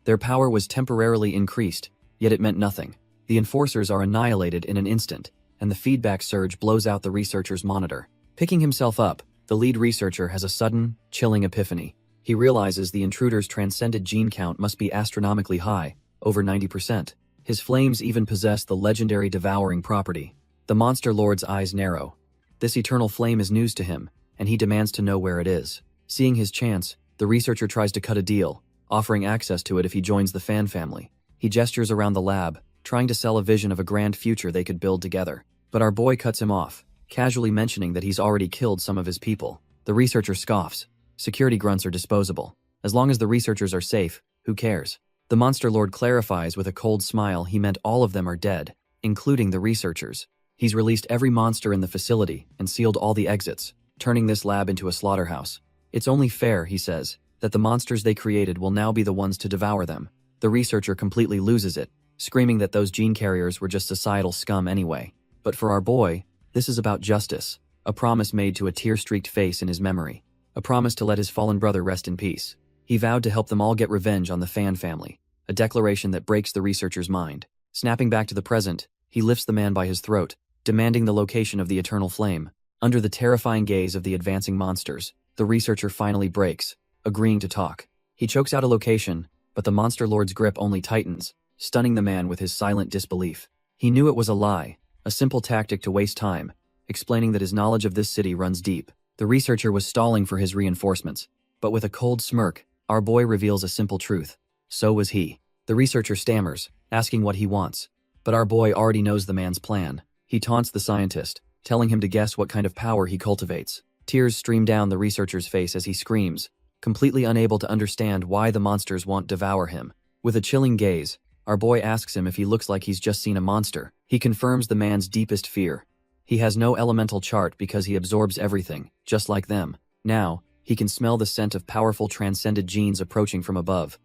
Their power was temporarily increased, yet it meant nothing. The enforcers are annihilated in an instant, and the feedback surge blows out the researcher's monitor. Picking himself up, the lead researcher has a sudden, chilling epiphany. He realizes the intruder's transcended gene count must be astronomically high, over 90%. His flames even possess the legendary devouring property. The Monster Lord's eyes narrow. This eternal flame is news to him, and he demands to know where it is. Seeing his chance, the researcher tries to cut a deal, offering access to it if he joins the fan family. He gestures around the lab, trying to sell a vision of a grand future they could build together. But our boy cuts him off, casually mentioning that he's already killed some of his people. The researcher scoffs. Security grunts are disposable. As long as the researchers are safe, who cares? The Monster Lord clarifies with a cold smile he meant all of them are dead, including the researchers. He's released every monster in the facility and sealed all the exits, turning this lab into a slaughterhouse. It's only fair, he says, that the monsters they created will now be the ones to devour them. The researcher completely loses it, screaming that those gene carriers were just societal scum anyway. But for our boy, this is about justice, a promise made to a tear-streaked face in his memory, a promise to let his fallen brother rest in peace. He vowed to help them all get revenge on the fan family, a declaration that breaks the researcher's mind. Snapping back to the present, he lifts the man by his throat, demanding the location of the eternal flame. Under the terrifying gaze of the advancing monsters, the researcher finally breaks, agreeing to talk. He chokes out a location, but the Monster Lord's grip only tightens, stunning the man with his silent disbelief. He knew it was a lie, a simple tactic to waste time, explaining that his knowledge of this city runs deep. The researcher was stalling for his reinforcements, but with a cold smirk, our boy reveals a simple truth. So was he. The researcher stammers, asking what he wants. But our boy already knows the man's plan. He taunts the scientist, telling him to guess what kind of power he cultivates. Tears stream down the researcher's face as he screams, completely unable to understand why the monsters want to devour him. With a chilling gaze, our boy asks him if he looks like he's just seen a monster. He confirms the man's deepest fear. He has no elemental chart because he absorbs everything, just like them. Now, he can smell the scent of powerful transcended genes approaching from above.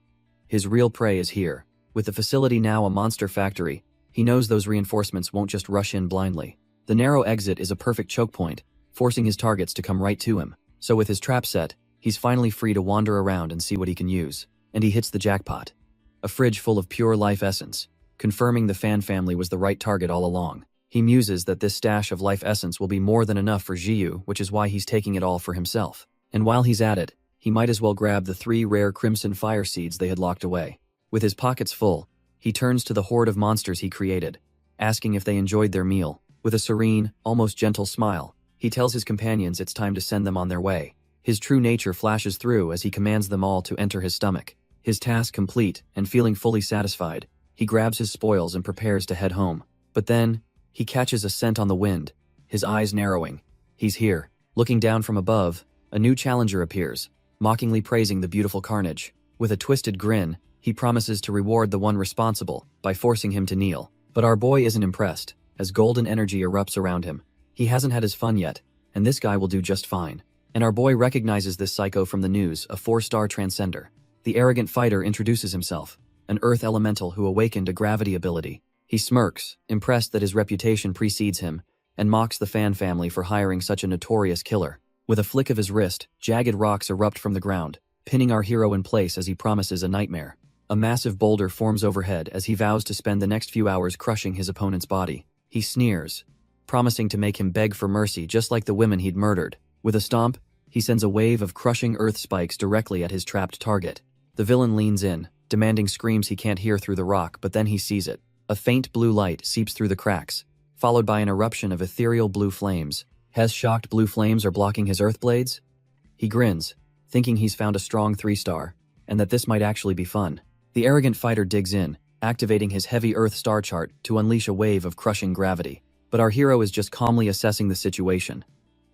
His real prey is here. With the facility now a monster factory, he knows those reinforcements won't just rush in blindly. The narrow exit is a perfect choke point, forcing his targets to come right to him. So with his trap set, he's finally free to wander around and see what he can use. And he hits the jackpot. A fridge full of pure life essence, confirming the fan family was the right target all along. He muses that this stash of life essence will be more than enough for Jiyu, which is why he's taking it all for himself. And while he's at it, he might as well grab the 3 rare crimson fire seeds they had locked away. With his pockets full, he turns to the horde of monsters he created, asking if they enjoyed their meal. With a serene, almost gentle smile, he tells his companions it's time to send them on their way. His true nature flashes through as he commands them all to enter his stomach. His task complete, and feeling fully satisfied, he grabs his spoils and prepares to head home. But then, he catches a scent on the wind, his eyes narrowing. He's here. Looking down from above, a new challenger appears, mockingly praising the beautiful carnage. With a twisted grin, he promises to reward the one responsible by forcing him to kneel. But our boy isn't impressed, as golden energy erupts around him. He hasn't had his fun yet, and this guy will do just fine. And our boy recognizes this psycho from the news, a 4-star transcender. The arrogant fighter introduces himself, an earth elemental who awakened a gravity ability. He smirks, impressed that his reputation precedes him, and mocks the fan family for hiring such a notorious killer. With a flick of his wrist, jagged rocks erupt from the ground, pinning our hero in place as he promises a nightmare. A massive boulder forms overhead as he vows to spend the next few hours crushing his opponent's body. He sneers, promising to make him beg for mercy just like the women he'd murdered. With a stomp, he sends a wave of crushing earth spikes directly at his trapped target. The villain leans in, demanding screams he can't hear through the rock, but then he sees it. A faint blue light seeps through the cracks, followed by an eruption of ethereal blue flames. Hess shocked blue flames are blocking his earth blades? He grins, thinking he's found a strong 3-star, and that this might actually be fun. The arrogant fighter digs in, activating his heavy earth star chart to unleash a wave of crushing gravity. But our hero is just calmly assessing the situation.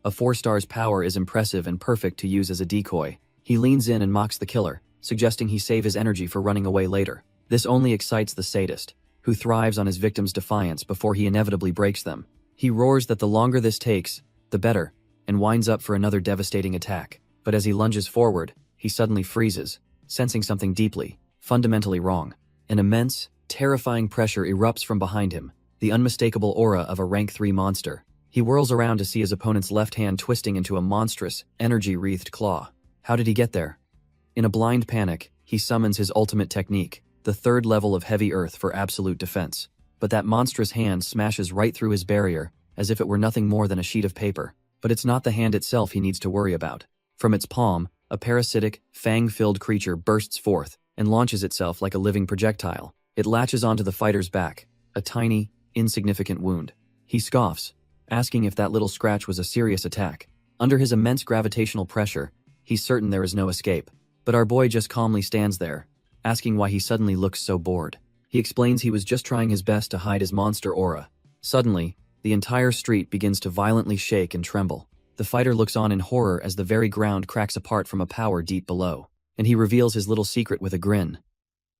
A 4-star's power is impressive and perfect to use as a decoy. He leans in and mocks the killer, suggesting he save his energy for running away later. This only excites the sadist, who thrives on his victim's defiance before he inevitably breaks them. He roars that the longer this takes, the better, and winds up for another devastating attack. But as he lunges forward, he suddenly freezes, sensing something deeply, fundamentally wrong. An immense, terrifying pressure erupts from behind him, the unmistakable aura of a rank 3 monster. He whirls around to see his opponent's left hand twisting into a monstrous, energy-wreathed claw. How did he get there? In a blind panic, he summons his ultimate technique, the 3rd level of heavy earth for absolute defense. But that monstrous hand smashes right through his barrier, as if it were nothing more than a sheet of paper. But it's not the hand itself he needs to worry about. From its palm, a parasitic, fang-filled creature bursts forth and launches itself like a living projectile. It latches onto the fighter's back, a tiny, insignificant wound. He scoffs, asking if that little scratch was a serious attack. Under his immense gravitational pressure, he's certain there is no escape. But our boy just calmly stands there, asking why he suddenly looks so bored. He explains he was just trying his best to hide his monster aura. Suddenly, the entire street begins to violently shake and tremble. The fighter looks on in horror as the very ground cracks apart from a power deep below, and he reveals his little secret with a grin.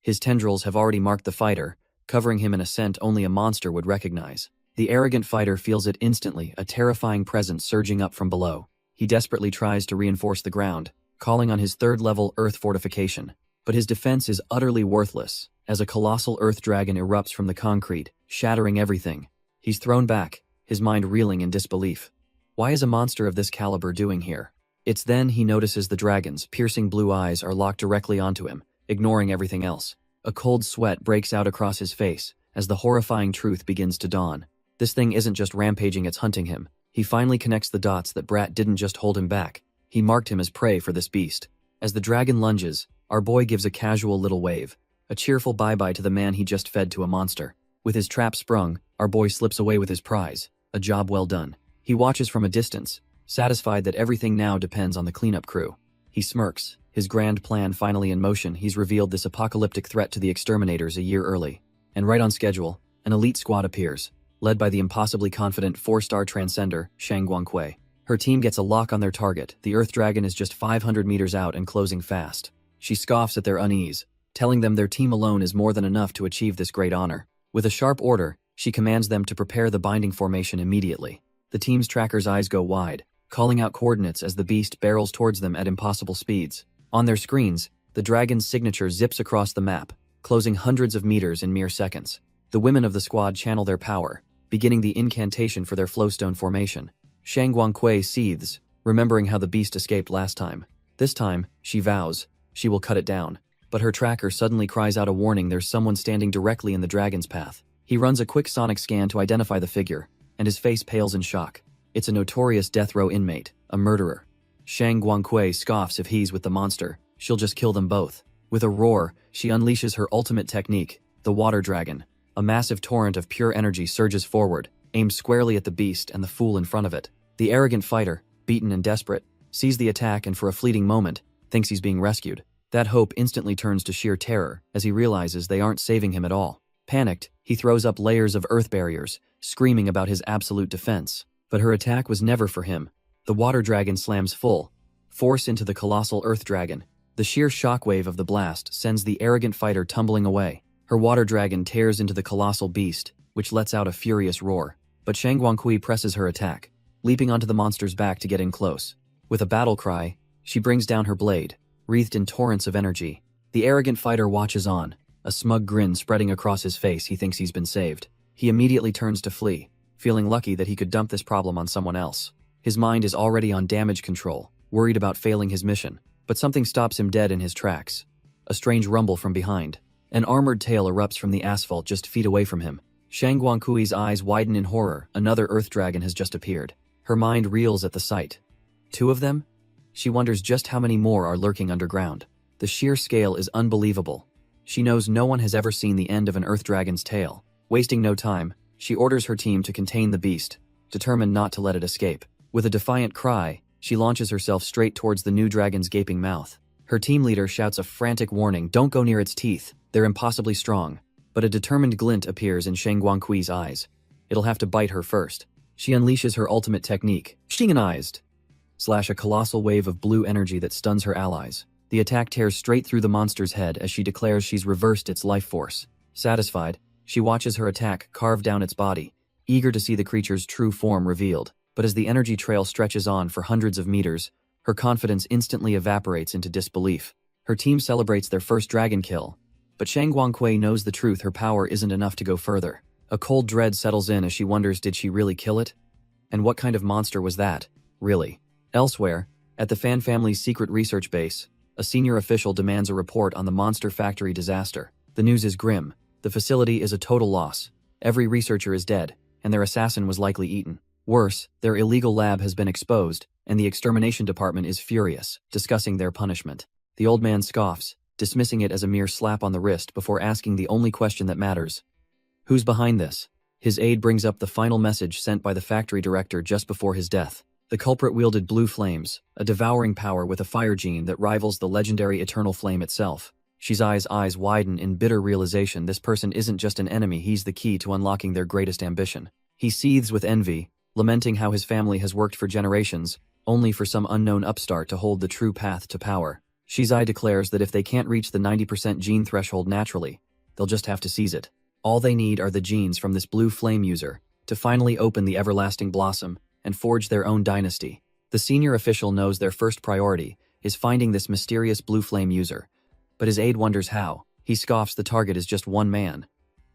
His tendrils have already marked the fighter, covering him in a scent only a monster would recognize. The arrogant fighter feels it instantly, a terrifying presence surging up from below. He desperately tries to reinforce the ground, calling on his 3rd-level earth fortification. But his defense is utterly worthless, as a colossal earth dragon erupts from the concrete, shattering everything. He's thrown back, his mind reeling in disbelief. Why is a monster of this caliber doing here? It's then he notices the dragon's piercing blue eyes are locked directly onto him, ignoring everything else. A cold sweat breaks out across his face, as the horrifying truth begins to dawn. This thing isn't just rampaging, it's hunting him. He finally connects the dots that Brat didn't just hold him back. He marked him as prey for this beast. As the dragon lunges, our boy gives a casual little wave, a cheerful bye-bye to the man he just fed to a monster. With his trap sprung, our boy slips away with his prize, a job well done. He watches from a distance, satisfied that everything now depends on the cleanup crew. He smirks, his grand plan finally in motion. He's revealed this apocalyptic threat to the exterminators a year early. And right on schedule, an elite squad appears, led by the impossibly confident 4-star transcender, Shang Guangque. Her team gets a lock on their target. The Earth Dragon is just 500 meters out and closing fast. She scoffs at their unease, telling them their team alone is more than enough to achieve this great honor. With a sharp order, she commands them to prepare the binding formation immediately. The team's tracker's eyes go wide, calling out coordinates as the beast barrels towards them at impossible speeds. On their screens, the dragon's signature zips across the map, closing hundreds of meters in mere seconds. The women of the squad channel their power, beginning the incantation for their flowstone formation. Shang Guangque seethes, remembering how the beast escaped last time. This time, she vows, she will cut it down. But her tracker suddenly cries out a warning. There's someone standing directly in the dragon's path. He runs a quick sonic scan to identify the figure, and his face pales in shock. It's a notorious death row inmate, a murderer. Shang Guangque scoffs if he's with the monster, she'll just kill them both. With a roar, she unleashes her ultimate technique, the water dragon. A massive torrent of pure energy surges forward, aimed squarely at the beast and the fool in front of it. The arrogant fighter, beaten and desperate, sees the attack and for a fleeting moment, thinks he's being rescued. That hope instantly turns to sheer terror as he realizes they aren't saving him at all. Panicked, he throws up layers of earth barriers, screaming about his absolute defense. But her attack was never for him. The water dragon slams full force into the colossal earth dragon. The sheer shockwave of the blast sends the arrogant fighter tumbling away. Her water dragon tears into the colossal beast, which lets out a furious roar. But Shang Guangque presses her attack, leaping onto the monster's back to get in close. With a battle cry, she brings down her blade, wreathed in torrents of energy. The arrogant fighter watches on, a smug grin spreading across his face. He thinks he's been saved. He immediately turns to flee, feeling lucky that he could dump this problem on someone else. His mind is already on damage control, worried about failing his mission. But something stops him dead in his tracks. A strange rumble from behind. An armored tail erupts from the asphalt just feet away from him. Shang Guangque's eyes widen in horror. Another earth dragon has just appeared. Her mind reels at the sight. 2 of them? She wonders just how many more are lurking underground. The sheer scale is unbelievable. She knows no one has ever seen the end of an earth dragon's tail. Wasting no time, She orders her team to contain the beast, determined not to let it escape. With a defiant cry, she launches herself straight towards the new dragon's gaping mouth. Her team leader shouts a frantic warning, "Don't go near its teeth, they're impossibly strong." But a determined glint appears in Shang Guangqui's eyes. It'll have to bite her first. She unleashes her ultimate technique, Shinganized, / a colossal wave of blue energy that stuns her allies. The attack tears straight through the monster's head as she declares she's reversed its life force. Satisfied, she watches her attack carve down its body, eager to see the creature's true form revealed. But as the energy trail stretches on for hundreds of meters, her confidence instantly evaporates into disbelief. Her team celebrates their first dragon kill, but Shang Guangqui knows the truth. Her power isn't enough to go further. A cold dread settles in as she wonders, did she really kill it? And what kind of monster was that, really? Elsewhere, at the Fan family's secret research base, a senior official demands a report on the Monster Factory disaster. The news is grim. The facility is a total loss. Every researcher is dead, and their assassin was likely eaten. Worse, their illegal lab has been exposed, and the extermination department is furious, discussing their punishment. The old man scoffs, dismissing it as a mere slap on the wrist before asking the only question that matters. Who's behind this? His aide brings up the final message sent by the factory director just before his death. The culprit wielded blue flames, a devouring power with a fire gene that rivals the legendary eternal flame itself. Shizai's eyes widen in bitter realization this person isn't just an enemy, he's the key to unlocking their greatest ambition. He seethes with envy, lamenting how his family has worked for generations, only for some unknown upstart to hold the true path to power. Shizai declares that if they can't reach the 90% gene threshold naturally, they'll just have to seize it. All they need are the genes from this blue flame user to finally open the everlasting blossom and forge their own dynasty. The senior official knows their first priority is finding this mysterious blue flame user, but his aide wonders how. He scoffs the target is just one man.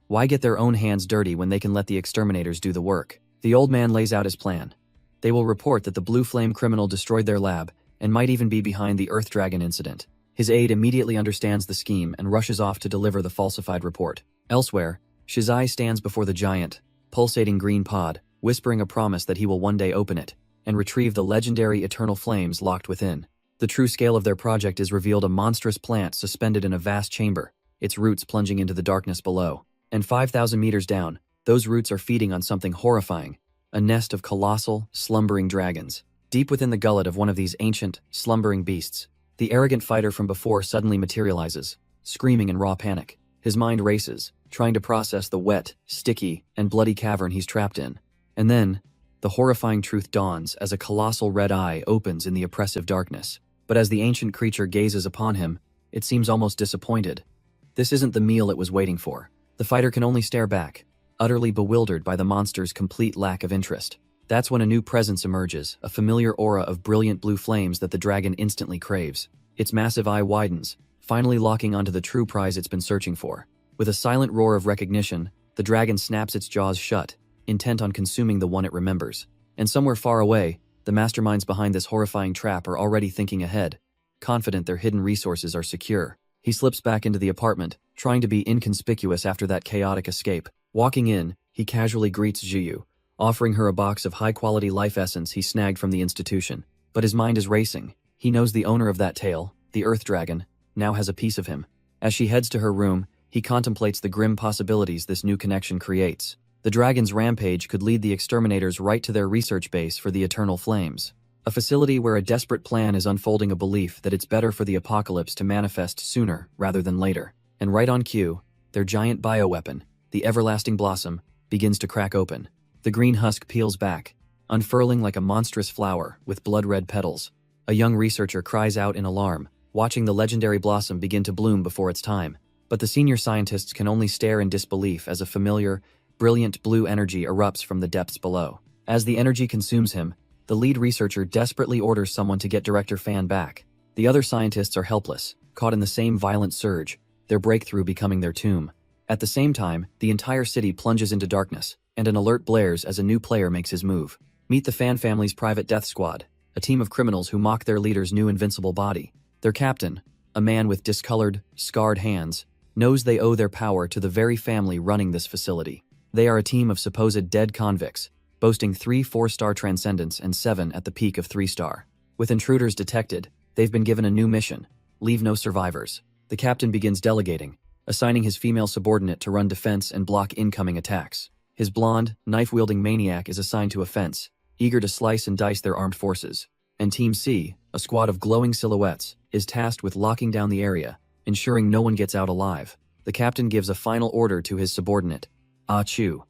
Why get their own hands dirty when they can let the exterminators do the work? The old man lays out his plan. They will report that the blue flame criminal destroyed their lab and might even be behind the Earth Dragon incident. His aide immediately understands the scheme and rushes off to deliver the falsified report. Elsewhere, Shizai stands before the giant, pulsating green pod, whispering a promise that he will one day open it and retrieve the legendary eternal flames locked within. The true scale of their project is revealed: a monstrous plant suspended in a vast chamber, its roots plunging into the darkness below. And 5,000 meters down, those roots are feeding on something horrifying, a nest of colossal, slumbering dragons. Deep within the gullet of one of these ancient, slumbering beasts, the arrogant fighter from before suddenly materializes, screaming in raw panic. His mind races, trying to process the wet, sticky, and bloody cavern he's trapped in. And then, the horrifying truth dawns as a colossal red eye opens in the oppressive darkness. But as the ancient creature gazes upon him, it seems almost disappointed. This isn't the meal it was waiting for. The fighter can only stare back, utterly bewildered by the monster's complete lack of interest. That's when a new presence emerges, a familiar aura of brilliant blue flames that the dragon instantly craves. Its massive eye widens, finally locking onto the true prize it's been searching for. With a silent roar of recognition, the dragon snaps its jaws shut, intent on consuming the one it remembers. And somewhere far away, the masterminds behind this horrifying trap are already thinking ahead, confident their hidden resources are secure. He slips back into the apartment, trying to be inconspicuous after that chaotic escape. Walking in, he casually greets Zhiyu, offering her a box of high-quality life essence he snagged from the institution. But his mind is racing. He knows the owner of that tale, the Earth Dragon, now has a piece of him. As she heads to her room, he contemplates the grim possibilities this new connection creates. The dragon's rampage could lead the exterminators right to their research base for the Eternal Flames, a facility where a desperate plan is unfolding, a belief that it's better for the apocalypse to manifest sooner rather than later. And right on cue, their giant bioweapon, the Everlasting Blossom, begins to crack open. The green husk peels back, unfurling like a monstrous flower with blood-red petals. A young researcher cries out in alarm, watching the legendary blossom begin to bloom before its time. But the senior scientists can only stare in disbelief as a familiar, brilliant blue energy erupts from the depths below. As the energy consumes him, the lead researcher desperately orders someone to get Director Fan back. The other scientists are helpless, caught in the same violent surge, their breakthrough becoming their tomb. At the same time, the entire city plunges into darkness, and an alert blares as a new player makes his move. Meet the Fan family's private death squad, a team of criminals who mock their leader's new invincible body. Their captain, a man with discolored, scarred hands, knows they owe their power to the very family running this facility. They are a team of supposed dead convicts, boasting 3 4-star transcendence and 7 at the peak of 3-star. With intruders detected, they've been given a new mission: leave no survivors. The captain begins delegating, assigning his female subordinate to run defense and block incoming attacks. His blonde, knife-wielding maniac is assigned to a fence, eager to slice and dice their armed forces. And Team C, a squad of glowing silhouettes, is tasked with locking down the area, ensuring no one gets out alive. The captain gives a final order to his subordinate. Chu.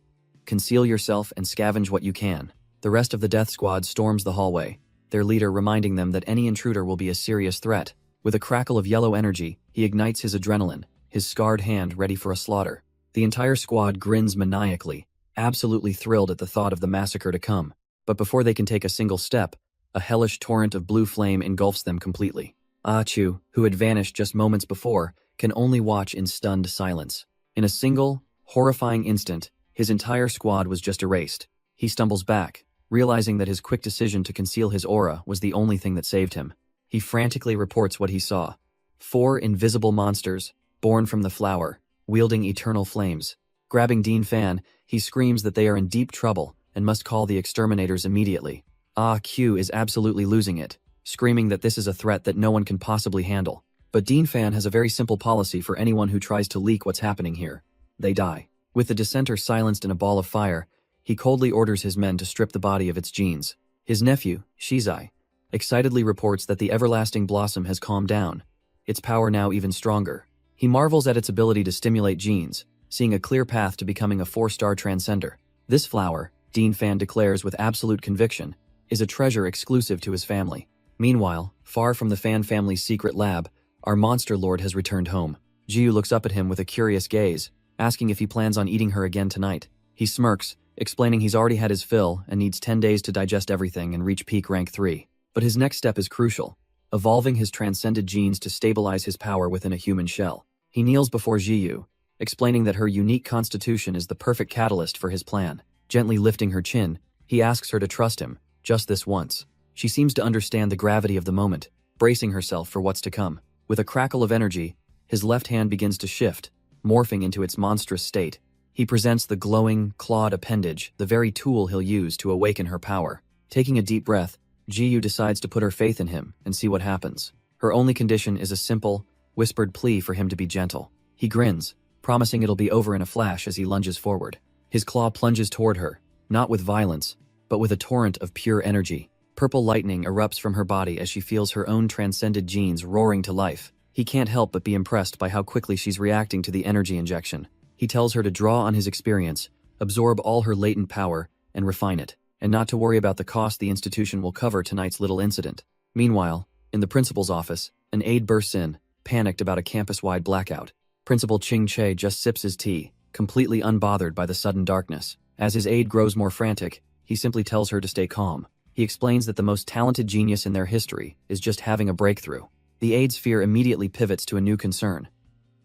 Conceal yourself and scavenge what you can. The rest of the death squad storms the hallway, their leader reminding them that any intruder will be a serious threat. With a crackle of yellow energy, he ignites his adrenaline, his scarred hand ready for a slaughter. The entire squad grins maniacally, absolutely thrilled at the thought of the massacre to come. But before they can take a single step, a hellish torrent of blue flame engulfs them completely. Chu, who had vanished just moments before, can only watch in stunned silence. In a single, horrifying instant, his entire squad was just erased. He stumbles back, realizing that his quick decision to conceal his aura was the only thing that saved him. He frantically reports what he saw. 4 invisible monsters, born from the flower, wielding eternal flames. Grabbing Dean Fan, he screams that they are in deep trouble and must call the exterminators immediately. Q is absolutely losing it, screaming that this is a threat that no one can possibly handle. But Dean Fan has a very simple policy for anyone who tries to leak what's happening here. They die. With the dissenter silenced in a ball of fire, he coldly orders his men to strip the body of its genes. His nephew, Shizai, excitedly reports that the everlasting blossom has calmed down, its power now even stronger. He marvels at its ability to stimulate genes, seeing a clear path to becoming a 4-star transcender. This flower, Dean Fan declares with absolute conviction, is a treasure exclusive to his family. Meanwhile, far from the Fan family's secret lab, our monster lord has returned home. Jiyu looks up at him with a curious gaze, asking if he plans on eating her again tonight. He smirks, explaining he's already had his fill and needs 10 days to digest everything and reach peak rank 3. But his next step is crucial, evolving his transcended genes to stabilize his power within a human shell. He kneels before Jiyu, explaining that her unique constitution is the perfect catalyst for his plan. Gently lifting her chin, he asks her to trust him, just this once. She seems to understand the gravity of the moment, bracing herself for what's to come. With a crackle of energy, his left hand begins to shift, morphing into its monstrous state. He presents the glowing, clawed appendage, the very tool he'll use to awaken her power. Taking a deep breath, Jiyu decides to put her faith in him and see what happens. Her only condition is a simple, whispered plea for him to be gentle. He grins, promising it'll be over in a flash as he lunges forward. His claw plunges toward her, not with violence, but with a torrent of pure energy. Purple lightning erupts from her body as she feels her own transcended genes roaring to life. He can't help but be impressed by how quickly she's reacting to the energy injection. He tells her to draw on his experience, absorb all her latent power, and refine it, and not to worry about the cost the institution will cover tonight's little incident. Meanwhile, in the principal's office, an aide bursts in, panicked about a campus-wide blackout. Principal Ching Che just sips his tea, completely unbothered by the sudden darkness. As his aide grows more frantic, he simply tells her to stay calm. He explains that the most talented genius in their history is just having a breakthrough. The aide's fear immediately pivots to a new concern.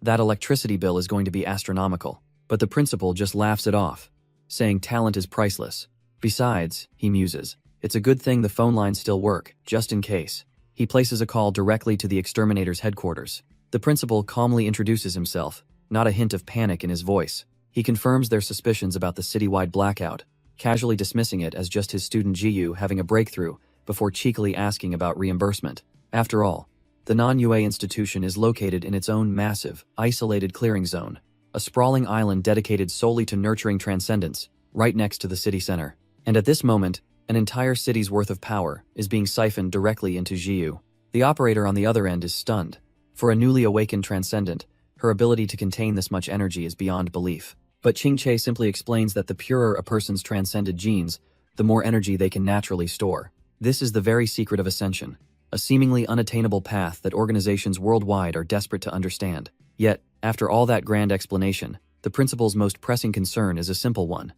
That electricity bill is going to be astronomical. But the principal just laughs it off, saying talent is priceless. Besides, he muses, it's a good thing the phone lines still work, just in case. He places a call directly to the exterminator's headquarters. The principal calmly introduces himself, not a hint of panic in his voice. He confirms their suspicions about the citywide blackout, casually dismissing it as just his student Jiyu having a breakthrough before cheekily asking about reimbursement. After all, the non-UA institution is located in its own massive, isolated clearing zone, a sprawling island dedicated solely to nurturing transcendence, right next to the city center. And at this moment, an entire city's worth of power is being siphoned directly into Jiyu. The operator on the other end is stunned. For a newly awakened transcendent, her ability to contain this much energy is beyond belief. But Ching Che simply explains that the purer a person's transcended genes, the more energy they can naturally store. This is the very secret of ascension, a seemingly unattainable path that organizations worldwide are desperate to understand. Yet, after all that grand explanation, the principal's most pressing concern is a simple one.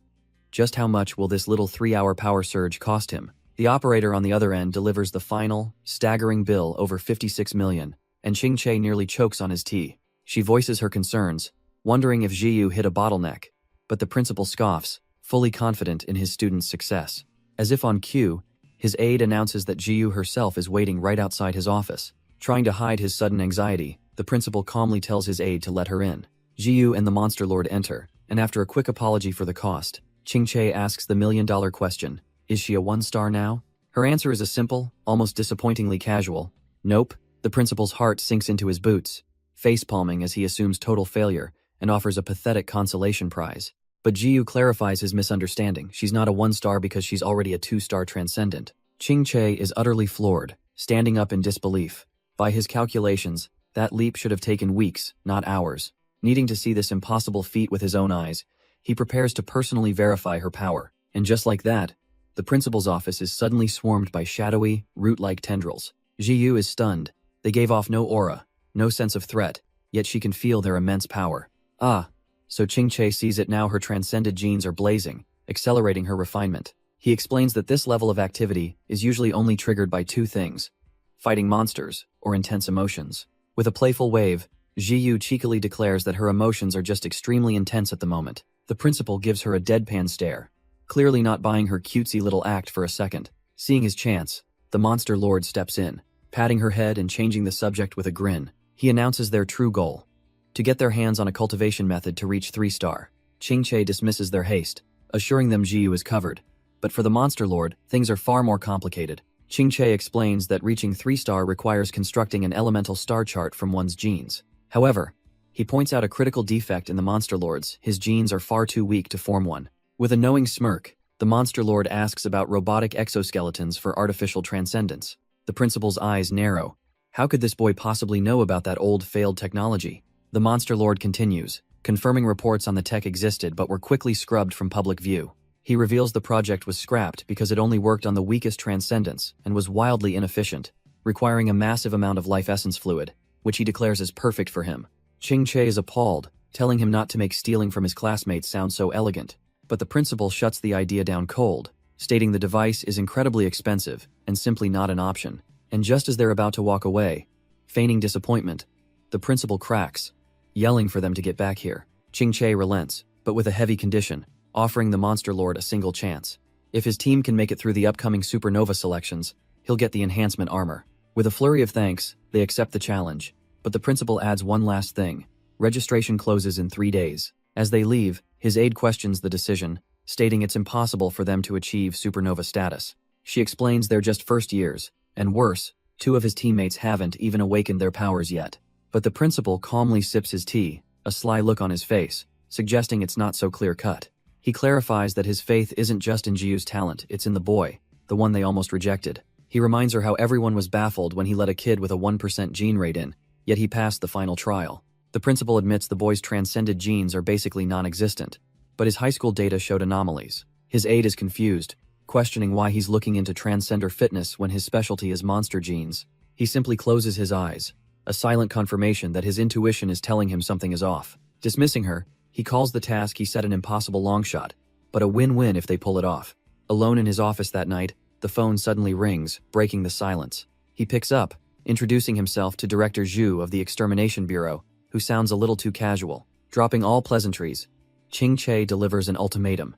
Just how much will this little 3-hour power surge cost him? The operator on the other end delivers the final, staggering bill over 56 million, and Ching Che nearly chokes on his tea. She voices her concerns, wondering if Jiyu hit a bottleneck, but the principal scoffs, fully confident in his student's success. As if on cue, his aide announces that Jiyu herself is waiting right outside his office. Trying to hide his sudden anxiety, the principal calmly tells his aide to let her in. Jiyu and the monster lord enter, and after a quick apology for the cost, Ching Che asks the million-dollar question, is she a 1-star now? Her answer is a simple, almost disappointingly casual, nope. The principal's heart sinks into his boots, face-palming as he assumes total failure and offers a pathetic consolation prize. But Jiyu clarifies his misunderstanding. She's not a 1-star because she's already a 2-star transcendent. Qingche is utterly floored, standing up in disbelief. By his calculations, that leap should have taken weeks, not hours. Needing to see this impossible feat with his own eyes, he prepares to personally verify her power. And just like that, the principal's office is suddenly swarmed by shadowy, root-like tendrils. Jiyu is stunned. They gave off no aura, no sense of threat, yet she can feel their immense power. Ah, so Qingche sees it now. Her transcended genes are blazing, accelerating her refinement. He explains that this level of activity is usually only triggered by 2 things: fighting monsters or intense emotions. With a playful wave, Jiyu cheekily declares that her emotions are just extremely intense at the moment. The principal gives her a deadpan stare, clearly not buying her cutesy little act for a second. Seeing his chance, the monster lord steps in, patting her head and changing the subject with a grin. He announces their true goal: to get their hands on a cultivation method to reach 3-star. Qingche dismisses their haste, assuring them Jiyu is covered. But for the monster lord, things are far more complicated. Qingche explains that reaching 3-star requires constructing an elemental star chart from one's genes. However, he points out a critical defect in the monster lord's: his genes are far too weak to form one. With a knowing smirk, the monster lord asks about robotic exoskeletons for artificial transcendence. The principal's eyes narrow. How could this boy possibly know about that old, failed technology? The monster lord continues, confirming reports on the tech existed but were quickly scrubbed from public view. He reveals the project was scrapped because it only worked on the weakest transcendents and was wildly inefficient, requiring a massive amount of life essence fluid, which he declares is perfect for him. Qingche is appalled, telling him not to make stealing from his classmates sound so elegant. But the principal shuts the idea down cold, stating the device is incredibly expensive and simply not an option. And just as they're about to walk away, feigning disappointment, the principal cracks, yelling for them to get back here. Qingche relents, but with a heavy condition, offering the monster lord a single chance. If his team can make it through the upcoming supernova selections, he'll get the enhancement armor. With a flurry of thanks, they accept the challenge. But the principal adds one last thing: registration closes in 3 days. As they leave, his aide questions the decision, stating it's impossible for them to achieve supernova status. She explains they're just first years, and worse, 2 of his teammates haven't even awakened their powers yet. But the principal calmly sips his tea, a sly look on his face, suggesting it's not so clear-cut. He clarifies that his faith isn't just in Jiyu's talent, it's in the boy, the one they almost rejected. He reminds her how everyone was baffled when he let a kid with a 1% gene rate in, yet he passed the final trial. The principal admits the boy's transcended genes are basically non-existent, but his high school data showed anomalies. His aide is confused, questioning why he's looking into transcender fitness when his specialty is monster genes. He simply closes his eyes, a silent confirmation that his intuition is telling him something is off. Dismissing her, he calls the task he set an impossible longshot, but a win-win if they pull it off. Alone in his office that night, the phone suddenly rings, breaking the silence. He picks up, introducing himself to Director Zhu of the Extermination Bureau, who sounds a little too casual. Dropping all pleasantries, Qingche delivers an ultimatum: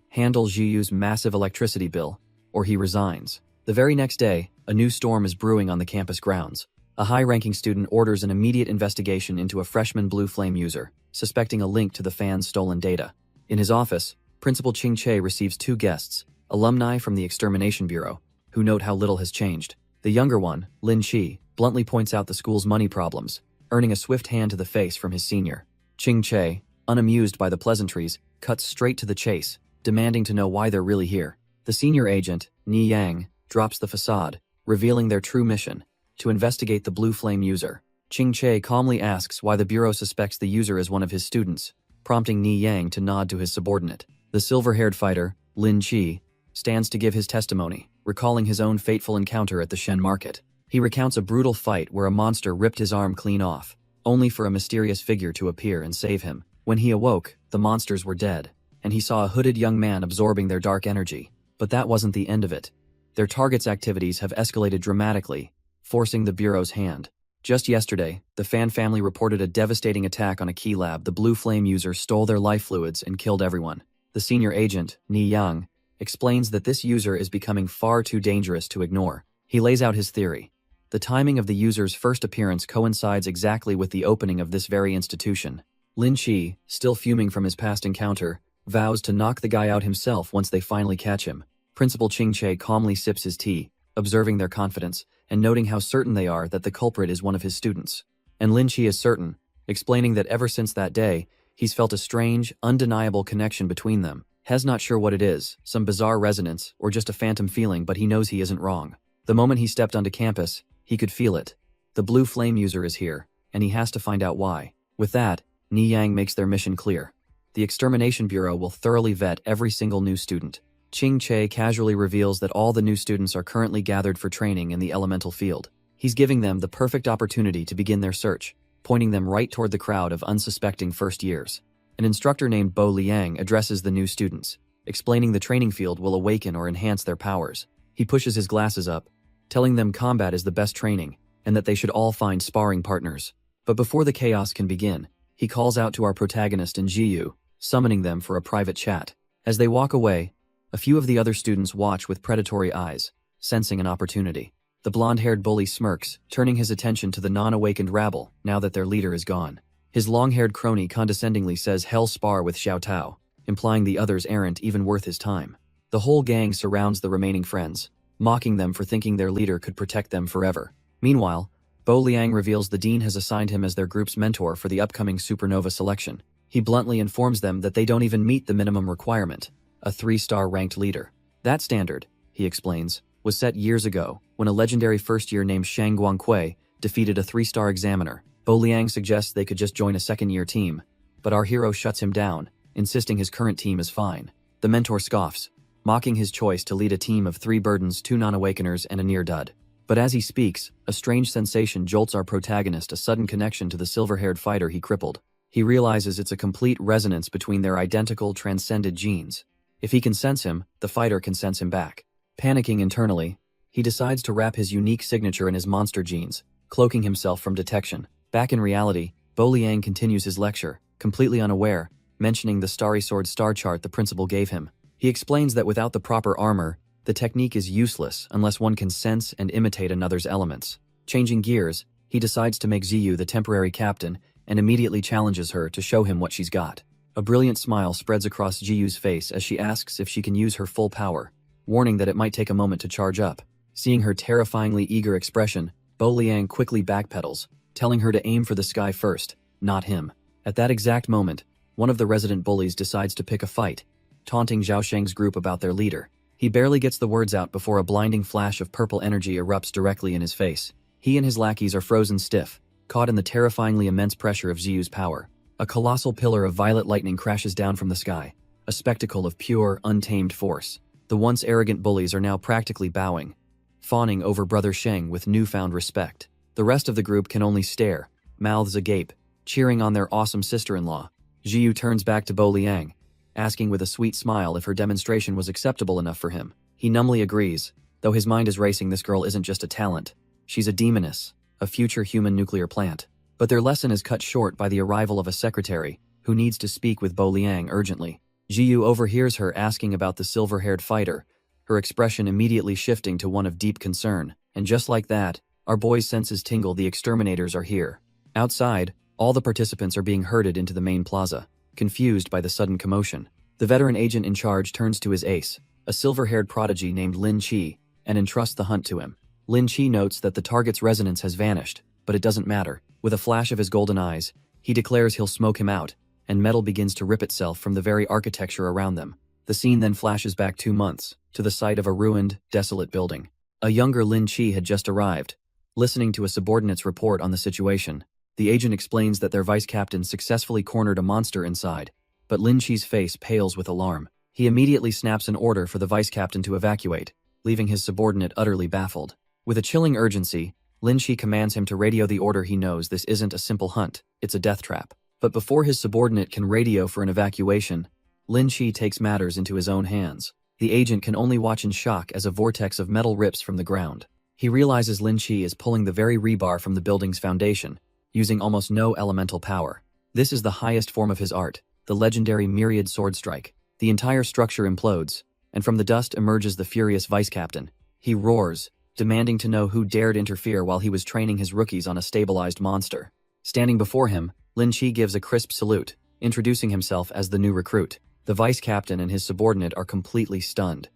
handle Jiyu's massive electricity bill, or he resigns. The very next day, a new storm is brewing on the campus grounds. A high-ranking student orders an immediate investigation into a freshman Blue Flame user, suspecting a link to the fan's stolen data. In his office, Principal Qingche receives 2 guests, alumni from the Extermination Bureau, who note how little has changed. The younger one, Lin Qi, bluntly points out the school's money problems, earning a swift hand to the face from his senior. Qingche, unamused by the pleasantries, cuts straight to the chase, demanding to know why they're really here. The senior agent, Ni Yang, drops the facade, revealing their true mission: to investigate the Blue Flame user. Qingche calmly asks why the Bureau suspects the user is one of his students, prompting Ni Yang to nod to his subordinate. The silver-haired fighter, Lin Qi, stands to give his testimony, recalling his own fateful encounter at the Shen market. He recounts a brutal fight where a monster ripped his arm clean off, only for a mysterious figure to appear and save him. When he awoke, the monsters were dead, and he saw a hooded young man absorbing their dark energy. But that wasn't the end of it. Their target's activities have escalated dramatically, forcing the Bureau's hand. Just yesterday, the Fan family reported a devastating attack on a key lab. The Blue Flame user stole their life fluids and killed everyone. The senior agent, Ni Yang, explains that this user is becoming far too dangerous to ignore. He lays out his theory. The timing of the user's first appearance coincides exactly with the opening of this very institution. Lin Qi, still fuming from his past encounter, vows to knock the guy out himself once they finally catch him. Principal Qingche calmly sips his tea, observing their confidence, and noting how certain they are that the culprit is one of his students. And Lin Qi is certain, explaining that ever since that day, He's felt a strange, undeniable connection between them. He's not sure what it is, some bizarre resonance, or just a phantom feeling, but he knows he isn't wrong. The moment he stepped onto campus, he could feel it. The blue flame user is here, and he has to find out why. With that, Ni Yang makes their mission clear. The Extermination Bureau will thoroughly vet every single new student. Ching Che casually reveals that all the new students are currently gathered for training in the elemental field. He's giving them the perfect opportunity to begin their search, pointing them right toward the crowd of unsuspecting first years. An instructor named Bo Liang addresses the new students, explaining the training field will awaken or enhance their powers. He pushes his glasses up, telling them combat is the best training, and that they should all find sparring partners. But before the chaos can begin, he calls out to our protagonist and Jiyu, summoning them for a private chat. As they walk away, a few of the other students watch with predatory eyes, sensing an opportunity. The blonde-haired bully smirks, turning his attention to the non-awakened rabble now that their leader is gone. His long-haired crony condescendingly says he'll spar with Xiao Tao, implying the others aren't even worth his time. The whole gang surrounds the remaining friends, mocking them for thinking their leader could protect them forever. Meanwhile, Bo Liang reveals the dean has assigned him as their group's mentor for the upcoming supernova selection. He bluntly informs them that they don't even meet the minimum requirement, a 3-star ranked leader. That standard, he explains, was set years ago when a legendary first-year named Shang Guangkui defeated a 3-star examiner. Bo Liang suggests they could just join a second-year team, but our hero shuts him down, insisting his current team is fine. The mentor scoffs, mocking his choice to lead a team of 3 burdens, 2 non-awakeners, and a near-dud. But as he speaks, a strange sensation jolts our protagonist, a sudden connection to the silver-haired fighter he crippled. He realizes it's a complete resonance between their identical, transcended genes. If he can sense him, the fighter can sense him back. Panicking internally, he decides to wrap his unique signature in his monster genes, cloaking himself from detection. Back in reality, Bo Liang continues his lecture, completely unaware, mentioning the Starry Sword star chart the principal gave him. He explains that without the proper armor, the technique is useless unless one can sense and imitate another's elements. Changing gears, he decides to make Ziyu the temporary captain and immediately challenges her to show him what she's got. A brilliant smile spreads across Jiyu's face as she asks if she can use her full power, warning that it might take a moment to charge up. Seeing her terrifyingly eager expression, Bo Liang quickly backpedals, telling her to aim for the sky first, not him. At that exact moment, one of the resident bullies decides to pick a fight, taunting Zhao Sheng's group about their leader. He barely gets the words out before a blinding flash of purple energy erupts directly in his face. He and his lackeys are frozen stiff, caught in the terrifyingly immense pressure of Ziyu's power. A colossal pillar of violet lightning crashes down from the sky, a spectacle of pure, untamed force. The once arrogant bullies are now practically bowing, fawning over Brother Sheng with newfound respect. The rest of the group can only stare, mouths agape, cheering on their awesome sister-in-law. Jiyu turns back to Bo Liang, asking with a sweet smile if her demonstration was acceptable enough for him. He numbly agrees, though his mind is racing. This girl isn't just a talent. She's a demoness, a future human nuclear plant. But their lesson is cut short by the arrival of a secretary, who needs to speak with Bo Liang urgently. Jiyu overhears her asking about the silver-haired fighter, her expression immediately shifting to one of deep concern. And just like that, our boy's senses tingle. The exterminators are here. Outside, all the participants are being herded into the main plaza, confused by the sudden commotion. The veteran agent in charge turns to his ace, a silver-haired prodigy named Lin Chi, and entrusts the hunt to him. Lin Chi notes that the target's resonance has vanished, but it doesn't matter. With a flash of his golden eyes, he declares he'll smoke him out, and metal begins to rip itself from the very architecture around them. The scene then flashes back 2 months, to the site of a ruined, desolate building. A younger Lin Chi had just arrived, listening to a subordinate's report on the situation. The agent explains that their vice captain successfully cornered a monster inside, but Lin Chi's face pales with alarm. He immediately snaps an order for the vice captain to evacuate, leaving his subordinate utterly baffled. With a chilling urgency, Lin Chi commands him to radio the order. He knows this isn't a simple hunt, it's a death trap. But before his subordinate can radio for an evacuation, Lin Chi takes matters into his own hands. The agent can only watch in shock as a vortex of metal rips from the ground. He realizes Lin Chi is pulling the very rebar from the building's foundation, using almost no elemental power. This is the highest form of his art, the legendary myriad sword strike. The entire structure implodes, and from the dust emerges the furious vice captain. He roars, demanding to know who dared interfere while he was training his rookies on a stabilized monster. Standing before him, Lin Chi gives a crisp salute, introducing himself as the new recruit. The vice captain and his subordinate are completely stunned.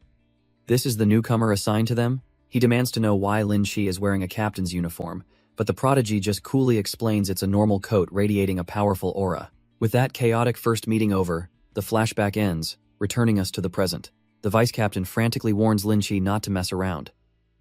This is the newcomer assigned to them? He demands to know why Lin Chi is wearing a captain's uniform, but the prodigy just coolly explains it's a normal coat radiating a powerful aura. With that chaotic first meeting over, the flashback ends, returning us to the present. The vice captain frantically warns Lin Chi not to mess around.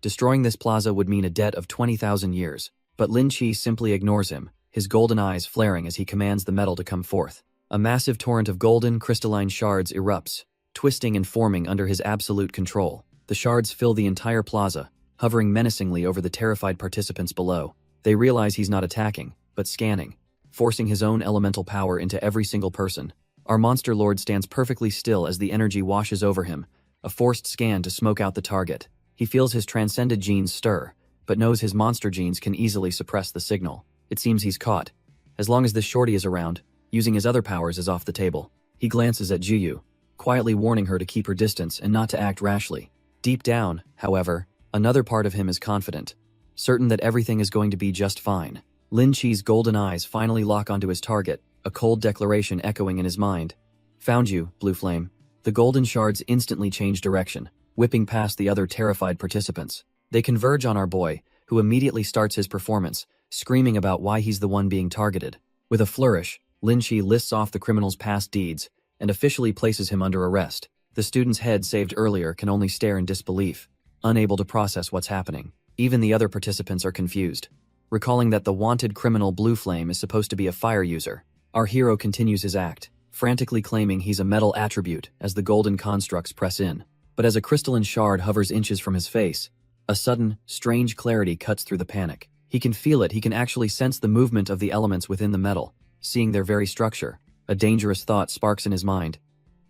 Destroying this plaza would mean a debt of 20,000 years, but Lin Chi simply ignores him, his golden eyes flaring as he commands the metal to come forth. A massive torrent of golden, crystalline shards erupts, twisting and forming under his absolute control. The shards fill the entire plaza, hovering menacingly over the terrified participants below. They realize he's not attacking, but scanning, forcing his own elemental power into every single person. Our monster lord stands perfectly still as the energy washes over him, a forced scan to smoke out the target. He feels his transcended genes stir, but knows his monster genes can easily suppress the signal. It seems he's caught. As long as this shorty is around, using his other powers is off the table. He glances at Jiyu, quietly warning her to keep her distance and not to act rashly. Deep down, however, another part of him is confident, certain that everything is going to be just fine. Lin Chi's golden eyes finally lock onto his target, a cold declaration echoing in his mind. "Found you, Blue Flame." The golden shards instantly change direction, whipping past the other terrified participants. They converge on our boy, who immediately starts his performance, screaming about why he's the one being targeted. With a flourish, Lin Chi lists off the criminal's past deeds and officially places him under arrest. The student's head saved earlier can only stare in disbelief, unable to process what's happening. Even the other participants are confused, recalling that the wanted criminal Blue Flame is supposed to be a fire user. Our hero continues his act, frantically claiming he's a metal attribute as the golden constructs press in. But as a crystalline shard hovers inches from his face, a sudden, strange clarity cuts through the panic. He can feel it, he can actually sense the movement of the elements within the metal, seeing their very structure. A dangerous thought sparks in his mind.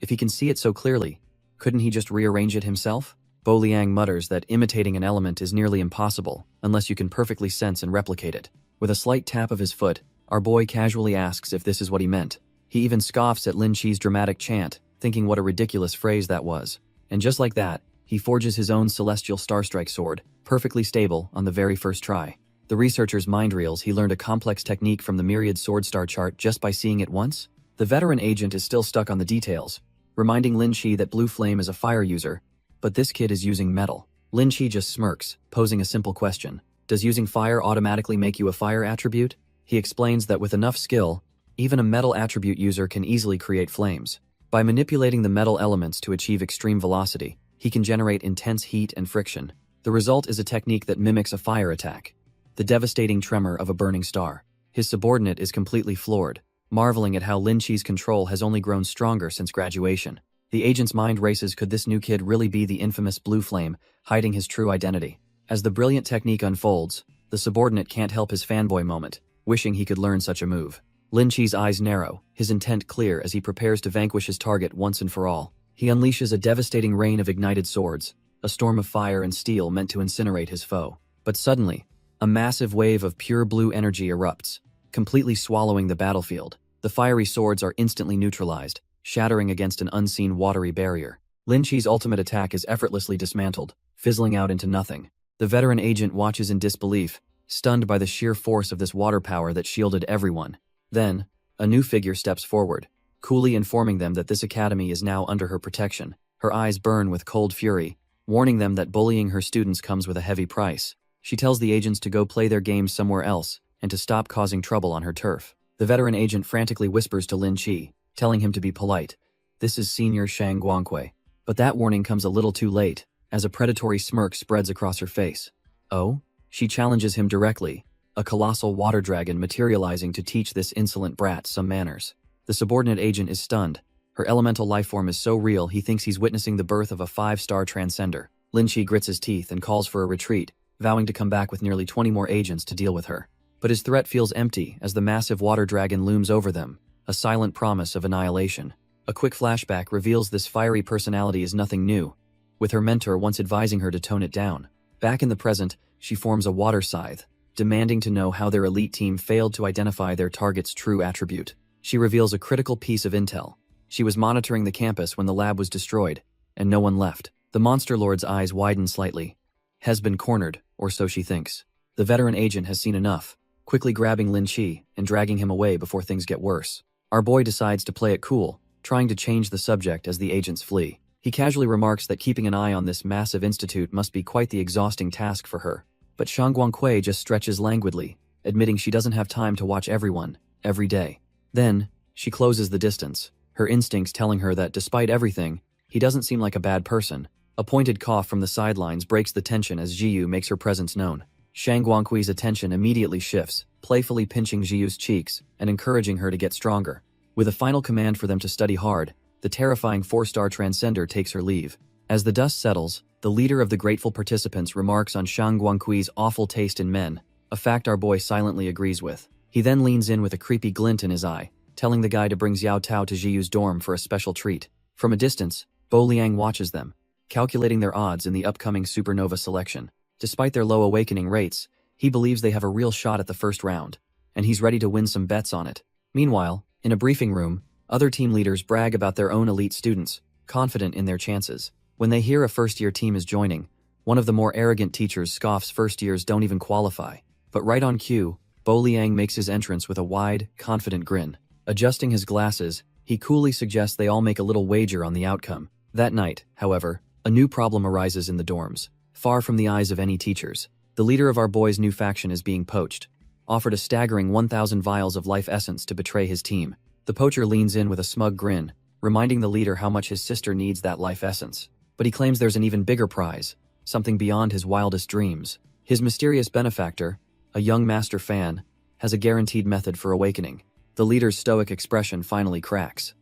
If he can see it so clearly, couldn't he just rearrange it himself? Bo Liang mutters that imitating an element is nearly impossible unless you can perfectly sense and replicate it. With a slight tap of his foot, our boy casually asks if this is what he meant. He even scoffs at Lin Chi's dramatic chant, thinking what a ridiculous phrase that was. And just like that, he forges his own celestial starstrike sword, perfectly stable on the very first try. The researcher's mind reels he learned a complex technique from the myriad sword star chart just by seeing it once. The veteran agent is still stuck on the details, reminding Lin Chi that Blue Flame is a fire user, but this kid is using metal. Lin Chi just smirks, posing a simple question. Does using fire automatically make you a fire attribute? He explains that with enough skill, even a metal attribute user can easily create flames. By manipulating the metal elements to achieve extreme velocity, he can generate intense heat and friction. The result is a technique that mimics a fire attack, the devastating tremor of a burning star. His subordinate is completely floored, marveling at how Lin Chi's control has only grown stronger since graduation. The agent's mind races, could this new kid really be the infamous Blue Flame, hiding his true identity? As the brilliant technique unfolds, the subordinate can't help his fanboy moment, wishing he could learn such a move. Lin Chi's eyes narrow, his intent clear as he prepares to vanquish his target once and for all. He unleashes a devastating rain of ignited swords, a storm of fire and steel meant to incinerate his foe. But suddenly, a massive wave of pure blue energy erupts, completely swallowing the battlefield. The fiery swords are instantly neutralized, shattering against an unseen watery barrier. Lin Chi's ultimate attack is effortlessly dismantled, fizzling out into nothing. The veteran agent watches in disbelief, stunned by the sheer force of this water power that shielded everyone. Then, a new figure steps forward, coolly informing them that this academy is now under her protection. Her eyes burn with cold fury, warning them that bullying her students comes with a heavy price. She tells the agents to go play their games somewhere else and to stop causing trouble on her turf. The veteran agent frantically whispers to Lin Chi, telling him to be polite. This is Senior Shang Guangque. But that warning comes a little too late, as a predatory smirk spreads across her face. Oh? She challenges him directly, a colossal water dragon materializing to teach this insolent brat some manners. The subordinate agent is stunned. Her elemental lifeform is so real he thinks he's witnessing the birth of a 5-star transcender. Lin Chi grits his teeth and calls for a retreat, vowing to come back with nearly 20 more agents to deal with her. But his threat feels empty as the massive water dragon looms over them, a silent promise of annihilation. A quick flashback reveals this fiery personality is nothing new, with her mentor once advising her to tone it down. Back in the present, she forms a water scythe, demanding to know how their elite team failed to identify their target's true attribute. She reveals a critical piece of intel. She was monitoring the campus when the lab was destroyed, and no one left. The monster lord's eyes widen slightly. Has been cornered, or so she thinks. The veteran agent has seen enough, quickly grabbing Lin Chi and dragging him away before things get worse. Our boy decides to play it cool, trying to change the subject as the agents flee. He casually remarks that keeping an eye on this massive institute must be quite the exhausting task for her. But Shang Guangque just stretches languidly, admitting she doesn't have time to watch everyone, every day. Then, She closes the distance, her instincts telling her that despite everything, he doesn't seem like a bad person. A pointed cough from the sidelines breaks the tension as Jiyu makes her presence known. Shang Guangqi's attention immediately shifts, playfully pinching Jiyu's cheeks and encouraging her to get stronger. With a final command for them to study hard, the terrifying 4-star transcender takes her leave. As the dust settles, the leader of the grateful participants remarks on Shang Guangqi's awful taste in men, a fact our boy silently agrees with. He then leans in with a creepy glint in his eye, telling the guy to bring Xiao Tao to Jiyu's dorm for a special treat. From a distance, Bo Liang watches them, calculating their odds in the upcoming supernova selection. Despite their low awakening rates, he believes they have a real shot at the first round, and he's ready to win some bets on it. Meanwhile, in a briefing room, other team leaders brag about their own elite students, confident in their chances. When they hear a first-year team is joining, one of the more arrogant teachers scoffs first years don't even qualify. But right on cue, Bo Liang makes his entrance with a wide, confident grin. Adjusting his glasses, he coolly suggests they all make a little wager on the outcome. That night, however, a new problem arises in the dorms. Far from the eyes of any teachers, the leader of our boys' new faction is being poached. Offered a staggering 1,000 vials of life essence to betray his team, the poacher leans in with a smug grin, reminding the leader how much his sister needs that life essence. But he claims there's an even bigger prize, something beyond his wildest dreams. His mysterious benefactor, a young master fan, has a guaranteed method for awakening. The leader's stoic expression finally cracks.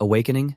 Awakening?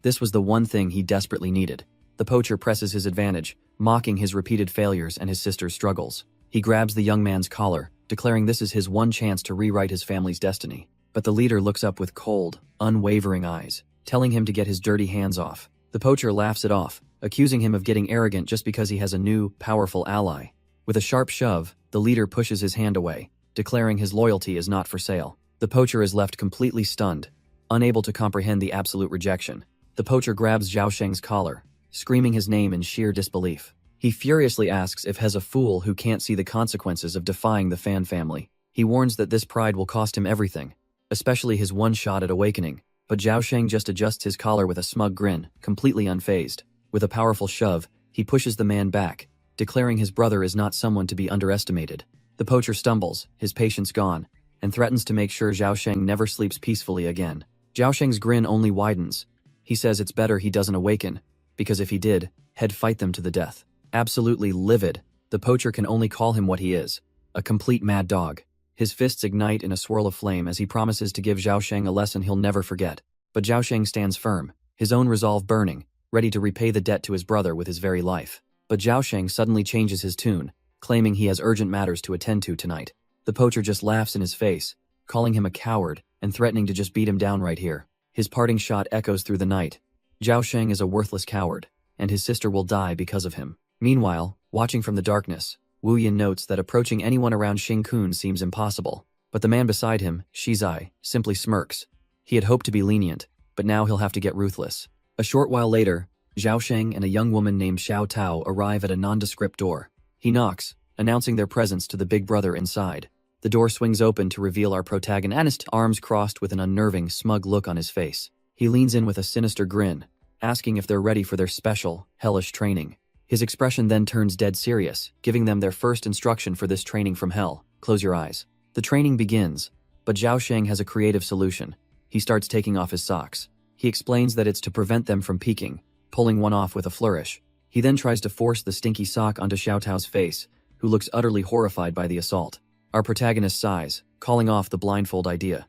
This was the one thing he desperately needed. The poacher presses his advantage, mocking his repeated failures and his sister's struggles. He grabs the young man's collar, declaring this is his one chance to rewrite his family's destiny. But the leader looks up with cold, unwavering eyes, telling him to get his dirty hands off. The poacher laughs it off, accusing him of getting arrogant just because he has a new, powerful ally. With a sharp shove, the leader pushes his hand away, declaring his loyalty is not for sale. The poacher is left completely stunned, unable to comprehend the absolute rejection. The poacher grabs Zhao Sheng's collar, screaming his name in sheer disbelief. He furiously asks if he's a fool who can't see the consequences of defying the Fan family. He warns that this pride will cost him everything, especially his one shot at awakening. But Zhao Sheng just adjusts his collar with a smug grin, completely unfazed. With a powerful shove, he pushes the man back, declaring his brother is not someone to be underestimated. The poacher stumbles, his patience gone, and threatens to make sure Zhao Sheng never sleeps peacefully again. Zhao Sheng's grin only widens. He says it's better he doesn't awaken, because if he did, he'd fight them to the death. Absolutely livid, the poacher can only call him what he is, a complete mad dog. His fists ignite in a swirl of flame as he promises to give Zhao Sheng a lesson he'll never forget. But Zhao Sheng stands firm, his own resolve burning, ready to repay the debt to his brother with his very life. But Zhao Sheng suddenly changes his tune, claiming he has urgent matters to attend to tonight. The poacher just laughs in his face, calling him a coward and threatening to just beat him down right here. His parting shot echoes through the night. Zhao Sheng is a worthless coward, and his sister will die because of him. Meanwhile, watching from the darkness, Wu Yin notes that approaching anyone around Xing Kun seems impossible. But the man beside him, Shizai, simply smirks. He had hoped to be lenient, but now he'll have to get ruthless. A short while later, Zhao Sheng and a young woman named Xiao Tao arrive at a nondescript door. He knocks, announcing their presence to the big brother inside. The door swings open to reveal our protagonist, arms crossed with an unnerving, smug look on his face. He leans in with a sinister grin, asking if they're ready for their special, hellish training. His expression then turns dead serious, giving them their first instruction for this training from hell. Close your eyes. The training begins, but Zhao Sheng has a creative solution. He starts taking off his socks. He explains that it's to prevent them from peeking, pulling one off with a flourish. He then tries to force the stinky sock onto Xiao Tao's face, who looks utterly horrified by the assault. Our protagonist sighs, calling off the blindfold idea.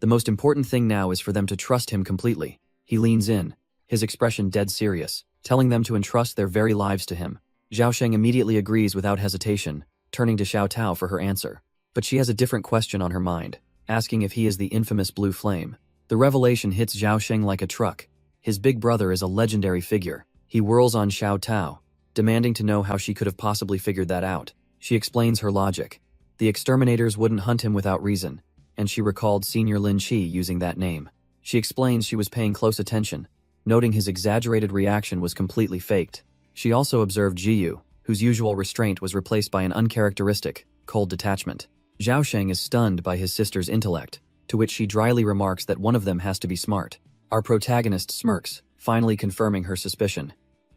The most important thing now is for them to trust him completely. He leans in, his expression dead serious, telling them to entrust their very lives to him. Zhao Sheng immediately agrees without hesitation, turning to Xiao Tao for her answer. But she has a different question on her mind, asking if he is the infamous Blue Flame. The revelation hits Zhao Sheng like a truck. His big brother is a legendary figure. He whirls on Xiao Tao, demanding to know how she could have possibly figured that out. She explains her logic. The exterminators wouldn't hunt him without reason, and she recalled Senior Lin Qi using that name. She explains she was paying close attention, noting his exaggerated reaction was completely faked. She also observed Jiyu, whose usual restraint was replaced by an uncharacteristic, cold detachment. Zhao Sheng is stunned by his sister's intellect, to which she dryly remarks that one of them has to be smart. Our protagonist smirks, finally confirming her suspicion.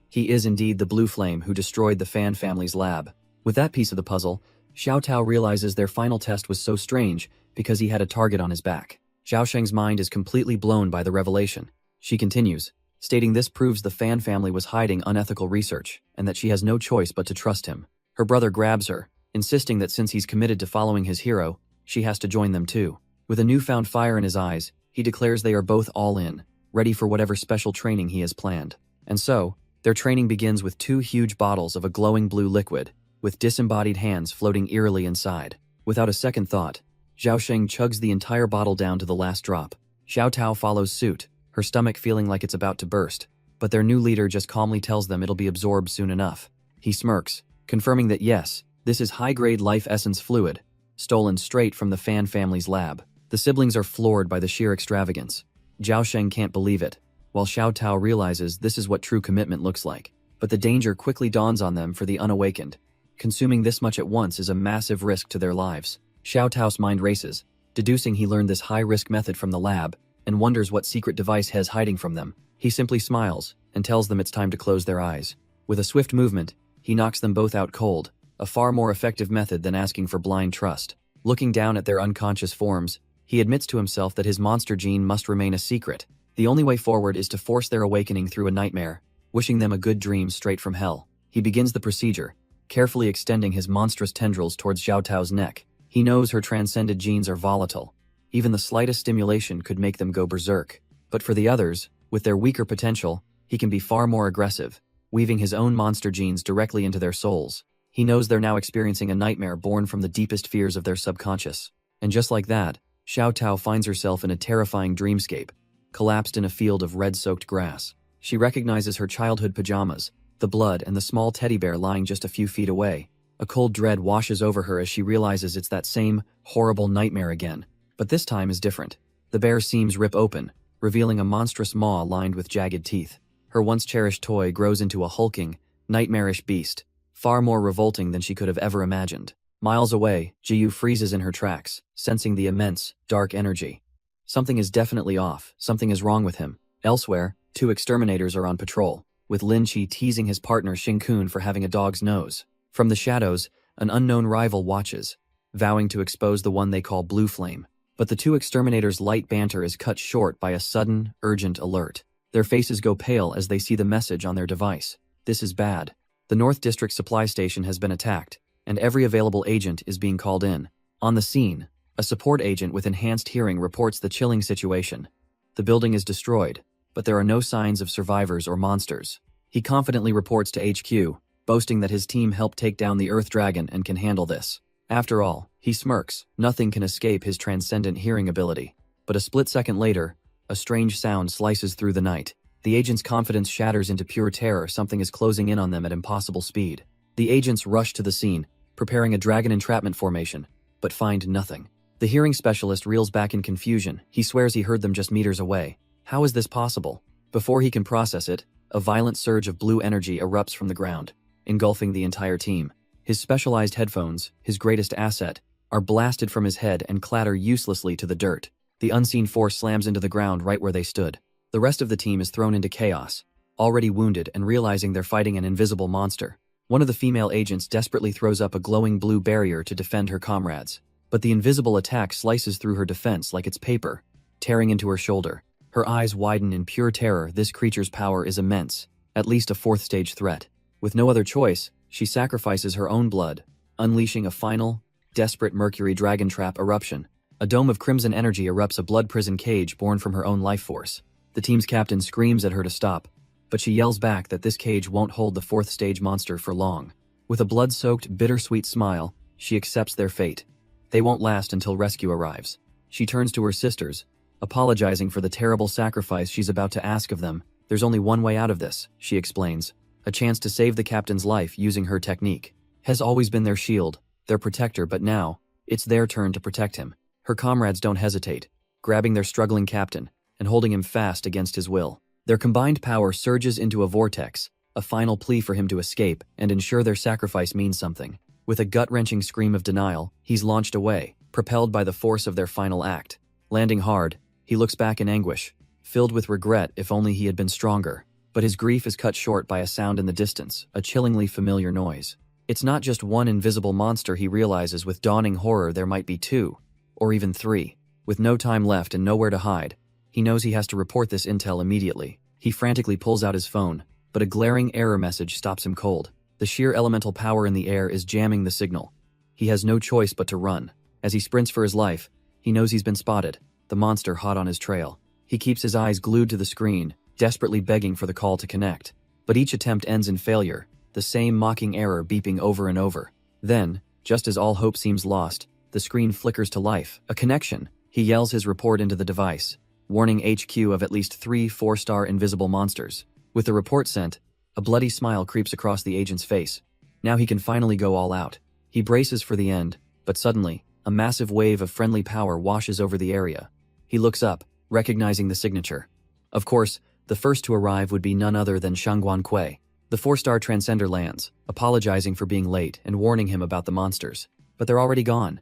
He is indeed the Blue Flame who destroyed the Fan family's lab. With that piece of the puzzle, Xiao Tao realizes their final test was so strange because he had a target on his back. Zhao Sheng's mind is completely blown by the revelation. She continues, stating this proves the Fan family was hiding unethical research, and that she has no choice but to trust him. Her brother grabs her, insisting that since he's committed to following his hero, she has to join them too. With a newfound fire in his eyes, he declares they are both all in, ready for whatever special training he has planned. And so, their training begins with 2 huge bottles of a glowing blue liquid, with disembodied hands floating eerily inside. Without a second thought, Zhao Sheng chugs the entire bottle down to the last drop. Xiao Tao follows suit, her stomach feeling like it's about to burst, but their new leader just calmly tells them it'll be absorbed soon enough. He smirks, confirming that yes, this is high-grade life essence fluid, stolen straight from the Fan family's lab. The siblings are floored by the sheer extravagance. Zhao Sheng can't believe it, while Xiao Tao realizes this is what true commitment looks like. But the danger quickly dawns on them for the unawakened. Consuming this much at once is a massive risk to their lives. Xiao Tao's mind races, deducing he learned this high-risk method from the lab, and wonders what secret device has hiding from them. He simply smiles, and tells them it's time to close their eyes. With a swift movement, he knocks them both out cold, a far more effective method than asking for blind trust. Looking down at their unconscious forms, he admits to himself that his monster gene must remain a secret. The only way forward is to force their awakening through a nightmare, wishing them a good dream straight from hell. He begins the procedure, carefully extending his monstrous tendrils towards Xiao Tao's neck. He knows her transcended genes are volatile. Even the slightest stimulation could make them go berserk. But for the others, with their weaker potential, he can be far more aggressive, weaving his own monster genes directly into their souls. He knows they're now experiencing a nightmare born from the deepest fears of their subconscious. And just like that, Xiao Tao finds herself in a terrifying dreamscape, collapsed in a field of red-soaked grass. She recognizes her childhood pajamas, the blood and the small teddy bear lying just a few feet away. A cold dread washes over her as she realizes it's that same horrible nightmare again. But this time is different. The bear's seams rip open, revealing a monstrous maw lined with jagged teeth. Her once cherished toy grows into a hulking, nightmarish beast, far more revolting than she could have ever imagined. Miles away, Jiyu freezes in her tracks, sensing the immense, dark energy. Something is definitely off, something is wrong with him. Elsewhere, 2 exterminators are on patrol, with Lin Chi teasing his partner Xing Kun for having a dog's nose. From the shadows, an unknown rival watches, vowing to expose the one they call Blue Flame. But the 2 exterminators' light banter is cut short by a sudden, urgent alert. Their faces go pale as they see the message on their device. This is bad. The North District supply station has been attacked, and every available agent is being called in. On the scene, a support agent with enhanced hearing reports the chilling situation. The building is destroyed, but there are no signs of survivors or monsters. He confidently reports to HQ, boasting that his team helped take down the Earth Dragon and can handle this. After all, he smirks, nothing can escape his transcendent hearing ability. But a split second later, a strange sound slices through the night. The agent's confidence shatters into pure terror. Something is closing in on them at impossible speed. The agents rush to the scene, preparing a dragon entrapment formation, but find nothing. The hearing specialist reels back in confusion. He swears he heard them just meters away. How is this possible? Before he can process it, a violent surge of blue energy erupts from the ground, engulfing the entire team. His specialized headphones, his greatest asset, are blasted from his head and clatter uselessly to the dirt. The unseen force slams into the ground right where they stood. The rest of the team is thrown into chaos, already wounded and realizing they're fighting an invisible monster. One of the female agents desperately throws up a glowing blue barrier to defend her comrades. But the invisible attack slices through her defense like it's paper, tearing into her shoulder. Her eyes widen in pure terror. This creature's power is immense, at least a 4th-stage threat. With no other choice, she sacrifices her own blood, unleashing a final, desperate mercury dragon trap eruption. A dome of crimson energy erupts a blood prison cage born from her own life force. The team's captain screams at her to stop, but she yells back that this cage won't hold the 4th-stage monster for long. With a blood-soaked, bittersweet smile, she accepts their fate. They won't last until rescue arrives. She turns to her sisters, apologizing for the terrible sacrifice she's about to ask of them. There's only one way out of this, she explains. A chance to save the captain's life using her technique. Has always been their shield, their protector, but now, it's their turn to protect him. Her comrades don't hesitate, grabbing their struggling captain and holding him fast against his will. Their combined power surges into a vortex, a final plea for him to escape and ensure their sacrifice means something. With a gut-wrenching scream of denial, he's launched away, propelled by the force of their final act. Landing hard, he looks back in anguish, filled with regret. If only he had been stronger. But his grief is cut short by a sound in the distance, a chillingly familiar noise. It's not just one invisible monster. He realizes with dawning horror there might be 2, or even 3. With no time left and nowhere to hide, he knows he has to report this intel immediately. He frantically pulls out his phone, but a glaring error message stops him cold. The sheer elemental power in the air is jamming the signal. He has no choice but to run. As he sprints for his life, he knows he's been spotted, the monster hot on his trail. He keeps his eyes glued to the screen, desperately begging for the call to connect. But each attempt ends in failure, the same mocking error beeping over and over. Then, just as all hope seems lost, the screen flickers to life. A connection. He yells his report into the device, warning HQ of at least 3 4-star invisible monsters. With the report sent, a bloody smile creeps across the agent's face. Now he can finally go all out. He braces for the end, but suddenly, a massive wave of friendly power washes over the area. He looks up, recognizing the signature. Of course, the first to arrive would be none other than Shangguan Kui. The 4-star transcender lands, apologizing for being late and warning him about the monsters. But they're already gone.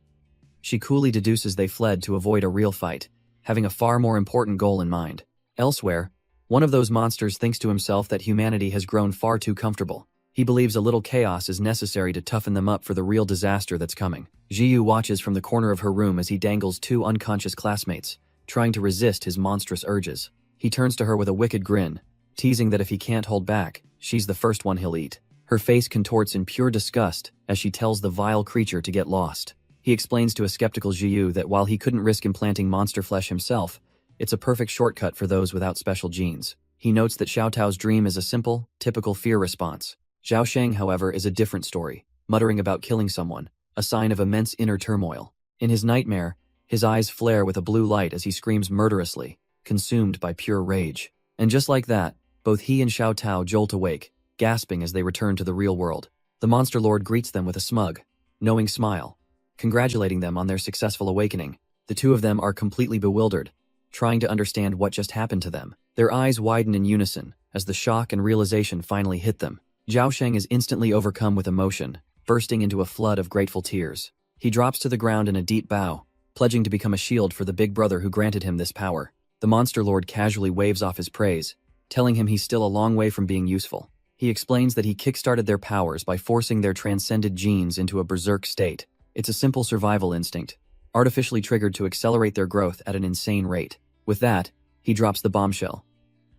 She coolly deduces they fled to avoid a real fight, having a far more important goal in mind. Elsewhere, one of those monsters thinks to himself that humanity has grown far too comfortable. He believes a little chaos is necessary to toughen them up for the real disaster that's coming. Jiyu watches from the corner of her room as he dangles 2 unconscious classmates, trying to resist his monstrous urges. He turns to her with a wicked grin, teasing that if he can't hold back, she's the first one he'll eat. Her face contorts in pure disgust as she tells the vile creature to get lost. He explains to a skeptical Jiyu that while he couldn't risk implanting monster flesh himself, it's a perfect shortcut for those without special genes. He notes that Xiao Tao's dream is a simple, typical fear response. Zhao Sheng, however, is a different story, muttering about killing someone, a sign of immense inner turmoil. In his nightmare, his eyes flare with a blue light as he screams murderously, consumed by pure rage. And just like that, both he and Xiao Tao jolt awake, gasping as they return to the real world. The Monster Lord greets them with a smug, knowing smile, congratulating them on their successful awakening. The two of them are completely bewildered, trying to understand what just happened to them. Their eyes widen in unison as the shock and realization finally hit them. Zhao Sheng is instantly overcome with emotion, bursting into a flood of grateful tears. He drops to the ground in a deep bow, pledging to become a shield for the big brother who granted him this power. The Monster Lord casually waves off his praise, telling him he's still a long way from being useful. He explains that he kickstarted their powers by forcing their transcended genes into a berserk state. It's a simple survival instinct, artificially triggered to accelerate their growth at an insane rate. With that, he drops the bombshell.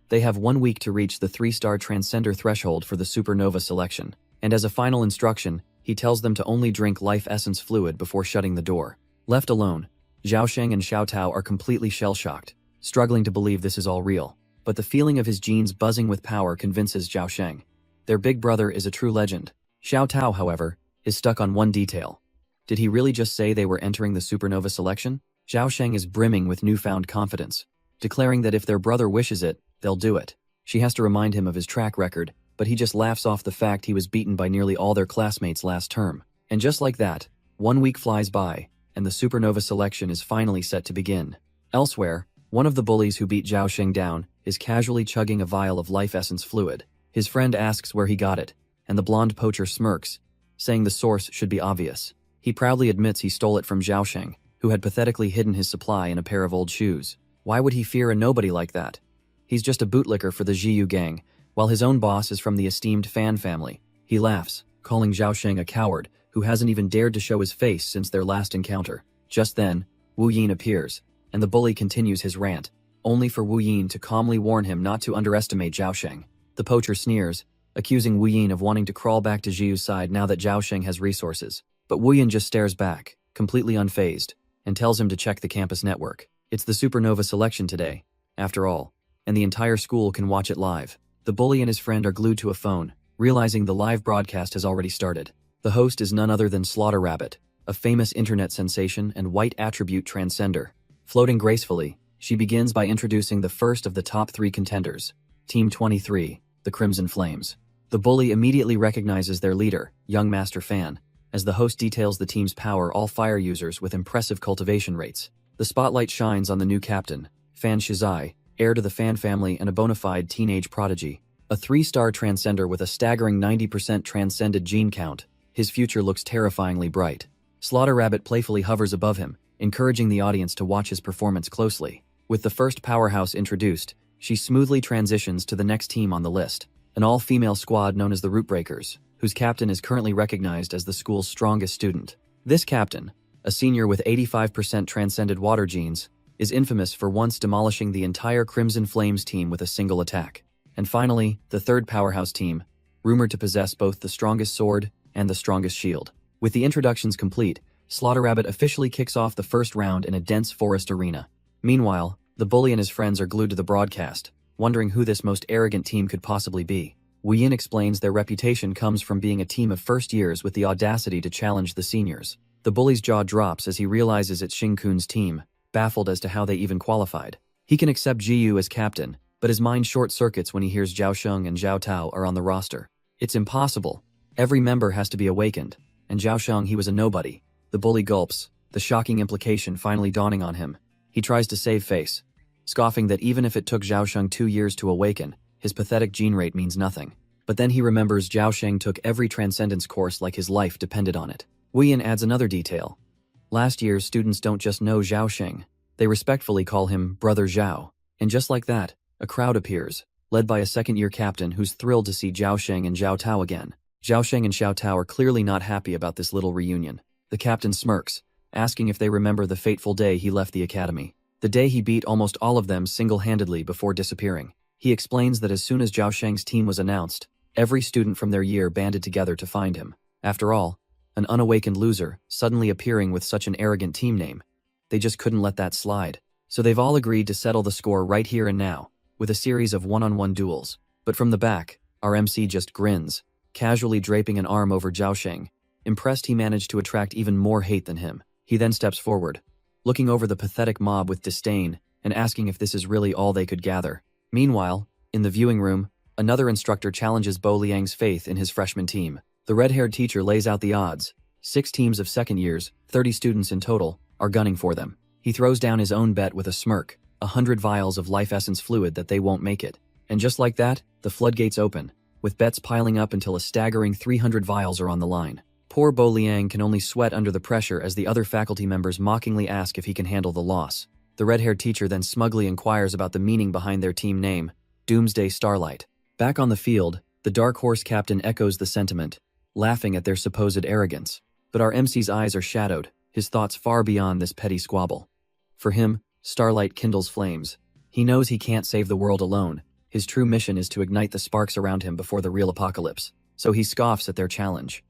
They have 1 week to reach the 3-star transcender threshold for the supernova selection, and as a final instruction, he tells them to only drink life essence fluid before shutting the door. Left alone, Zhao Sheng and Xiao Tao are completely shell-shocked, struggling to believe this is all real. But the feeling of his genes buzzing with power convinces Zhao Sheng. Their big brother is a true legend. Xiao Tao, however, is stuck on one detail. Did he really just say they were entering the supernova selection? Zhao Sheng is brimming with newfound confidence, declaring that if their brother wishes it, they'll do it. She has to remind him of his track record, but he just laughs off the fact he was beaten by nearly all their classmates last term. And just like that, 1 week flies by, and the supernova selection is finally set to begin. Elsewhere, one of the bullies who beat Zhao Sheng down is casually chugging a vial of life essence fluid. His friend asks where he got it, and the blonde poacher smirks, saying the source should be obvious. He proudly admits he stole it from Zhao Sheng, who had pathetically hidden his supply in a pair of old shoes. Why would he fear a nobody like that? He's just a bootlicker for the Jiyu gang, while his own boss is from the esteemed Fan family. He laughs, calling Zhao Sheng a coward who hasn't even dared to show his face since their last encounter. Just then, Wu Yin appears, and the bully continues his rant, only for Wu Yin to calmly warn him not to underestimate Zhao Sheng. The poacher sneers, accusing Wu Yin of wanting to crawl back to Jiyu's side now that Zhao Sheng has resources. But Wu Yin just stares back, completely unfazed, and tells him to check the campus network. It's the supernova selection today, after all, and the entire school can watch it live. The bully and his friend are glued to a phone, realizing the live broadcast has already started. The host is none other than Slaughter Rabbit, a famous internet sensation and white attribute transcender. Floating gracefully, she begins by introducing the first of the top 3 contenders, Team 23, the Crimson Flames. The bully immediately recognizes their leader, young Master Fan, as the host details the team's power all fire users with impressive cultivation rates. The spotlight shines on the new captain, Fan Shizai, heir to the Fan family and a bona fide teenage prodigy. A 3-star transcender with a staggering 90% transcended gene count, his future looks terrifyingly bright. Slaughter Rabbit playfully hovers above him, encouraging the audience to watch his performance closely. With the first powerhouse introduced, she smoothly transitions to the next team on the list, an all-female squad known as the Rootbreakers, whose captain is currently recognized as the school's strongest student. This captain, a senior with 85% transcended water genes, is infamous for once demolishing the entire Crimson Flames team with a single attack. And finally, the third powerhouse team, rumored to possess both the strongest sword and the strongest shield. With the introductions complete, Slaughter Rabbit officially kicks off the first round in a dense forest arena. Meanwhile, the bully and his friends are glued to the broadcast, wondering who this most arrogant team could possibly be. Woo Yin explains their reputation comes from being a team of first years with the audacity to challenge the seniors. The bully's jaw drops as he realizes it's Xing-kun's team, baffled as to how they even qualified. He can accept Jiyu as captain, but his mind short-circuits when he hears Zhao Sheng and Zhao Tao are on the roster. It's impossible. Every member has to be awakened, and Zhao Sheng, he was a nobody. The bully gulps, the shocking implication finally dawning on him. He tries to save face, scoffing that even if it took Zhao Sheng 2 years to awaken, his pathetic gene rate means nothing. But then he remembers Zhao Sheng took every transcendence course like his life depended on it. Woo Yin adds another detail. Last year's students don't just know Zhao Sheng, they respectfully call him Brother Zhao. And just like that, a crowd appears, led by a second-year captain who's thrilled to see Zhao Sheng and Zhao Tao again. Zhao Sheng and Xiao Tao are clearly not happy about this little reunion. The captain smirks, asking if they remember the fateful day he left the academy. The day he beat almost all of them single-handedly before disappearing. He explains that as soon as Zhao Sheng's team was announced, every student from their year banded together to find him. After all, an unawakened loser, suddenly appearing with such an arrogant team name. They just couldn't let that slide. So they've all agreed to settle the score right here and now, with a series of one-on-one duels. But from the back, our MC just grins, casually draping an arm over Zhao Sheng. Impressed he managed to attract even more hate than him. He then steps forward, looking over the pathetic mob with disdain and asking if this is really all they could gather. Meanwhile, in the viewing room, another instructor challenges Bo Liang's faith in his freshman team. The red-haired teacher lays out the odds. 6 teams of second years, 30 students in total, are gunning for them. He throws down his own bet with a smirk, 100 vials of life essence fluid that they won't make it. And just like that, the floodgates open, with bets piling up until a staggering 300 vials are on the line. Poor Bo Liang can only sweat under the pressure as the other faculty members mockingly ask if he can handle the loss. The red-haired teacher then smugly inquires about the meaning behind their team name, Doomsday Starlight. Back on the field, the Dark Horse captain echoes the sentiment, laughing at their supposed arrogance. But our MC's eyes are shadowed, his thoughts far beyond this petty squabble. For him, Starlight kindles flames. He knows he can't save the world alone. His true mission is to ignite the sparks around him before the real apocalypse. So he scoffs at their challenge.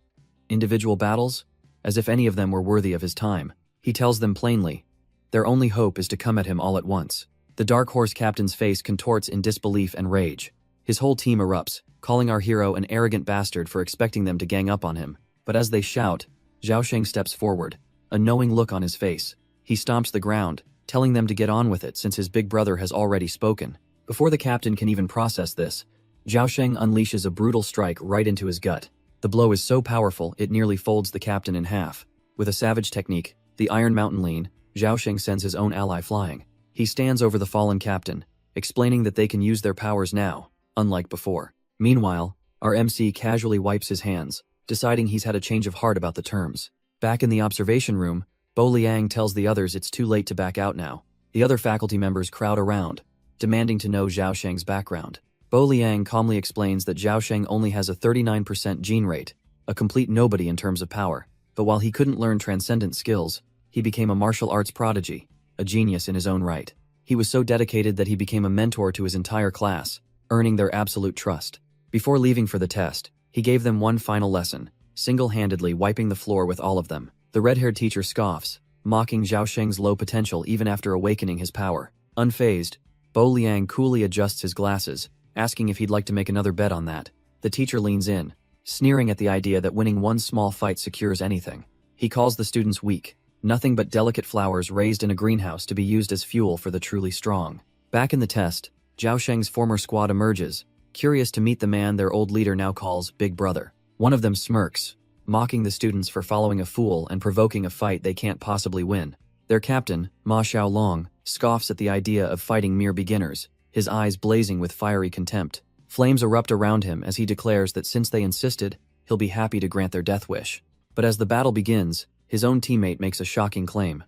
Individual battles? As if any of them were worthy of his time. He tells them plainly, their only hope is to come at him all at once. The Dark Horse captain's face contorts in disbelief and rage. His whole team erupts, calling our hero an arrogant bastard for expecting them to gang up on him. But as they shout, Zhao Sheng steps forward, a knowing look on his face. He stomps the ground, telling them to get on with it since his big brother has already spoken. Before the captain can even process this, Zhao Sheng unleashes a brutal strike right into his gut. The blow is so powerful it nearly folds the captain in half. With a savage technique, the Iron Mountain Lean, Zhao Sheng sends his own ally flying. He stands over the fallen captain, explaining that they can use their powers now, unlike before. Meanwhile, our MC casually wipes his hands, deciding he's had a change of heart about the terms. Back in the observation room, Bo Liang tells the others it's too late to back out now. The other faculty members crowd around, demanding to know Zhao Sheng's background. Bo Liang calmly explains that Zhao Sheng only has a 39% gene rate, a complete nobody in terms of power. But while he couldn't learn transcendent skills, he became a martial arts prodigy, a genius in his own right. He was so dedicated that he became a mentor to his entire class, earning their absolute trust. Before leaving for the test, he gave them one final lesson, single-handedly wiping the floor with all of them. The red-haired teacher scoffs, mocking Zhao Sheng's low potential even after awakening his power. Unfazed, Bo Liang coolly adjusts his glasses, asking if he'd like to make another bet on that. The teacher leans in, sneering at the idea that winning one small fight secures anything. He calls the students weak, nothing but delicate flowers raised in a greenhouse to be used as fuel for the truly strong. Back in the test, Zhao Sheng's former squad emerges, curious to meet the man their old leader now calls Big Brother. One of them smirks, mocking the students for following a fool and provoking a fight they can't possibly win. Their captain, Ma Xiaolong, scoffs at the idea of fighting mere beginners, his eyes blazing with fiery contempt. Flames erupt around him as he declares that since they insisted, he'll be happy to grant their death wish. But as the battle begins, his own teammate makes a shocking claim.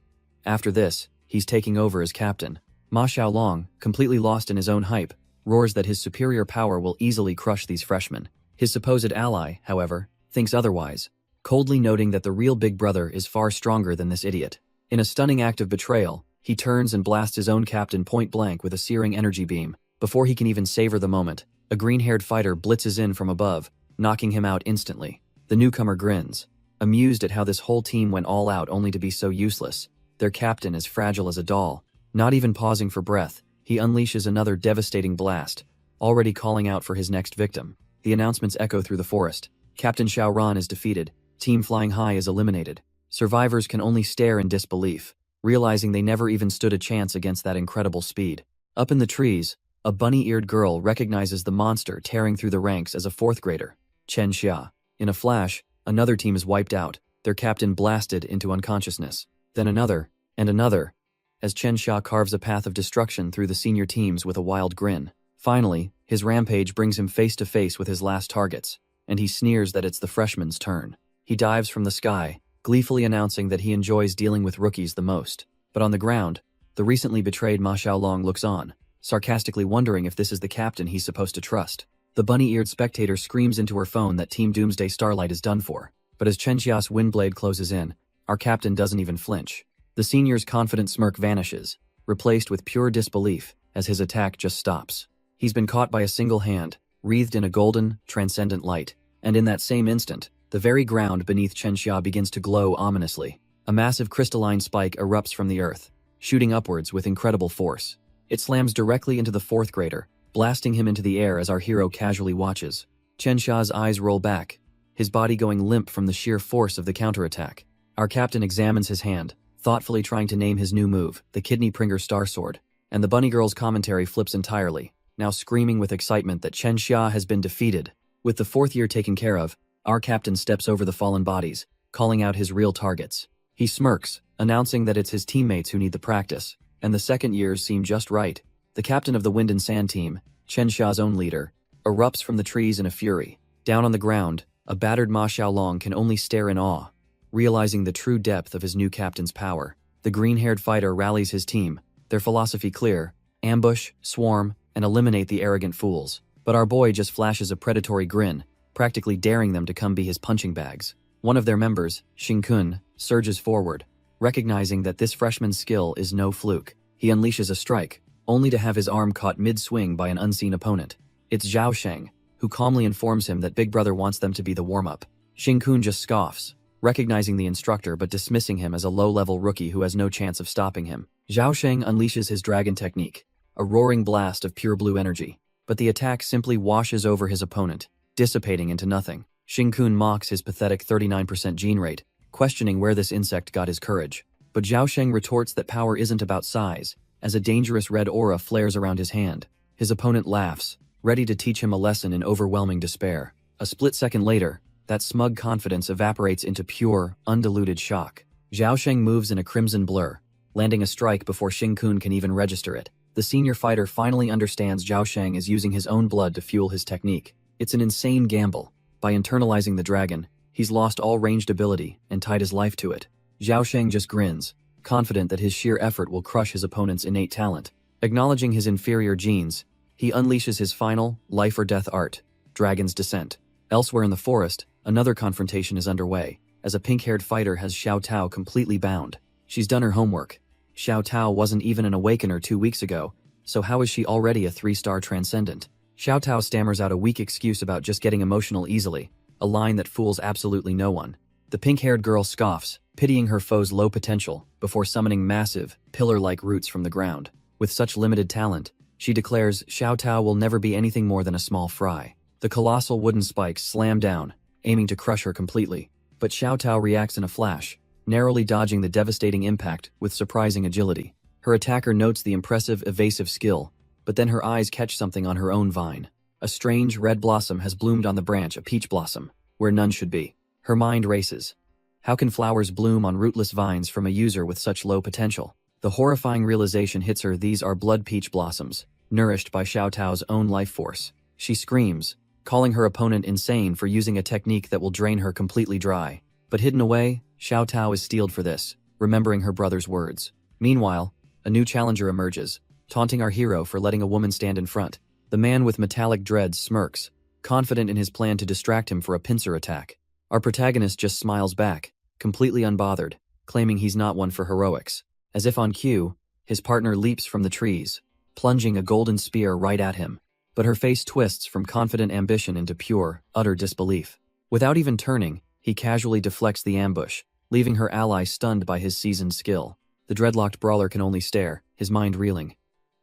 After this, he's taking over as captain. Ma Xiaolong, completely lost in his own hype, roars that his superior power will easily crush these freshmen. His supposed ally, however, thinks otherwise, coldly noting that the real Big Brother is far stronger than this idiot. In a stunning act of betrayal, He turns and blasts his own captain point blank with a searing energy beam. Before he can even savor the moment, a green-haired fighter blitzes in from above, knocking him out instantly. The newcomer grins, amused at how this whole team went all out only to be so useless. Their captain is fragile as a doll. Not even pausing for breath, he unleashes another devastating blast, already calling out for his next victim. The announcements echo through the forest. Captain Xiaoran is defeated. Team Flying High is eliminated. Survivors can only stare in disbelief, realizing they never even stood a chance against that incredible speed. Up in the trees, a bunny-eared girl recognizes the monster tearing through the ranks as a fourth grader, Chen Xia. In a flash, another team is wiped out, their captain blasted into unconsciousness. Then another, and another, as Chen Xia carves a path of destruction through the senior teams with a wild grin. Finally, his rampage brings him face to face with his last targets, and he sneers that it's the freshman's turn. He dives from the sky, gleefully announcing that he enjoys dealing with rookies the most. But on the ground, the recently betrayed Ma Xiaolong looks on, sarcastically wondering if this is the captain he's supposed to trust. The bunny-eared spectator screams into her phone that Team Doomsday Starlight is done for. But as Chen Xia's windblade closes in, our captain doesn't even flinch. The senior's confident smirk vanishes, replaced with pure disbelief as his attack just stops. He's been caught by a single hand, wreathed in a golden, transcendent light, and in that same instant, the very ground beneath Chen Xia begins to glow ominously. A massive crystalline spike erupts from the earth, shooting upwards with incredible force. It slams directly into the fourth grader, blasting him into the air as our hero casually watches. Chen Xia's eyes roll back, his body going limp from the sheer force of the counterattack. Our captain examines his hand, thoughtfully trying to name his new move, the Kidney Pringer Star Sword, and the bunny girl's commentary flips entirely, now screaming with excitement that Chen Xia has been defeated. With the fourth year taken care of, our captain steps over the fallen bodies, calling out his real targets. He smirks, announcing that it's his teammates who need the practice, and the second years seem just right. The captain of the Wind and Sand team, Chen Xia's own leader, erupts from the trees in a fury. Down on the ground, a battered Ma Xiaolong can only stare in awe, realizing the true depth of his new captain's power. The green-haired fighter rallies his team, their philosophy clear: ambush, swarm, and eliminate the arrogant fools. But our boy just flashes a predatory grin, practically daring them to come be his punching bags. One of their members, Xingkun, surges forward, recognizing that this freshman's skill is no fluke. He unleashes a strike, only to have his arm caught mid-swing by an unseen opponent. It's Zhao Sheng, who calmly informs him that Big Brother wants them to be the warm-up. Xingkun just scoffs, recognizing the instructor but dismissing him as a low-level rookie who has no chance of stopping him. Zhao Sheng unleashes his dragon technique, a roaring blast of pure blue energy, but the attack simply washes over his opponent, dissipating into nothing. Xingkun mocks his pathetic 39% gene rate, questioning where this insect got his courage. But Zhao Sheng retorts that power isn't about size, as a dangerous red aura flares around his hand. His opponent laughs, ready to teach him a lesson in overwhelming despair. A split second later, that smug confidence evaporates into pure, undiluted shock. Zhao Sheng moves in a crimson blur, landing a strike before Xingkun can even register it. The senior fighter finally understands Zhao Sheng is using his own blood to fuel his technique. It's an insane gamble. By internalizing the dragon, he's lost all ranged ability and tied his life to it. Zhao Sheng just grins, confident that his sheer effort will crush his opponent's innate talent. Acknowledging his inferior genes, he unleashes his final, life-or-death art, Dragon's Descent. Elsewhere in the forest, another confrontation is underway, as a pink-haired fighter has Xiao Tao completely bound. She's done her homework. Xiao Tao wasn't even an Awakener 2 weeks ago, so how is she already a 3-star Transcendent? Xiao Tao stammers out a weak excuse about just getting emotional easily, a line that fools absolutely no one. The pink-haired girl scoffs, pitying her foe's low potential, before summoning massive, pillar-like roots from the ground. With such limited talent, she declares Xiao Tao will never be anything more than a small fry. The colossal wooden spikes slam down, aiming to crush her completely. But Xiao Tao reacts in a flash, narrowly dodging the devastating impact with surprising agility. Her attacker notes the impressive evasive skill, but then her eyes catch something on her own vine. A strange red blossom has bloomed on the branch, a peach blossom, where none should be. Her mind races. How can flowers bloom on rootless vines from a user with such low potential? The horrifying realization hits her: these are blood peach blossoms, nourished by Xiao Tao's own life force. She screams, calling her opponent insane for using a technique that will drain her completely dry. But hidden away, Xiao Tao is steeled for this, remembering her brother's words. Meanwhile, a new challenger emerges, taunting our hero for letting a woman stand in front. The man with metallic dreads smirks, confident in his plan to distract him for a pincer attack. Our protagonist just smiles back, completely unbothered, claiming he's not one for heroics. As if on cue, His partner leaps from the trees, plunging a golden spear right at him. But her face twists from confident ambition into pure, utter disbelief. Without even turning, he casually deflects the ambush, leaving her ally stunned by his seasoned skill. The dreadlocked brawler can only stare, his mind reeling.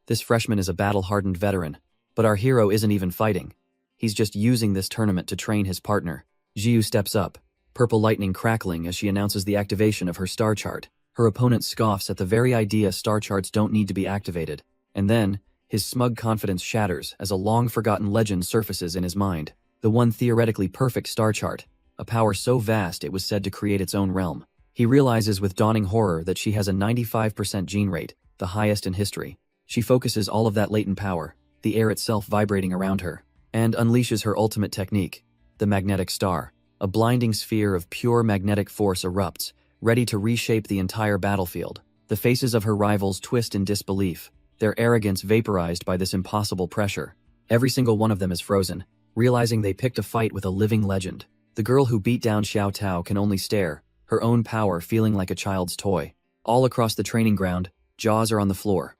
This freshman is a battle-hardened veteran, but our hero isn't even fighting. He's just using this tournament to train his partner. Jiyu steps up, purple lightning crackling as she announces the activation of her star chart. Her opponent scoffs at the very idea star charts don't need to be activated. And then, his smug confidence shatters as a long-forgotten legend surfaces in his mind. The one theoretically perfect star chart, a power so vast it was said to create its own realm. He realizes with dawning horror that she has a 95% gene rate, the highest in history. She focuses all of that latent power, the air itself vibrating around her, and unleashes her ultimate technique, the magnetic star. A blinding sphere of pure magnetic force erupts, ready to reshape the entire battlefield. The faces of her rivals twist in disbelief, their arrogance vaporized by this impossible pressure. Every single one of them is frozen, realizing they picked a fight with a living legend. The girl who beat down Xiao Tao can only stare, her own power feeling like a child's toy. All across the training ground, jaws are on the floor.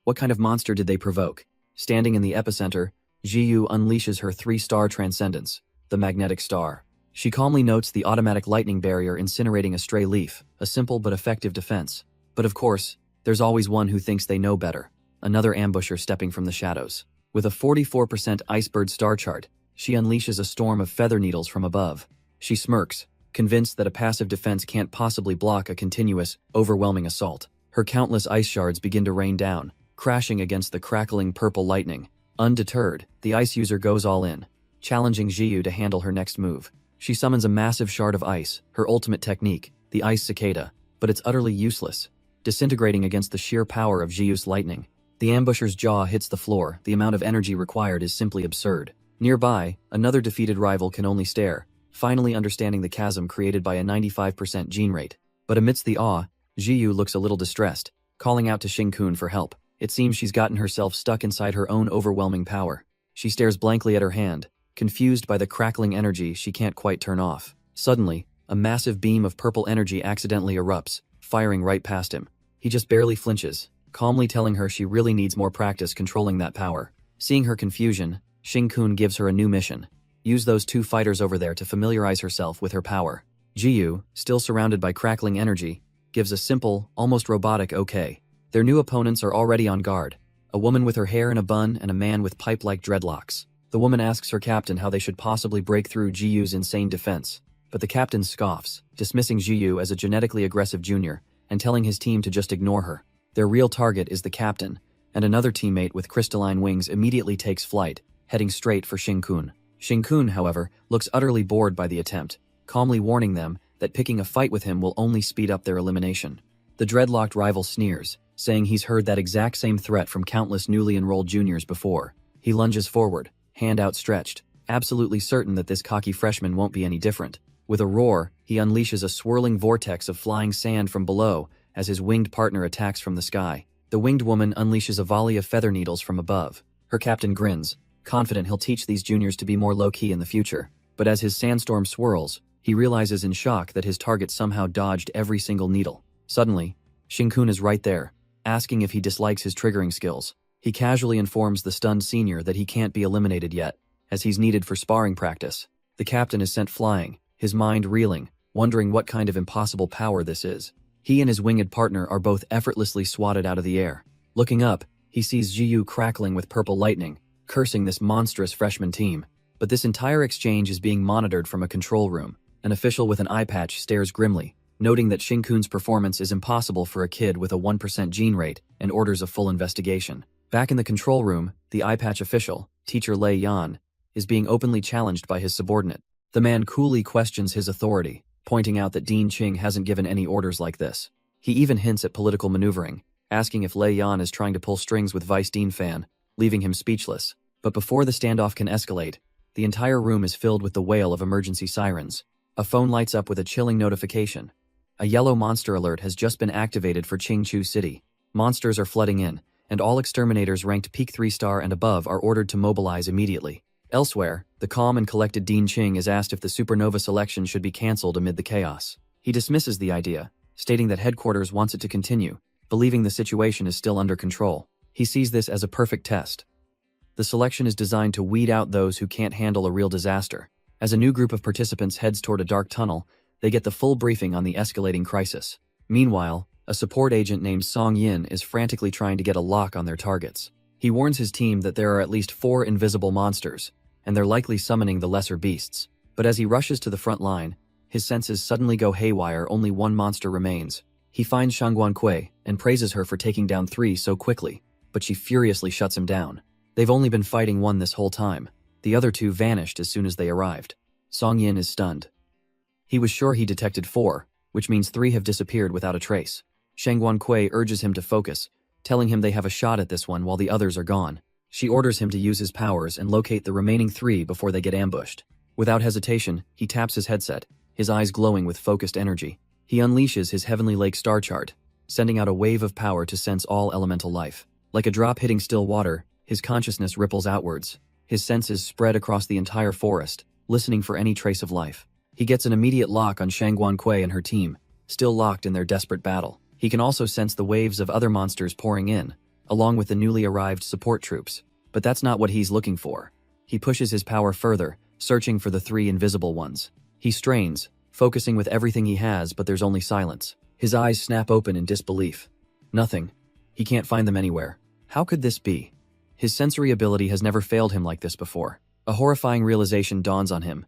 What kind of monster did they provoke? Standing in the epicenter, Jiyu unleashes her 3-star transcendence, the magnetic star. She calmly notes the automatic lightning barrier incinerating a stray leaf, a simple but effective defense. But of course, there's always one who thinks they know better. Another ambusher stepping from the shadows. With a 44% Icebird star chart, she unleashes a storm of feather needles from above. She smirks, convinced that a passive defense can't possibly block a continuous, overwhelming assault. Her countless ice shards begin to rain down, crashing against the crackling purple lightning. Undeterred, the ice user goes all in, challenging Jiyu to handle her next move. She summons a massive shard of ice, her ultimate technique, the ice cicada, but it's utterly useless, disintegrating against the sheer power of Jiyu's lightning. The ambusher's jaw hits the floor, the amount of energy required is simply absurd. Nearby, another defeated rival can only stare, finally understanding the chasm created by a 95% gene rate. But amidst the awe, Jiyu looks a little distressed, calling out to Xingkun for help. It seems she's gotten herself stuck inside her own overwhelming power. She stares blankly at her hand, confused by the crackling energy she can't quite turn off. Suddenly, a massive beam of purple energy accidentally erupts, firing right past him. He just barely flinches, calmly telling her she really needs more practice controlling that power. Seeing her confusion, Xingkun gives her a new mission. Use those 2 fighters over there to familiarize herself with her power. Jiyu, still surrounded by crackling energy, gives a simple, almost robotic okay. Their new opponents are already on guard. A woman with her hair in a bun and a man with pipe-like dreadlocks. The woman asks her captain how they should possibly break through Jiyu's insane defense. But the captain scoffs, dismissing Jiyu as a genetically aggressive junior, and telling his team to just ignore her. Their real target is the captain, and another teammate with crystalline wings immediately takes flight, heading straight for Xingkun. Xingkun, however, looks utterly bored by the attempt, calmly warning them that picking a fight with him will only speed up their elimination. The dreadlocked rival sneers, saying he's heard that exact same threat from countless newly enrolled juniors before. He lunges forward, hand outstretched, absolutely certain that this cocky freshman won't be any different. With a roar, he unleashes a swirling vortex of flying sand from below as his winged partner attacks from the sky. The winged woman unleashes a volley of feather needles from above. Her captain grins, confident he'll teach these juniors to be more low-key in the future. But as his sandstorm swirls, he realizes in shock that his target somehow dodged every single needle. Suddenly, Xingkun is right there, asking if he dislikes his triggering skills. He casually informs the stunned senior that he can't be eliminated yet, as he's needed for sparring practice. The captain is sent flying, his mind reeling, wondering what kind of impossible power this is. He and his winged partner are both effortlessly swatted out of the air. Looking up, he sees Jiyu crackling with purple lightning, cursing this monstrous freshman team. But this entire exchange is being monitored from a control room. An official with an eye patch stares grimly, noting that Xingkun's performance is impossible for a kid with a 1% gene rate, and orders a full investigation. Back in the control room, the eye patch official, teacher Lei Yan, is being openly challenged by his subordinate. The man coolly questions his authority, pointing out that Dean Qing hasn't given any orders like this. He even hints at political maneuvering, asking if Lei Yan is trying to pull strings with Vice Dean Fan, leaving him speechless. But before the standoff can escalate, the entire room is filled with the wail of emergency sirens. A phone lights up with a chilling notification. A yellow monster alert has just been activated for Qingchu City. Monsters are flooding in, and all exterminators ranked peak 3-star and above are ordered to mobilize immediately. Elsewhere, the calm and collected Dean Qing is asked if the supernova selection should be cancelled amid the chaos. He dismisses the idea, stating that headquarters wants it to continue, believing the situation is still under control. He sees this as a perfect test. The selection is designed to weed out those who can't handle a real disaster. As a new group of participants heads toward a dark tunnel, they get the full briefing on the escalating crisis. Meanwhile, a support agent named Song Yin is frantically trying to get a lock on their targets. He warns his team that there are at least 4 invisible monsters, and they're likely summoning the lesser beasts. But as he rushes to the front line, his senses suddenly go haywire. Only one monster remains. He finds Shangguan Kui and praises her for taking down 3 so quickly, but she furiously shuts him down. They've only been fighting 1 this whole time. The other 2 vanished as soon as they arrived. Song Yin is stunned. He was sure he detected 4, which means 3 have disappeared without a trace. Shangguan Kui urges him to focus, telling him they have a shot at this one while the others are gone. She orders him to use his powers and locate the remaining 3 before they get ambushed. Without hesitation, he taps his headset, his eyes glowing with focused energy. He unleashes his Heavenly Lake star chart, sending out a wave of power to sense all elemental life. Like a drop hitting still water, his consciousness ripples outwards. His senses spread across the entire forest, listening for any trace of life. He gets an immediate lock on Shangguan Kui and her team, still locked in their desperate battle. He can also sense the waves of other monsters pouring in, along with the newly arrived support troops. But that's not what he's looking for. He pushes his power further, searching for the 3 invisible ones. He strains, focusing with everything he has, but there's only silence. His eyes snap open in disbelief. Nothing. He can't find them anywhere. How could this be? His sensory ability has never failed him like this before. A horrifying realization dawns on him.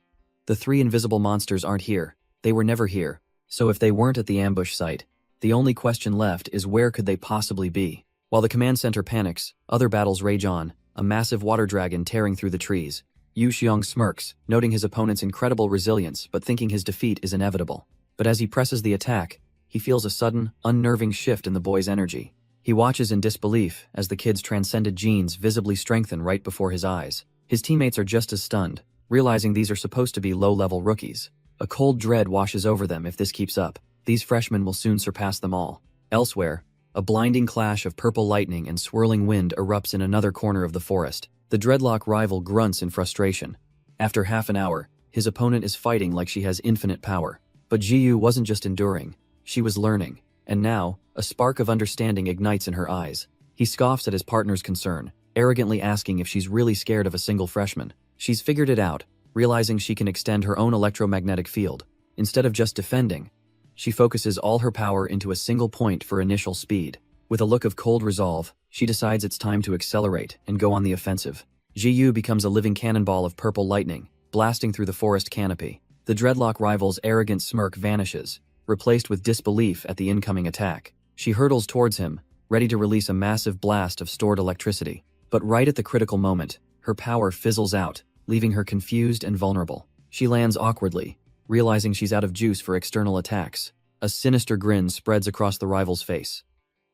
The 3 invisible monsters aren't here. They were never here. So if they weren't at the ambush site, the only question left is where could they possibly be? While the command center panics, other battles rage on, a massive water dragon tearing through the trees. Yu Xiong smirks, noting his opponent's incredible resilience but thinking his defeat is inevitable. But as he presses the attack, he feels a sudden, unnerving shift in the boy's energy. He watches in disbelief as the kid's transcended genes visibly strengthen right before his eyes. His teammates are just as stunned, realizing these are supposed to be low-level rookies. A cold dread washes over them. If this keeps up, these freshmen will soon surpass them all. Elsewhere, a blinding clash of purple lightning and swirling wind erupts in another corner of the forest. The dreadlock rival grunts in frustration. After half an hour, his opponent is fighting like she has infinite power. But Jiyu wasn't just enduring, she was learning. And now, a spark of understanding ignites in her eyes. He scoffs at his partner's concern, arrogantly asking if she's really scared of a single freshman. She's figured it out, realizing she can extend her own electromagnetic field. Instead of just defending, she focuses all her power into a single point for initial speed. With a look of cold resolve, she decides it's time to accelerate and go on the offensive. Jiyu becomes a living cannonball of purple lightning, blasting through the forest canopy. The dreadlock rival's arrogant smirk vanishes, replaced with disbelief at the incoming attack. She hurtles towards him, ready to release a massive blast of stored electricity. But right at the critical moment, her power fizzles out, leaving her confused and vulnerable. She lands awkwardly, realizing she's out of juice for external attacks. A sinister grin spreads across the rival's face.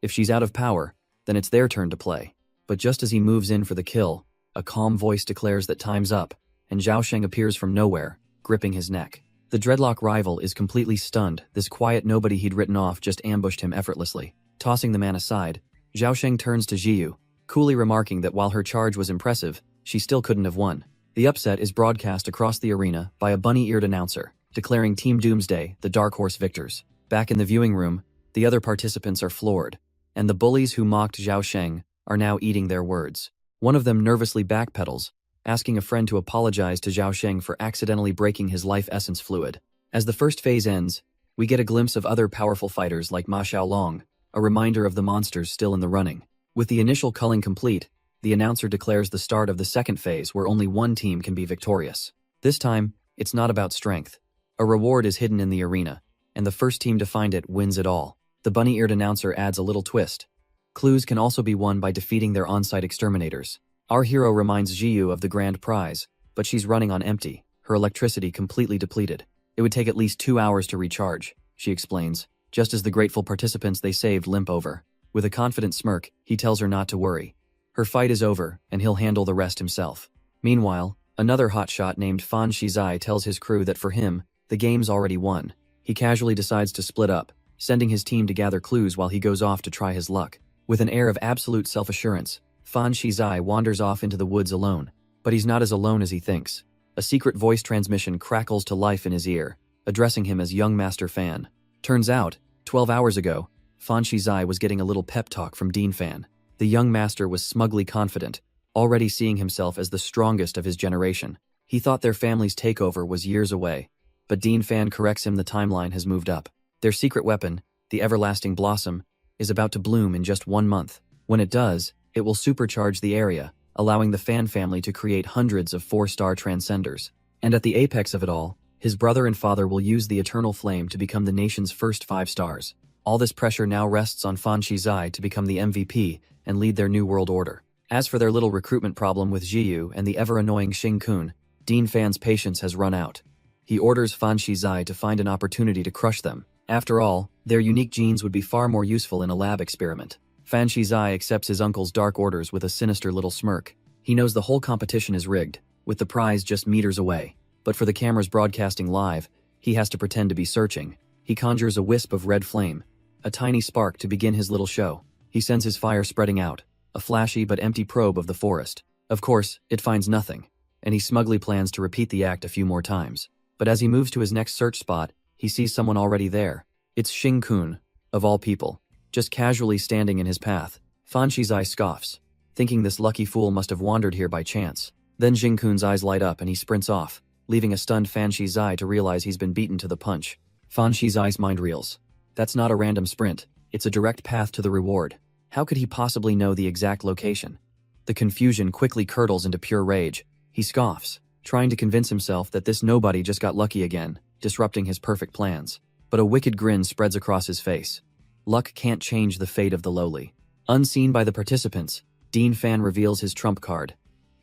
If she's out of power, then it's their turn to play. But just as he moves in for the kill, a calm voice declares that time's up, and Zhao Sheng appears from nowhere, gripping his neck. The dreadlock rival is completely stunned. This quiet nobody he'd written off just ambushed him effortlessly. Tossing the man aside, Zhao Sheng turns to Jiyu, coolly remarking that while her charge was impressive, she still couldn't have won. The upset is broadcast across the arena by a bunny-eared announcer, declaring Team Doomsday the Dark Horse victors. Back in the viewing room, the other participants are floored, and the bullies who mocked Zhao Sheng are now eating their words. One of them nervously backpedals, asking a friend to apologize to Zhao Sheng for accidentally breaking his life essence fluid. As the first phase ends, we get a glimpse of other powerful fighters like Ma Xiaolong, a reminder of the monsters still in the running. With the initial culling complete, the announcer declares the start of the second phase where only one team can be victorious. This time, it's not about strength. A reward is hidden in the arena, and the first team to find it wins it all. The bunny-eared announcer adds a little twist. Clues can also be won by defeating their on-site exterminators. Our hero reminds Jiyu of the grand prize, but she's running on empty, her electricity completely depleted. It would take at least 2 hours to recharge, she explains, just as the grateful participants they saved limp over. With a confident smirk, he tells her not to worry. Her fight is over, and he'll handle the rest himself. Meanwhile, another hotshot named Fan Shizai tells his crew that for him, the game's already won. He casually decides to split up, sending his team to gather clues while he goes off to try his luck. With an air of absolute self-assurance, Fan Shizai wanders off into the woods alone. But he's not as alone as he thinks. A secret voice transmission crackles to life in his ear, addressing him as young Master Fan. Turns out, 12 hours ago, Fan Shizai was getting a little pep talk from Dean Fan. The young master was smugly confident, already seeing himself as the strongest of his generation. He thought their family's takeover was years away. But Dean Fan corrects him, the timeline has moved up. Their secret weapon, the everlasting blossom, is about to bloom in just 1 month. When it does, it will supercharge the area, allowing the Fan family to create hundreds of 4-star transcenders. And at the apex of it all, his brother and father will use the eternal flame to become the nation's first 5 stars. All this pressure now rests on Fan Shizai to become the MVP and lead their new world order. As for their little recruitment problem with Jiyu and the ever-annoying Xing Kun, Dean Fan's patience has run out. He orders Fan Shizai to find an opportunity to crush them. After all, their unique genes would be far more useful in a lab experiment. Fan Shizai accepts his uncle's dark orders with a sinister little smirk. He knows the whole competition is rigged, with the prize just meters away. But for the cameras broadcasting live, he has to pretend to be searching. He conjures a wisp of red flame, a tiny spark to begin his little show. He sends his fire spreading out, a flashy but empty probe of the forest. Of course, it finds nothing, and he smugly plans to repeat the act a few more times. But as he moves to his next search spot, he sees someone already there. It's Xing Kun, of all people, just casually standing in his path. Fan Shizai scoffs, thinking this lucky fool must have wandered here by chance. Then Xing Kun's eyes light up and he sprints off, leaving a stunned Fan Shizai to realize he's been beaten to the punch. Fan Shizai's mind reels. That's not a random sprint, it's a direct path to the reward. How could he possibly know the exact location? The confusion quickly curdles into pure rage. He scoffs, trying to convince himself that this nobody just got lucky again, disrupting his perfect plans. But a wicked grin spreads across his face. Luck can't change the fate of the lowly. Unseen by the participants, Dean Fan reveals his trump card,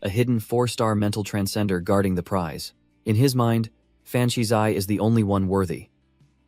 a hidden 4-star mental transcender guarding the prize. In his mind, Fan Shizai is the only one worthy.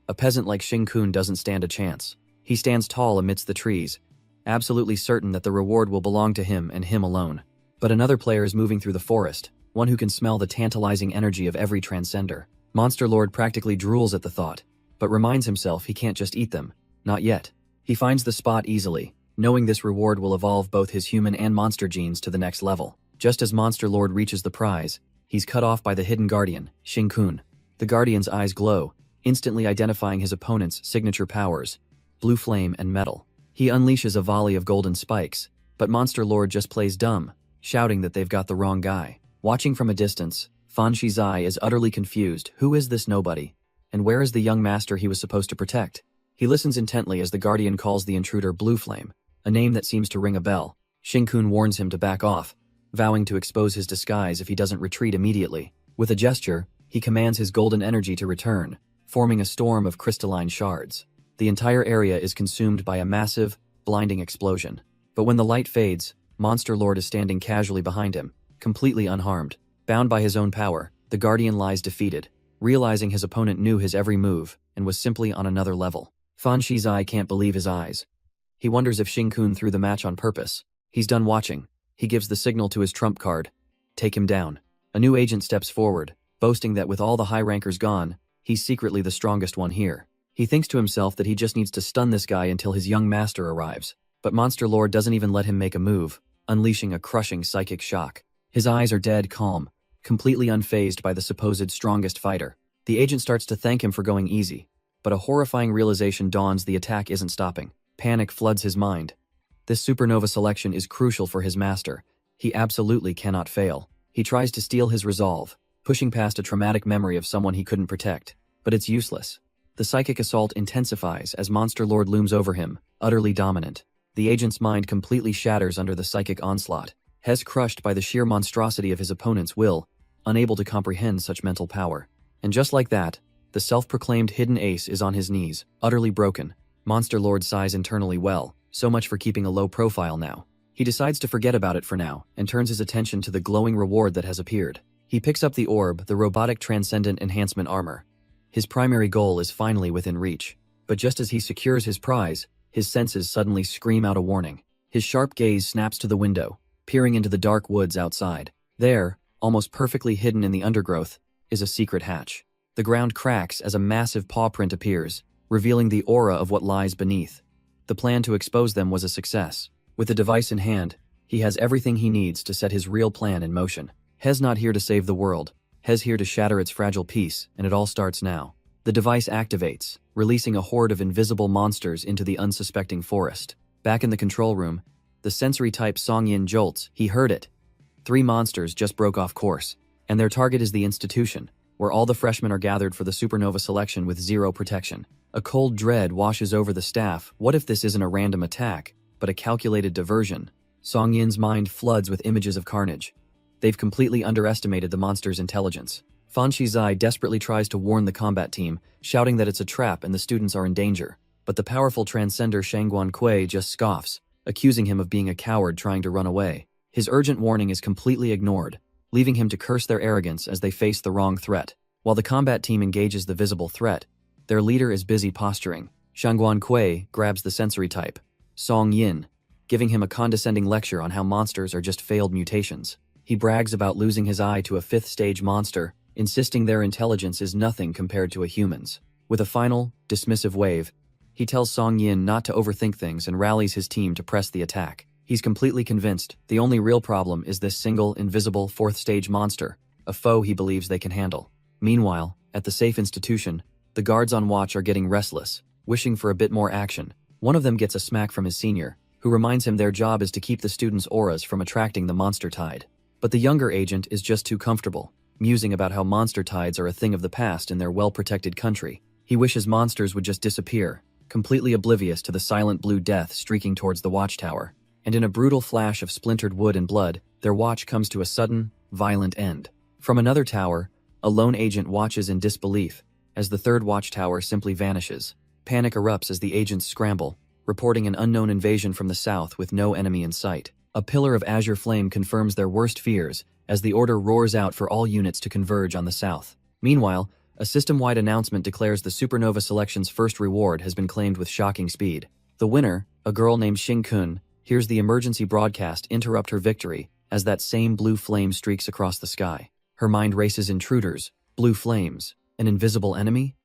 A peasant like Xing Kun doesn't stand a chance. He stands tall amidst the trees, absolutely certain that the reward will belong to him and him alone. But another player is moving through the forest, one who can smell the tantalizing energy of every transcender. Monster Lord practically drools at the thought, but reminds himself he can't just eat them. Not yet. He finds the spot easily, knowing this reward will evolve both his human and monster genes to the next level. Just as Monster Lord reaches the prize, he's cut off by the hidden guardian, Xing Kun. The guardian's eyes glow, instantly identifying his opponent's signature powers, blue flame and metal. He unleashes a volley of golden spikes, but Monster Lord just plays dumb, shouting that they've got the wrong guy. Watching from a distance, Fan Shizai is utterly confused. Who is this nobody? And where is the young master he was supposed to protect? He listens intently as the guardian calls the intruder Blue Flame, a name that seems to ring a bell. Xing Kun warns him to back off, vowing to expose his disguise if he doesn't retreat immediately. With a gesture, he commands his golden energy to return, forming a storm of crystalline shards. The entire area is consumed by a massive, blinding explosion. But when the light fades, Monster Lord is standing casually behind him, completely unharmed. Bound by his own power, the Guardian lies defeated, realizing his opponent knew his every move and was simply on another level. Fan Shizai can't believe his eyes. He wonders if Xing Kun threw the match on purpose. He's done watching. He gives the signal to his trump card. Take him down. A new agent steps forward, boasting that with all the high rankers gone, he's secretly the strongest one here. He thinks to himself that he just needs to stun this guy until his young master arrives. But Monster Lord doesn't even let him make a move, unleashing a crushing psychic shock. His eyes are dead calm, completely unfazed by the supposed strongest fighter. The agent starts to thank him for going easy, but a horrifying realization dawns: the attack isn't stopping. Panic floods his mind. This supernova selection is crucial for his master. He absolutely cannot fail. He tries to steel his resolve, pushing past a traumatic memory of someone he couldn't protect. But it's useless. The psychic assault intensifies as Monster Lord looms over him, utterly dominant. The agent's mind completely shatters under the psychic onslaught. Hes crushed by the sheer monstrosity of his opponent's will, unable to comprehend such mental power. And just like that, the self-proclaimed hidden ace is on his knees, utterly broken. Monster Lord sighs internally. Well, so much for keeping a low profile now. He decides to forget about it for now, and turns his attention to the glowing reward that has appeared. He picks up the orb, the robotic transcendent enhancement armor. His primary goal is finally within reach. But just as he secures his prize, his senses suddenly scream out a warning. His sharp gaze snaps to the window, peering into the dark woods outside. There, almost perfectly hidden in the undergrowth, is a secret hatch. The ground cracks as a massive paw print appears, revealing the aura of what lies beneath. The plan to expose them was a success. With the device in hand, he has everything he needs to set his real plan in motion. Hes not here to save the world. Hes here to shatter its fragile peace, and it all starts now. The device activates, releasing a horde of invisible monsters into the unsuspecting forest. Back in the control room, the sensory-type Song-yin jolts. He heard it. 3 monsters just broke off course, and their target is the institution, where all the freshmen are gathered for the supernova selection with 0 protection. A cold dread washes over the staff. What if this isn't a random attack, but a calculated diversion? Song-yin's mind floods with images of carnage. They've completely underestimated the monster's intelligence. Fan Shizai desperately tries to warn the combat team, shouting that it's a trap and the students are in danger. But the powerful transcender Shangguan Kui just scoffs, accusing him of being a coward trying to run away. His urgent warning is completely ignored, leaving him to curse their arrogance as they face the wrong threat. While the combat team engages the visible threat, their leader is busy posturing. Shangguan Kui grabs the sensory type, Song Yin, giving him a condescending lecture on how monsters are just failed mutations. He brags about losing his eye to a 5th-stage monster, insisting their intelligence is nothing compared to a human's. With a final, dismissive wave, he tells Song Yin not to overthink things and rallies his team to press the attack. He's completely convinced the only real problem is this single, invisible 4th-stage monster, a foe he believes they can handle. Meanwhile, at the safe institution, the guards on watch are getting restless, wishing for a bit more action. One of them gets a smack from his senior, who reminds him their job is to keep the students' auras from attracting the monster tide. But the younger agent is just too comfortable, musing about how monster tides are a thing of the past in their well-protected country. He wishes monsters would just disappear, completely oblivious to the silent blue death streaking towards the watchtower. And in a brutal flash of splintered wood and blood, their watch comes to a sudden, violent end. From another tower, a lone agent watches in disbelief, as the 3rd watchtower simply vanishes. Panic erupts as the agents scramble, reporting an unknown invasion from the south with no enemy in sight. A pillar of azure flame confirms their worst fears as the order roars out for all units to converge on the south. Meanwhile, a system-wide announcement declares the supernova selection's first reward has been claimed with shocking speed. The winner, a girl named Xing Kun, hears the emergency broadcast interrupt her victory as that same blue flame streaks across the sky. Her mind races. Intruders, blue flames, an invisible enemy?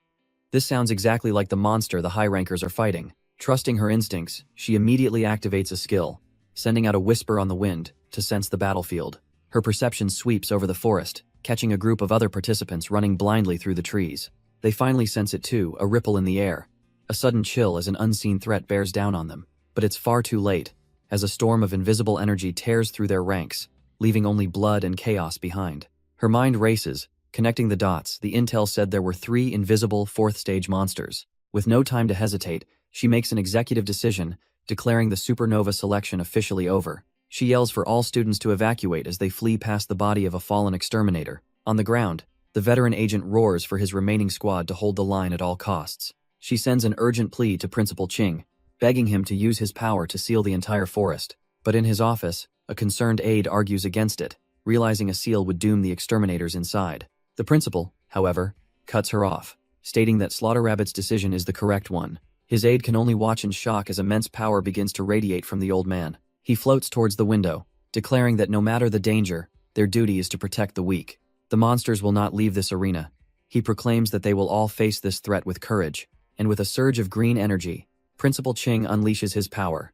This sounds exactly like the monster the high rankers are fighting. Trusting her instincts, she immediately activates a skill, sending out a whisper on the wind to sense the battlefield. Her perception sweeps over the forest, catching a group of other participants running blindly through the trees. They finally sense it too, a ripple in the air, a sudden chill as an unseen threat bears down on them. But it's far too late, as a storm of invisible energy tears through their ranks, leaving only blood and chaos behind. Her mind races, connecting the dots. The intel said there were 3 invisible 4th-stage monsters. With no time to hesitate, she makes an executive decision, declaring the supernova selection officially over. She yells for all students to evacuate as they flee past the body of a fallen exterminator. On the ground, the veteran agent roars for his remaining squad to hold the line at all costs. She sends an urgent plea to Principal Ching, begging him to use his power to seal the entire forest. But in his office, a concerned aide argues against it, realizing a seal would doom the exterminators inside. The principal, however, cuts her off, stating that Slaughter Rabbit's decision is the correct one. His aide can only watch in shock as immense power begins to radiate from the old man. He floats towards the window, declaring that no matter the danger, their duty is to protect the weak. The monsters will not leave this arena. He proclaims that they will all face this threat with courage, and with a surge of green energy, Principal Ching unleashes his power.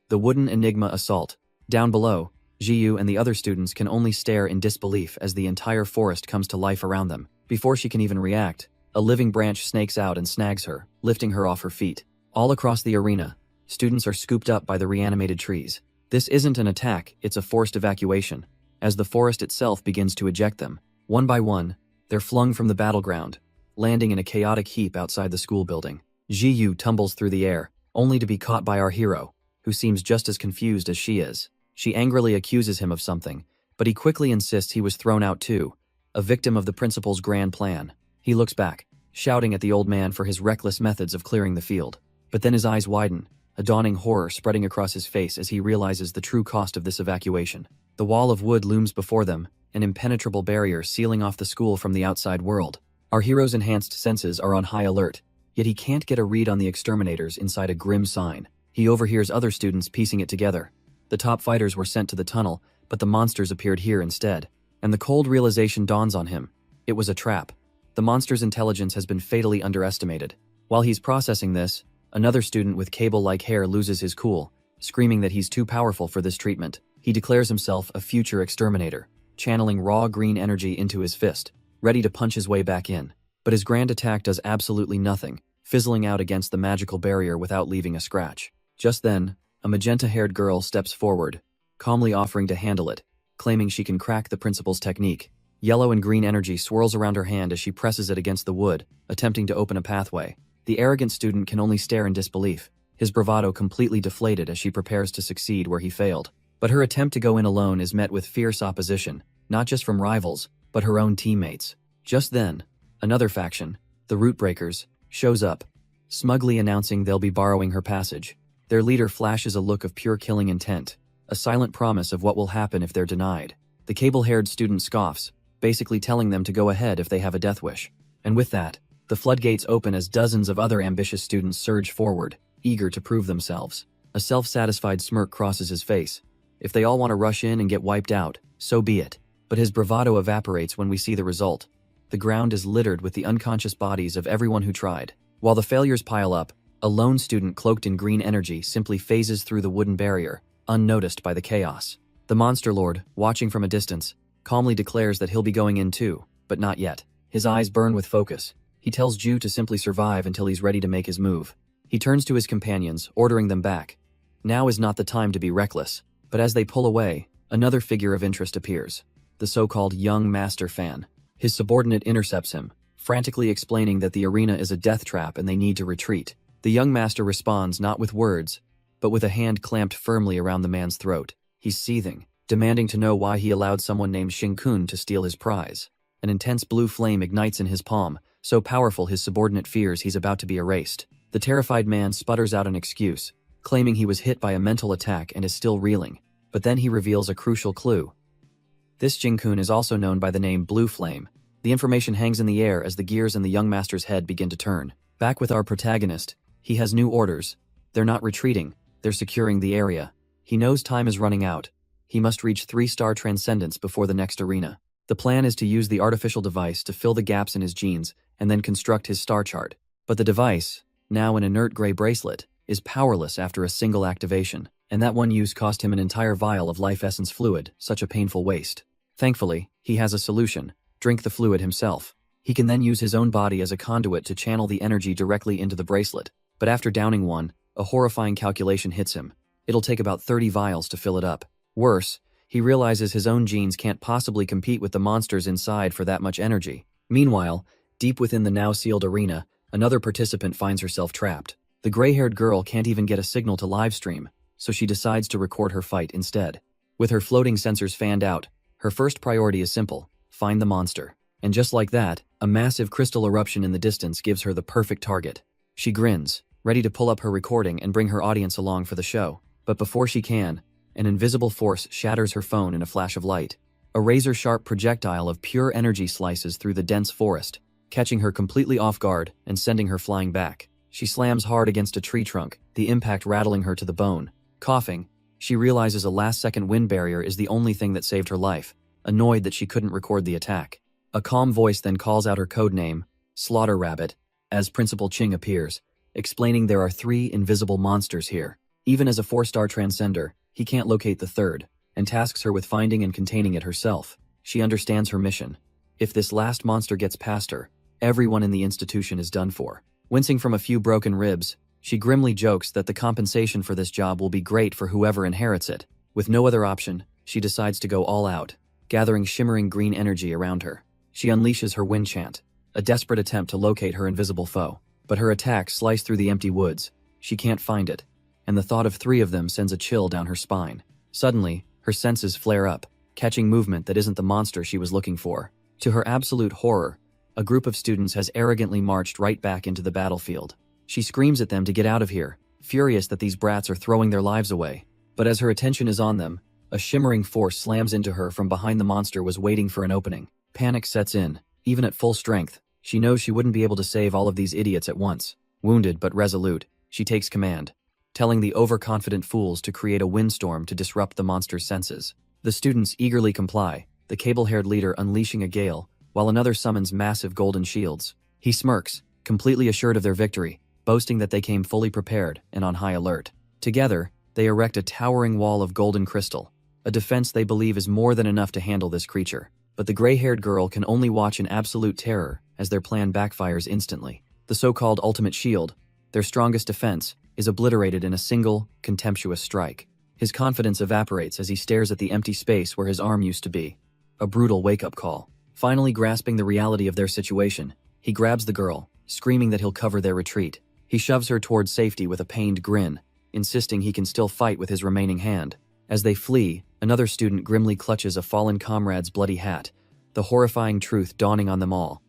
The wooden enigma assault. Down below, Jiyu and the other students can only stare in disbelief as the entire forest comes to life around them. Before she can even react, a living branch snakes out and snags her, lifting her off her feet. All across the arena, students are scooped up by the reanimated trees. This isn't an attack, it's a forced evacuation. As the forest itself begins to eject them, one by one, they're flung from the battleground, landing in a chaotic heap outside the school building. Jiyu tumbles through the air, only to be caught by our hero, who seems just as confused as she is. She angrily accuses him of something, but he quickly insists he was thrown out too, a victim of the principal's grand plan. He looks back, shouting at the old man for his reckless methods of clearing the field. But then his eyes widen, a dawning horror spreading across his face as he realizes the true cost of this evacuation. The wall of wood looms before them, an impenetrable barrier sealing off the school from the outside world. Our hero's enhanced senses are on high alert, yet he can't get a read on the exterminators inside a grim sign. He overhears other students piecing it together. The top fighters were sent to the tunnel, but the monsters appeared here instead. And the cold realization dawns on him. It was a trap. The monster's intelligence has been fatally underestimated. While he's processing this, another student with cable-like hair loses his cool, screaming that he's too powerful for this treatment. He declares himself a future exterminator, channeling raw green energy into his fist, ready to punch his way back in. But his grand attack does absolutely nothing, fizzling out against the magical barrier without leaving a scratch. Just then, a magenta-haired girl steps forward, calmly offering to handle it, claiming she can crack the principal's technique. Yellow and green energy swirls around her hand as she presses it against the wood, attempting to open a pathway. The arrogant student can only stare in disbelief, his bravado completely deflated as she prepares to succeed where he failed. But her attempt to go in alone is met with fierce opposition, not just from rivals, but her own teammates. Just then, another faction, the Rootbreakers, shows up, smugly announcing they'll be borrowing her passage. Their leader flashes a look of pure killing intent, a silent promise of what will happen if they're denied. The cable-haired student scoffs, basically telling them to go ahead if they have a death wish. And with that, the floodgates open as dozens of other ambitious students surge forward, eager to prove themselves. A self-satisfied smirk crosses his face. If they all want to rush in and get wiped out, so be it. But his bravado evaporates when we see the result. The ground is littered with the unconscious bodies of everyone who tried. While the failures pile up, a lone student cloaked in green energy simply phases through the wooden barrier, unnoticed by the chaos. The Monster Lord, watching from a distance, calmly declares that he'll be going in too, but not yet. His eyes burn with focus. He tells Ju to simply survive until he's ready to make his move. He turns to his companions, ordering them back. Now is not the time to be reckless, but as they pull away, another figure of interest appears, the so-called young master fan. His subordinate intercepts him, frantically explaining that the arena is a death trap and they need to retreat. The young master responds not with words, but with a hand clamped firmly around the man's throat. He's seething, demanding to know why he allowed someone named Shinkun to steal his prize. An intense blue flame ignites in his palm, so powerful his subordinate fears he's about to be erased. The terrified man sputters out an excuse, claiming he was hit by a mental attack and is still reeling. But then he reveals a crucial clue. This Shinkun is also known by the name Blue Flame. The information hangs in the air as the gears in the young master's head begin to turn. Back with our protagonist, he has new orders. They're not retreating, they're securing the area. He knows time is running out. He must reach 3-star transcendence before the next arena. The plan is to use the artificial device to fill the gaps in his genes and then construct his star chart. But the device, now an inert gray bracelet, is powerless after a single activation, and that one use cost him an entire vial of life essence fluid, such a painful waste. Thankfully, he has a solution: drink the fluid himself. He can then use his own body as a conduit to channel the energy directly into the bracelet. But after downing one, a horrifying calculation hits him. It'll take about 30 vials to fill it up. Worse, he realizes his own genes can't possibly compete with the monsters inside for that much energy. Meanwhile, deep within the now sealed arena, another participant finds herself trapped. The gray-haired girl can't even get a signal to livestream, so she decides to record her fight instead. With her floating sensors fanned out, her first priority is simple: find the monster. And just like that, a massive crystal eruption in the distance gives her the perfect target. She grins, ready to pull up her recording and bring her audience along for the show. But before she can, an invisible force shatters her phone in a flash of light. A razor-sharp projectile of pure energy slices through the dense forest, catching her completely off guard and sending her flying back. She slams hard against a tree trunk, the impact rattling her to the bone. Coughing, she realizes a last-second wind barrier is the only thing that saved her life, annoyed that she couldn't record the attack. A calm voice then calls out her code name, Slaughter Rabbit, as Principal Ching appears, explaining there are 3 invisible monsters here. Even as a 4-star transcender, he can't locate the third, and tasks her with finding and containing it herself. She understands her mission. If this last monster gets past her, everyone in the institution is done for. Wincing from a few broken ribs, she grimly jokes that the compensation for this job will be great for whoever inherits it. With no other option, she decides to go all out, gathering shimmering green energy around her. She unleashes her wind chant, a desperate attempt to locate her invisible foe. But her attacks slice through the empty woods. She can't find it, and the thought of 3 of them sends a chill down her spine. Suddenly, her senses flare up, catching movement that isn't the monster she was looking for. To her absolute horror, a group of students has arrogantly marched right back into the battlefield. She screams at them to get out of here, furious that these brats are throwing their lives away. But as her attention is on them, a shimmering force slams into her from behind the monster was waiting for an opening. Panic sets in. Even at full strength, she knows she wouldn't be able to save all of these idiots at once. Wounded but resolute, she takes command, telling the overconfident fools to create a windstorm to disrupt the monster's senses. The students eagerly comply, the cable-haired leader unleashing a gale, while another summons massive golden shields. He smirks, completely assured of their victory, boasting that they came fully prepared and on high alert. Together, they erect a towering wall of golden crystal, a defense they believe is more than enough to handle this creature. But the gray-haired girl can only watch in absolute terror as their plan backfires instantly. The so-called ultimate shield, their strongest defense, is obliterated in a single, contemptuous strike. His confidence evaporates as he stares at the empty space where his arm used to be. A brutal wake-up call. Finally grasping the reality of their situation, he grabs the girl, screaming that he'll cover their retreat. He shoves her towards safety with a pained grin, insisting he can still fight with his remaining hand. As they flee, another student grimly clutches a fallen comrade's bloody hat, the horrifying truth dawning on them all.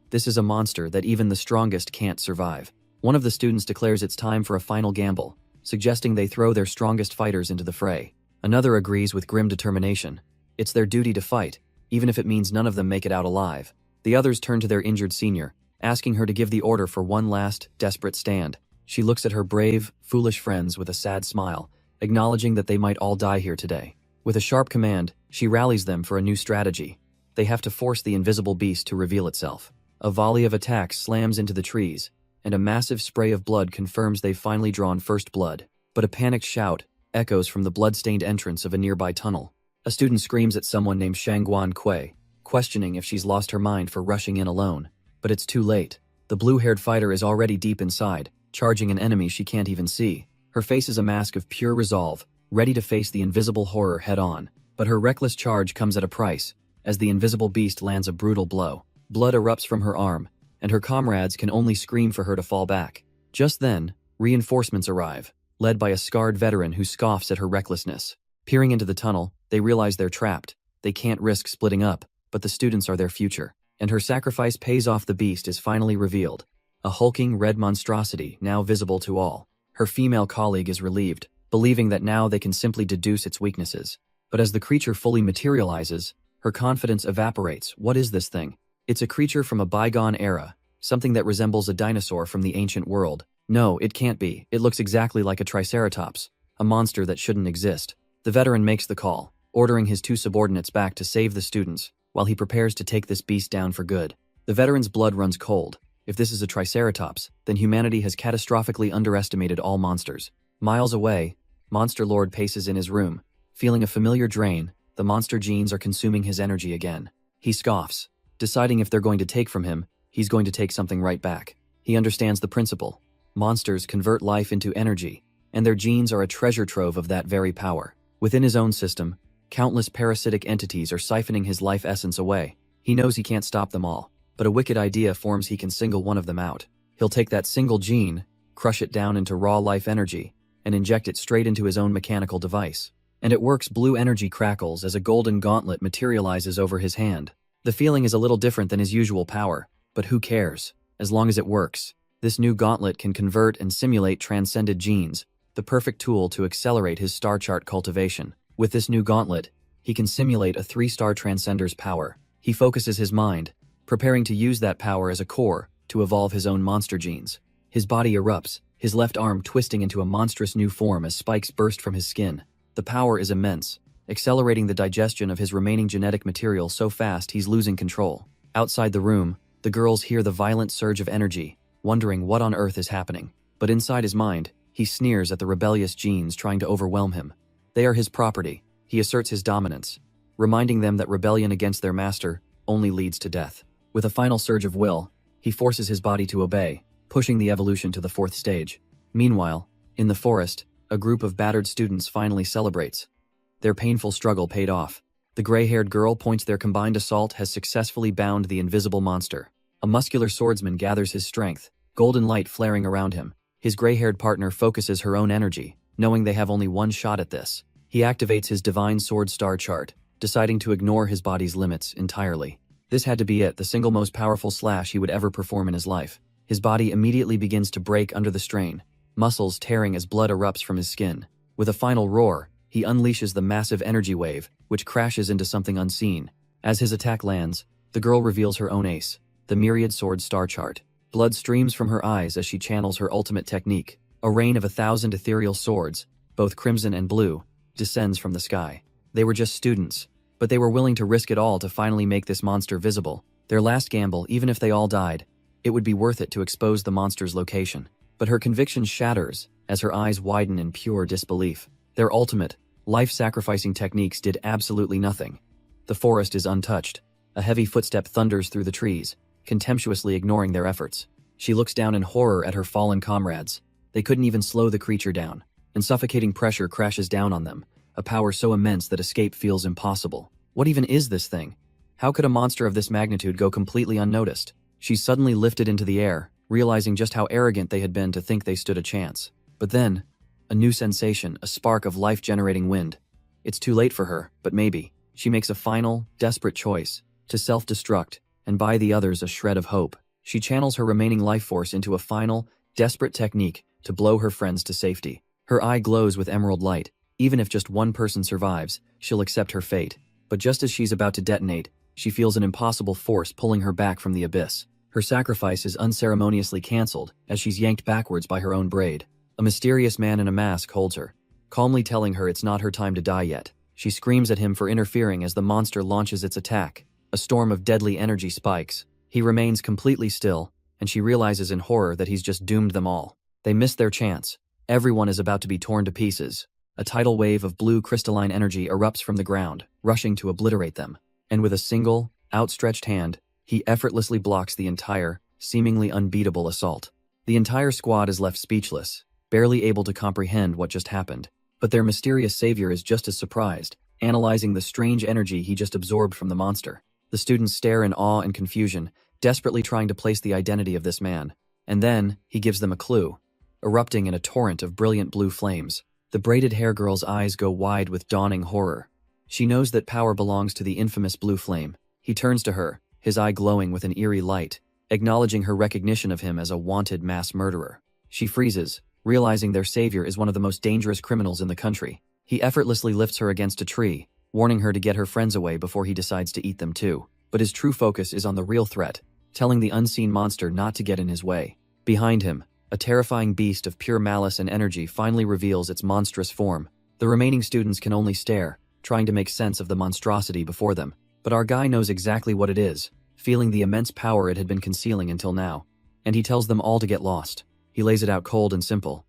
This is a monster that even the strongest can't survive. One of the students declares it's time for a final gamble, suggesting they throw their strongest fighters into the fray. Another agrees with grim determination. It's their duty to fight, even if it means none of them make it out alive. The others turn to their injured senior, asking her to give the order for one last, desperate stand. She looks at her brave, foolish friends with a sad smile, acknowledging that they might all die here today. With a sharp command, she rallies them for a new strategy. They have to force the invisible beast to reveal itself. A volley of attacks slams into the trees, and a massive spray of blood confirms they've finally drawn first blood. But a panicked shout echoes from the blood-stained entrance of a nearby tunnel. A student screams at someone named Shangguan Kui, questioning if she's lost her mind for rushing in alone. But it's too late. The blue-haired fighter is already deep inside, charging an enemy she can't even see. Her face is a mask of pure resolve, ready to face the invisible horror head-on. But her reckless charge comes at a price, as the invisible beast lands a brutal blow. Blood erupts from her arm, and her comrades can only scream for her to fall back. Just then, reinforcements arrive, led by a scarred veteran who scoffs at her recklessness. Peering into the tunnel, they realize they're trapped. They can't risk splitting up, but the students are their future. And her sacrifice pays off. The beast is finally revealed. A hulking red monstrosity now visible to all. Her female colleague is relieved, believing that now they can simply deduce its weaknesses. But as the creature fully materializes, her confidence evaporates. What is this thing? It's a creature from a bygone era, something that resembles a dinosaur from the ancient world. No, it can't be. It looks exactly like a triceratops, a monster that shouldn't exist. The veteran makes the call, ordering his two subordinates back to save the students, while he prepares to take this beast down for good. The veteran's blood runs cold. If this is a triceratops, then humanity has catastrophically underestimated all monsters. Miles away, Monster Lord paces in his room. Feeling a familiar drain, the monster genes are consuming his energy again. He scoffs, deciding if they're going to take from him, he's going to take something right back. He understands the principle. Monsters convert life into energy, and their genes are a treasure trove of that very power. Within his own system, countless parasitic entities are siphoning his life essence away. He knows he can't stop them all, but a wicked idea forms. He can single one of them out. He'll take that single gene, crush it down into raw life energy, and inject it straight into his own mechanical device. And it works. Blue energy crackles as a golden gauntlet materializes over his hand. The feeling is a little different than his usual power, but who cares, as long as it works. This new gauntlet can convert and simulate transcended genes, the perfect tool to accelerate his star chart cultivation. With this new gauntlet, he can simulate a 3-star transcender's power. He focuses his mind, preparing to use that power as a core to evolve his own monster genes. His body erupts, his left arm twisting into a monstrous new form as spikes burst from his skin. The power is immense, accelerating the digestion of his remaining genetic material so fast he's losing control. Outside the room, the girls hear the violent surge of energy, wondering what on earth is happening. But inside his mind, he sneers at the rebellious genes trying to overwhelm him. They are his property. He asserts his dominance, reminding them that rebellion against their master only leads to death. With a final surge of will, he forces his body to obey, pushing the evolution to the 4th stage. Meanwhile, in the forest, a group of battered students finally celebrates. Their painful struggle paid off. The gray-haired girl points. Their combined assault has successfully bound the invisible monster. A muscular swordsman gathers his strength, golden light flaring around him. His gray-haired partner focuses her own energy, knowing they have only one shot at this. He activates his divine sword star chart, deciding to ignore his body's limits entirely. This had to be it, the single most powerful slash he would ever perform in his life. His body immediately begins to break under the strain, muscles tearing as blood erupts from his skin. With a final roar, he unleashes the massive energy wave, which crashes into something unseen. As his attack lands, the girl reveals her own ace, the myriad sword star chart. Blood streams from her eyes as she channels her ultimate technique. A rain of 1,000 ethereal swords, both crimson and blue, descends from the sky. They were just students, but they were willing to risk it all to finally make this monster visible. Their last gamble, even if they all died, it would be worth it to expose the monster's location. But her conviction shatters as her eyes widen in pure disbelief. Their ultimate, life-sacrificing techniques did absolutely nothing. The forest is untouched. A heavy footstep thunders through the trees, contemptuously ignoring their efforts. She looks down in horror at her fallen comrades. They couldn't even slow the creature down, and suffocating pressure crashes down on them, a power so immense that escape feels impossible. What even is this thing? How could a monster of this magnitude go completely unnoticed? She's suddenly lifted into the air, realizing just how arrogant they had been to think they stood a chance. But then, a new sensation, a spark of life-generating wind. It's too late for her, but maybe. She makes a final, desperate choice, to self-destruct, and buy the others a shred of hope. She channels her remaining life force into a final, desperate technique to blow her friends to safety. Her eye glows with emerald light. Even if just one person survives, she'll accept her fate. But just as she's about to detonate, she feels an impossible force pulling her back from the abyss. Her sacrifice is unceremoniously cancelled as she's yanked backwards by her own braid. A mysterious man in a mask holds her, calmly telling her it's not her time to die yet. She screams at him for interfering as the monster launches its attack. A storm of deadly energy spikes. He remains completely still, and she realizes in horror that he's just doomed them all. They miss their chance. Everyone is about to be torn to pieces. A tidal wave of blue crystalline energy erupts from the ground, rushing to obliterate them. And with a single, outstretched hand, he effortlessly blocks the entire, seemingly unbeatable assault. The entire squad is left speechless, barely able to comprehend what just happened. But their mysterious savior is just as surprised, analyzing the strange energy he just absorbed from the monster. The students stare in awe and confusion, desperately trying to place the identity of this man. And then, he gives them a clue, erupting in a torrent of brilliant blue flames. The braided hair girl's eyes go wide with dawning horror. She knows that power belongs to the infamous blue flame. He turns to her, his eye glowing with an eerie light, acknowledging her recognition of him as a wanted mass murderer. She freezes, realizing their savior is one of the most dangerous criminals in the country. He effortlessly lifts her against a tree, warning her to get her friends away before he decides to eat them too. But his true focus is on the real threat, telling the unseen monster not to get in his way. Behind him, a terrifying beast of pure malice and energy finally reveals its monstrous form. The remaining students can only stare, trying to make sense of the monstrosity before them. But our guy knows exactly what it is, feeling the immense power it had been concealing until now. And he tells them all to get lost. He lays it out cold and simple.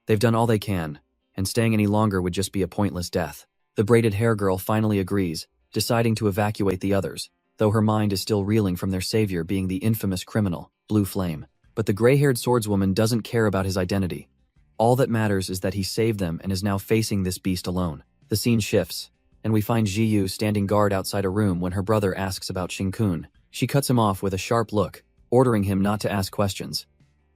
They've done all they can, and staying any longer would just be a pointless death. The braided hair girl finally agrees, deciding to evacuate the others, though her mind is still reeling from their savior being the infamous criminal, Blue Flame. But the gray-haired swordswoman doesn't care about his identity. All that matters is that he saved them and is now facing this beast alone. The scene shifts, and we find Ji-yu standing guard outside a room when her brother asks about Shin-kun. She cuts him off with a sharp look, ordering him not to ask questions.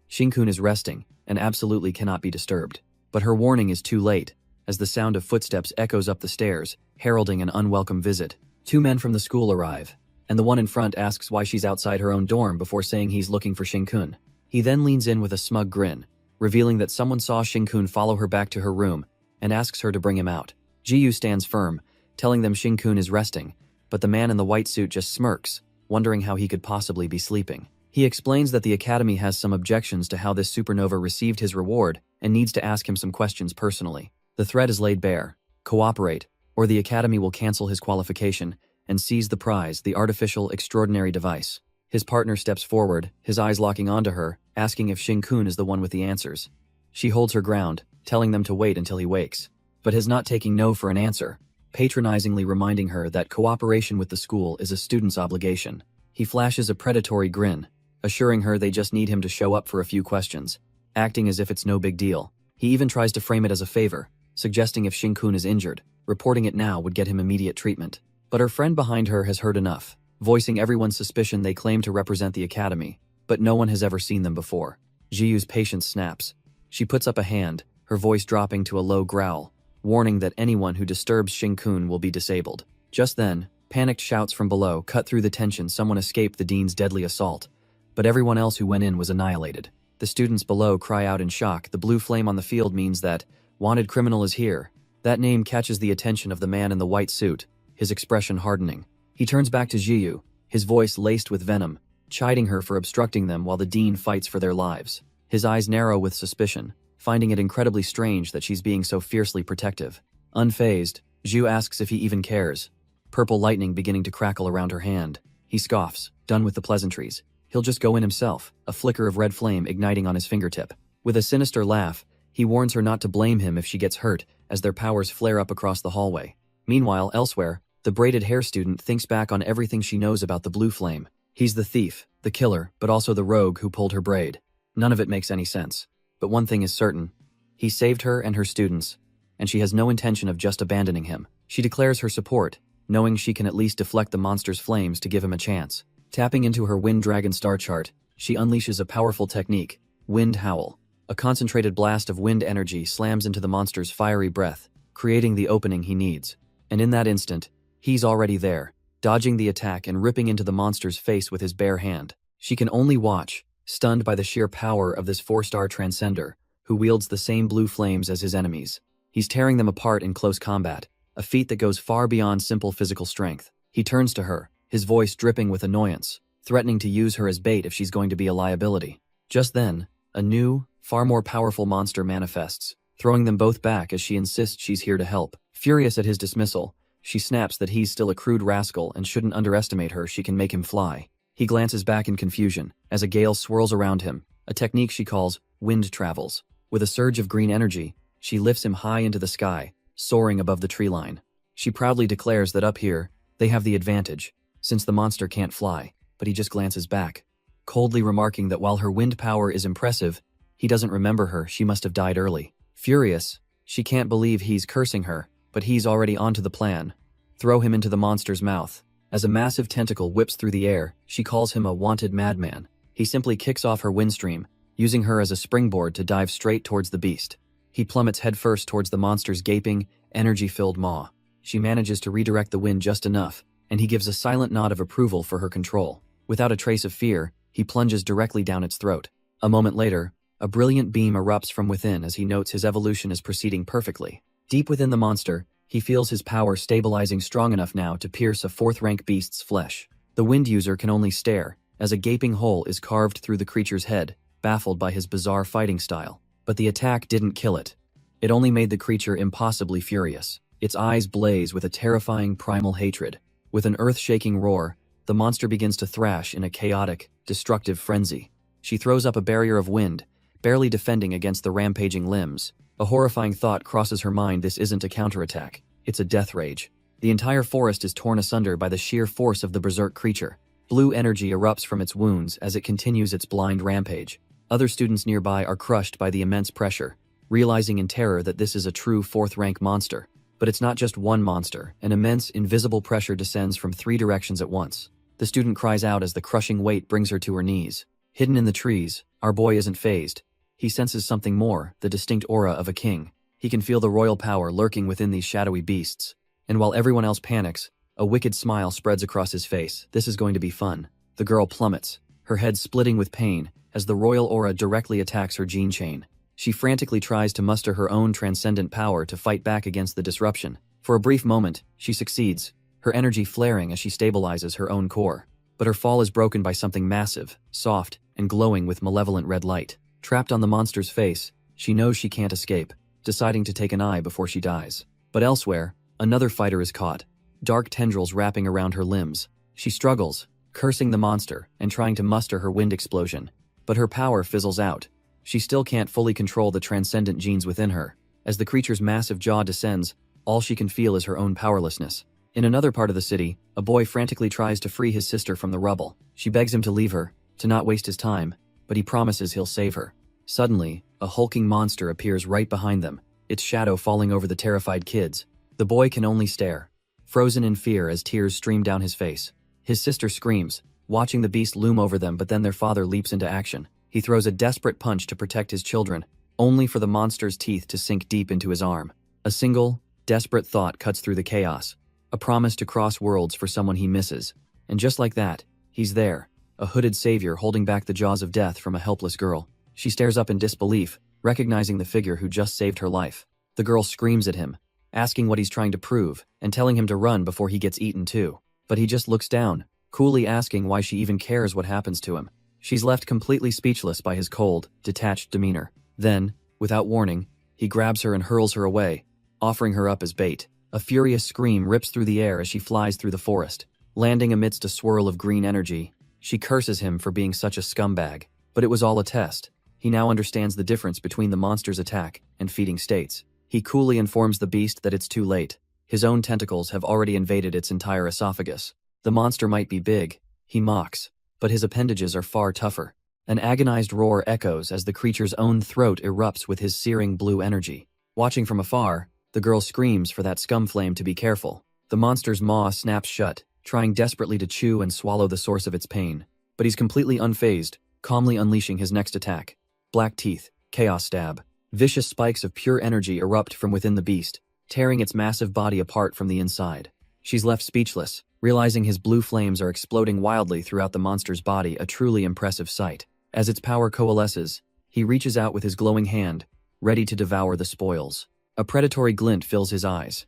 Shin-kun is resting, and absolutely cannot be disturbed. But her warning is too late, as the sound of footsteps echoes up the stairs, heralding an unwelcome visit. Two men from the school arrive, and the one in front asks why she's outside her own dorm before saying he's looking for Shin-kun. He then leans in with a smug grin, revealing that someone saw Shin-kun follow her back to her room, and asks her to bring him out. Ji-yu stands firm, telling them Shin-kun is resting, but the man in the white suit just smirks, wondering how he could possibly be sleeping. He explains that the Academy has some objections to how this supernova received his reward and needs to ask him some questions personally. The threat is laid bare. Cooperate, or the Academy will cancel his qualification and seize the prize, the artificial extraordinary device. His partner steps forward, his eyes locking onto her, asking if Shin-kun is the one with the answers. She holds her ground, telling them to wait until he wakes, but has not taking no for an answer, patronizingly reminding her that cooperation with the school is a student's obligation. He flashes a predatory grin, assuring her they just need him to show up for a few questions, acting as if it's no big deal. He even tries to frame it as a favor, suggesting if Shin-kun is injured, reporting it now would get him immediate treatment. But her friend behind her has heard enough, voicing everyone's suspicion they claim to represent the Academy, but no one has ever seen them before. Ji-yu's patience snaps. She puts up a hand, her voice dropping to a low growl, warning that anyone who disturbs Shin-kun will be disabled. Just then, panicked shouts from below cut through the tension. Someone escaped the dean's deadly assault, but everyone else who went in was annihilated. The students below cry out in shock. The blue flame on the field means that wanted criminal is here. That name catches the attention of the man in the white suit, his expression hardening. He turns back to Ji-yu, his voice laced with venom, chiding her for obstructing them while the dean fights for their lives. His eyes narrow with suspicion, finding it incredibly strange that she's being so fiercely protective. Unfazed, Zhu asks if he even cares, purple lightning beginning to crackle around her hand. He scoffs, done with the pleasantries. He'll just go in himself, a flicker of red flame igniting on his fingertip. With a sinister laugh, he warns her not to blame him if she gets hurt, as their powers flare up across the hallway. Meanwhile, elsewhere, the braided hair student thinks back on everything she knows about the blue flame. He's the thief, the killer, but also the rogue who pulled her braid. None of it makes any sense. But one thing is certain. He saved her and her students, and she has no intention of just abandoning him. She declares her support, knowing she can at least deflect the monster's flames to give him a chance. Tapping into her Wind Dragon star chart, she unleashes a powerful technique, Wind Howl. A concentrated blast of wind energy slams into the monster's fiery breath, creating the opening he needs. And in that instant, he's already there, dodging the attack and ripping into the monster's face with his bare hand. She can only watch, stunned by the sheer power of this 4-star transcender, who wields the same blue flames as his enemies. He's tearing them apart in close combat, a feat that goes far beyond simple physical strength. He turns to her, his voice dripping with annoyance, threatening to use her as bait if she's going to be a liability. Just then, a new, far more powerful monster manifests, throwing them both back as she insists she's here to help. Furious at his dismissal, she snaps that he's still a crude rascal and shouldn't underestimate her. She can make him fly. He glances back in confusion as a gale swirls around him, a technique she calls wind travels. With a surge of green energy, she lifts him high into the sky, soaring above the tree line. She proudly declares that up here, they have the advantage, since the monster can't fly, but he just glances back, coldly remarking that while her wind power is impressive, he doesn't remember her. She must have died early. Furious, she can't believe he's cursing her, but he's already onto the plan. Throw him into the monster's mouth. As a massive tentacle whips through the air, she calls him a wanted madman. He simply kicks off her windstream, using her as a springboard to dive straight towards the beast. He plummets headfirst towards the monster's gaping, energy-filled maw. She manages to redirect the wind just enough, and he gives a silent nod of approval for her control. Without a trace of fear, he plunges directly down its throat. A moment later, a brilliant beam erupts from within as he notes his evolution is proceeding perfectly. Deep within the monster, he feels his power stabilizing strong enough now to pierce a 4th-rank beast's flesh. The wind user can only stare, as a gaping hole is carved through the creature's head, baffled by his bizarre fighting style. But the attack didn't kill it. It only made the creature impossibly furious. Its eyes blaze with a terrifying primal hatred. With an earth-shaking roar, the monster begins to thrash in a chaotic, destructive frenzy. She throws up a barrier of wind, barely defending against the rampaging limbs. A horrifying thought crosses her mind. This isn't a counterattack. It's a death rage. The entire forest is torn asunder by the sheer force of the berserk creature. Blue energy erupts from its wounds as it continues its blind rampage. Other students nearby are crushed by the immense pressure, realizing in terror that this is a true 4th-rank monster. But it's not just one monster. An immense, invisible pressure descends from 3 directions at once. The student cries out as the crushing weight brings her to her knees. Hidden in the trees, our boy isn't fazed. He senses something more, the distinct aura of a king. He can feel the royal power lurking within these shadowy beasts. And while everyone else panics, a wicked smile spreads across his face. This is going to be fun. The girl plummets, her head splitting with pain, as the royal aura directly attacks her gene chain. She frantically tries to muster her own transcendent power to fight back against the disruption. For a brief moment, she succeeds, her energy flaring as she stabilizes her own core. But her fall is broken by something massive, soft, and glowing with malevolent red light. Trapped on the monster's face, she knows she can't escape, deciding to take an eye before she dies. But elsewhere, another fighter is caught, dark tendrils wrapping around her limbs. She struggles, cursing the monster and trying to muster her wind explosion. But her power fizzles out. She still can't fully control the transcendent genes within her. As the creature's massive jaw descends, all she can feel is her own powerlessness. In another part of the city, a boy frantically tries to free his sister from the rubble. She begs him to leave her, to not waste his time, but he promises he'll save her. Suddenly, a hulking monster appears right behind them, its shadow falling over the terrified kids. The boy can only stare, frozen in fear as tears stream down his face. His sister screams, watching the beast loom over them, but then their father leaps into action. He throws a desperate punch to protect his children, only for the monster's teeth to sink deep into his arm. A single, desperate thought cuts through the chaos, a promise to cross worlds for someone he misses. And just like that, he's there, a hooded savior holding back the jaws of death from a helpless girl. She stares up in disbelief, recognizing the figure who just saved her life. The girl screams at him, asking what he's trying to prove, and telling him to run before he gets eaten too. But he just looks down, coolly asking why she even cares what happens to him. She's left completely speechless by his cold, detached demeanor. Then, without warning, he grabs her and hurls her away, offering her up as bait. A furious scream rips through the air as she flies through the forest. Landing amidst a swirl of green energy, she curses him for being such a scumbag. But it was all a test. He now understands the difference between the monster's attack and feeding states. He coolly informs the beast that it's too late. His own tentacles have already invaded its entire esophagus. The monster might be big, he mocks, but his appendages are far tougher. An agonized roar echoes as the creature's own throat erupts with his searing blue energy. Watching from afar, the girl screams for that scum flame to be careful. The monster's maw snaps shut, trying desperately to chew and swallow the source of its pain. But he's completely unfazed, calmly unleashing his next attack. Black teeth, chaos stab. Vicious spikes of pure energy erupt from within the beast, tearing its massive body apart from the inside. She's left speechless, realizing his blue flames are exploding wildly throughout the monster's body, a truly impressive sight. As its power coalesces, he reaches out with his glowing hand, ready to devour the spoils. A predatory glint fills his eyes.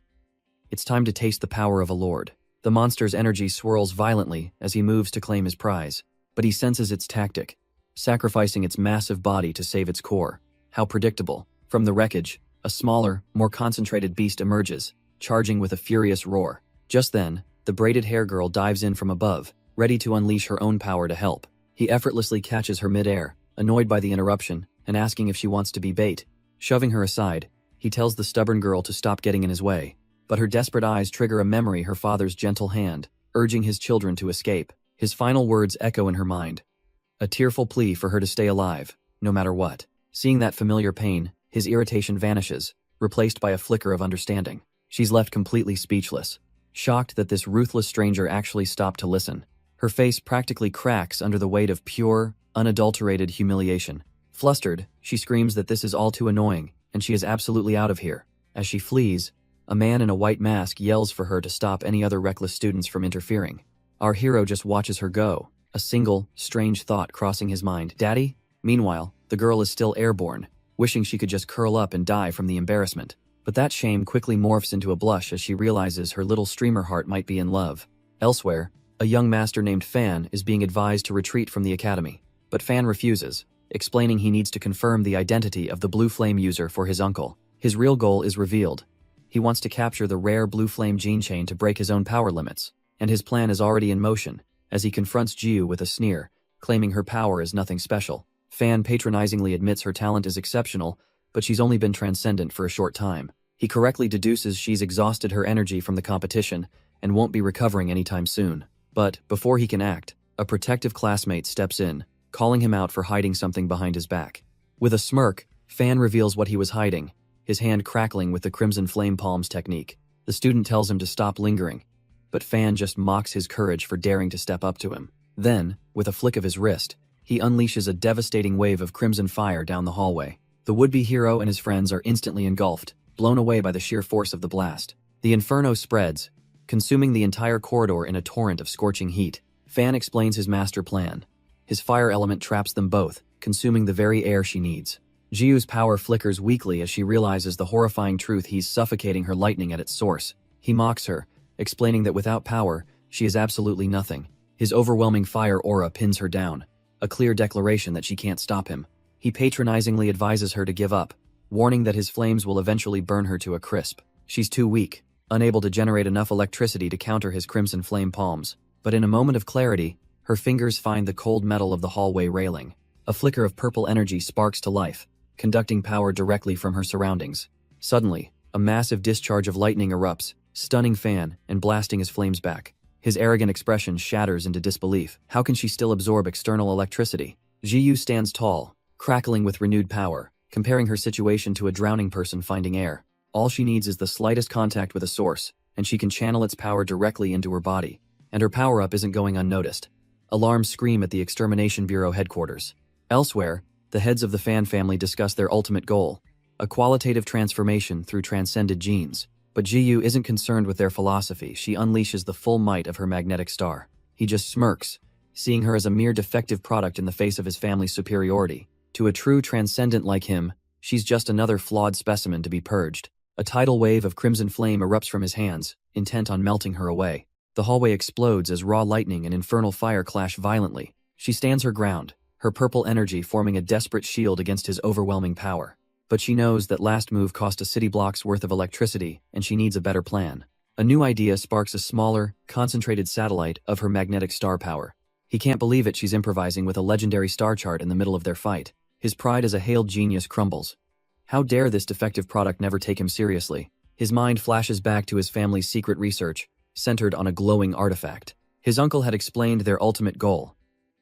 It's time to taste the power of a lord. The monster's energy swirls violently as he moves to claim his prize, but he senses its tactic, sacrificing its massive body to save its core. How predictable. From the wreckage, a smaller, more concentrated beast emerges, charging with a furious roar. Just then, the braided hair girl dives in from above, ready to unleash her own power to help. He effortlessly catches her mid-air, annoyed by the interruption, and asking if she wants to be bait. Shoving her aside, he tells the stubborn girl to stop getting in his way. But her desperate eyes trigger a memory, her father's gentle hand, urging his children to escape. His final words echo in her mind. A tearful plea for her to stay alive, no matter what. Seeing that familiar pain, his irritation vanishes, replaced by a flicker of understanding. She's left completely speechless, shocked that this ruthless stranger actually stopped to listen. Her face practically cracks under the weight of pure, unadulterated humiliation. Flustered, she screams that this is all too annoying, and she is absolutely out of here. As she flees, a man in a white mask yells for her to stop any other reckless students from interfering. Our hero just watches her go, a single, strange thought crossing his mind. Daddy? Meanwhile, the girl is still airborne, wishing she could just curl up and die from the embarrassment. But that shame quickly morphs into a blush as she realizes her little streamer heart might be in love. Elsewhere, a young master named Fan is being advised to retreat from the academy. But Fan refuses, explaining he needs to confirm the identity of the Blue Flame user for his uncle. His real goal is revealed. He wants to capture the rare Blue Flame gene chain to break his own power limits, and his plan is already in motion, as he confronts Jiu with a sneer, claiming her power is nothing special. Fan patronizingly admits her talent is exceptional, but she's only been transcendent for a short time. He correctly deduces she's exhausted her energy from the competition and won't be recovering anytime soon. But, before he can act, a protective classmate steps in, calling him out for hiding something behind his back. With a smirk, Fan reveals what he was hiding, his hand crackling with the Crimson Flame Palms technique. The student tells him to stop lingering, but Fan just mocks his courage for daring to step up to him. Then, with a flick of his wrist, he unleashes a devastating wave of crimson fire down the hallway. The would-be hero and his friends are instantly engulfed, blown away by the sheer force of the blast. The inferno spreads, consuming the entire corridor in a torrent of scorching heat. Fan explains his master plan. His fire element traps them both, consuming the very air she needs. Jiu's power flickers weakly as she realizes the horrifying truth: he's suffocating her lightning at its source. He mocks her, explaining that without power, she is absolutely nothing. His overwhelming fire aura pins her down, a clear declaration that she can't stop him. He patronizingly advises her to give up, warning that his flames will eventually burn her to a crisp. She's too weak, unable to generate enough electricity to counter his crimson flame palms. But in a moment of clarity, her fingers find the cold metal of the hallway railing. A flicker of purple energy sparks to life, conducting power directly from her surroundings. Suddenly, a massive discharge of lightning erupts, stunning Fan and blasting his flames back. His arrogant expression shatters into disbelief. How can she still absorb external electricity? Jiu stands tall, crackling with renewed power, comparing her situation to a drowning person finding air. All she needs is the slightest contact with a source, and she can channel its power directly into her body. And her power-up isn't going unnoticed. Alarms scream at the Extermination Bureau headquarters. Elsewhere, the heads of the Fan family discuss their ultimate goal, a qualitative transformation through transcended genes. But Jiu isn't concerned with their philosophy. She unleashes the full might of her magnetic star. He just smirks, seeing her as a mere defective product in the face of his family's superiority. To a true transcendent like him, she's just another flawed specimen to be purged. A tidal wave of crimson flame erupts from his hands, intent on melting her away. The hallway explodes as raw lightning and infernal fire clash violently. She stands her ground, her purple energy forming a desperate shield against his overwhelming power. But she knows that last move cost a city block's worth of electricity, and she needs a better plan. A new idea sparks a smaller, concentrated satellite of her magnetic star power. He can't believe it, she's improvising with a legendary star chart in the middle of their fight. His pride as a hailed genius crumbles. How dare this defective product never take him seriously? His mind flashes back to his family's secret research, centered on a glowing artifact. His uncle had explained their ultimate goal: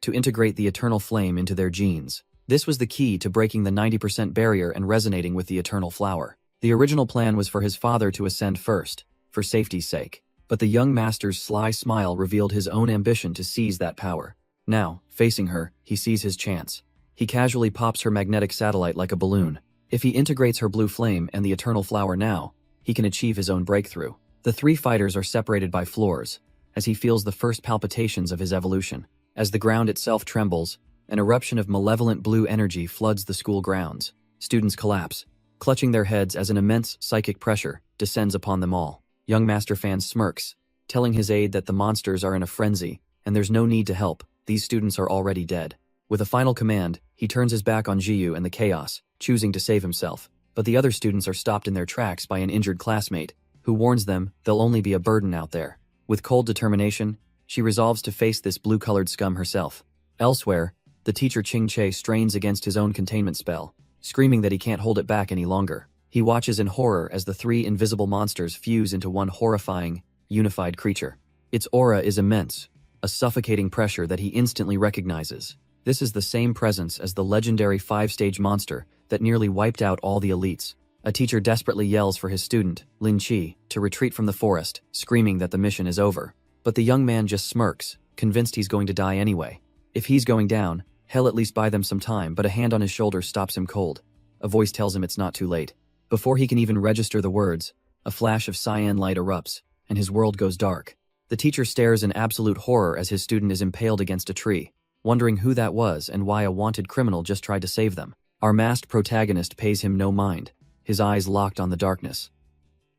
to integrate the eternal flame into their genes. This was the key to breaking the 90% barrier and resonating with the eternal flower. The original plan was for his father to ascend first, for safety's sake. But the young master's sly smile revealed his own ambition to seize that power. Now, facing her, he sees his chance. He casually pops her magnetic satellite like a balloon. If he integrates her blue flame and the eternal flower now, he can achieve his own breakthrough. The three fighters are separated by floors, as he feels the first palpitations of his evolution. As the ground itself trembles, an eruption of malevolent blue energy floods the school grounds. Students collapse, clutching their heads as an immense psychic pressure descends upon them all. Young Master Fan smirks, telling his aide that the monsters are in a frenzy, and there's no need to help, these students are already dead. With a final command, he turns his back on Jiyu and the chaos, choosing to save himself. But the other students are stopped in their tracks by an injured classmate, who warns them they'll only be a burden out there. With cold determination, she resolves to face this blue-colored scum herself. Elsewhere, the teacher Ching Che strains against his own containment spell, screaming that he can't hold it back any longer. He watches in horror as the three invisible monsters fuse into one horrifying, unified creature. Its aura is immense, a suffocating pressure that he instantly recognizes. This is the same presence as the legendary 5-stage monster that nearly wiped out all the elites. A teacher desperately yells for his student, Lin Chi, to retreat from the forest, screaming that the mission is over. But the young man just smirks, convinced he's going to die anyway. If he's going down, hell at least buy them some time, but a hand on his shoulder stops him cold. A voice tells him it's not too late. Before he can even register the words, a flash of cyan light erupts, and his world goes dark. The teacher stares in absolute horror as his student is impaled against a tree, wondering who that was and why a wanted criminal just tried to save them. Our masked protagonist pays him no mind, his eyes locked on the darkness.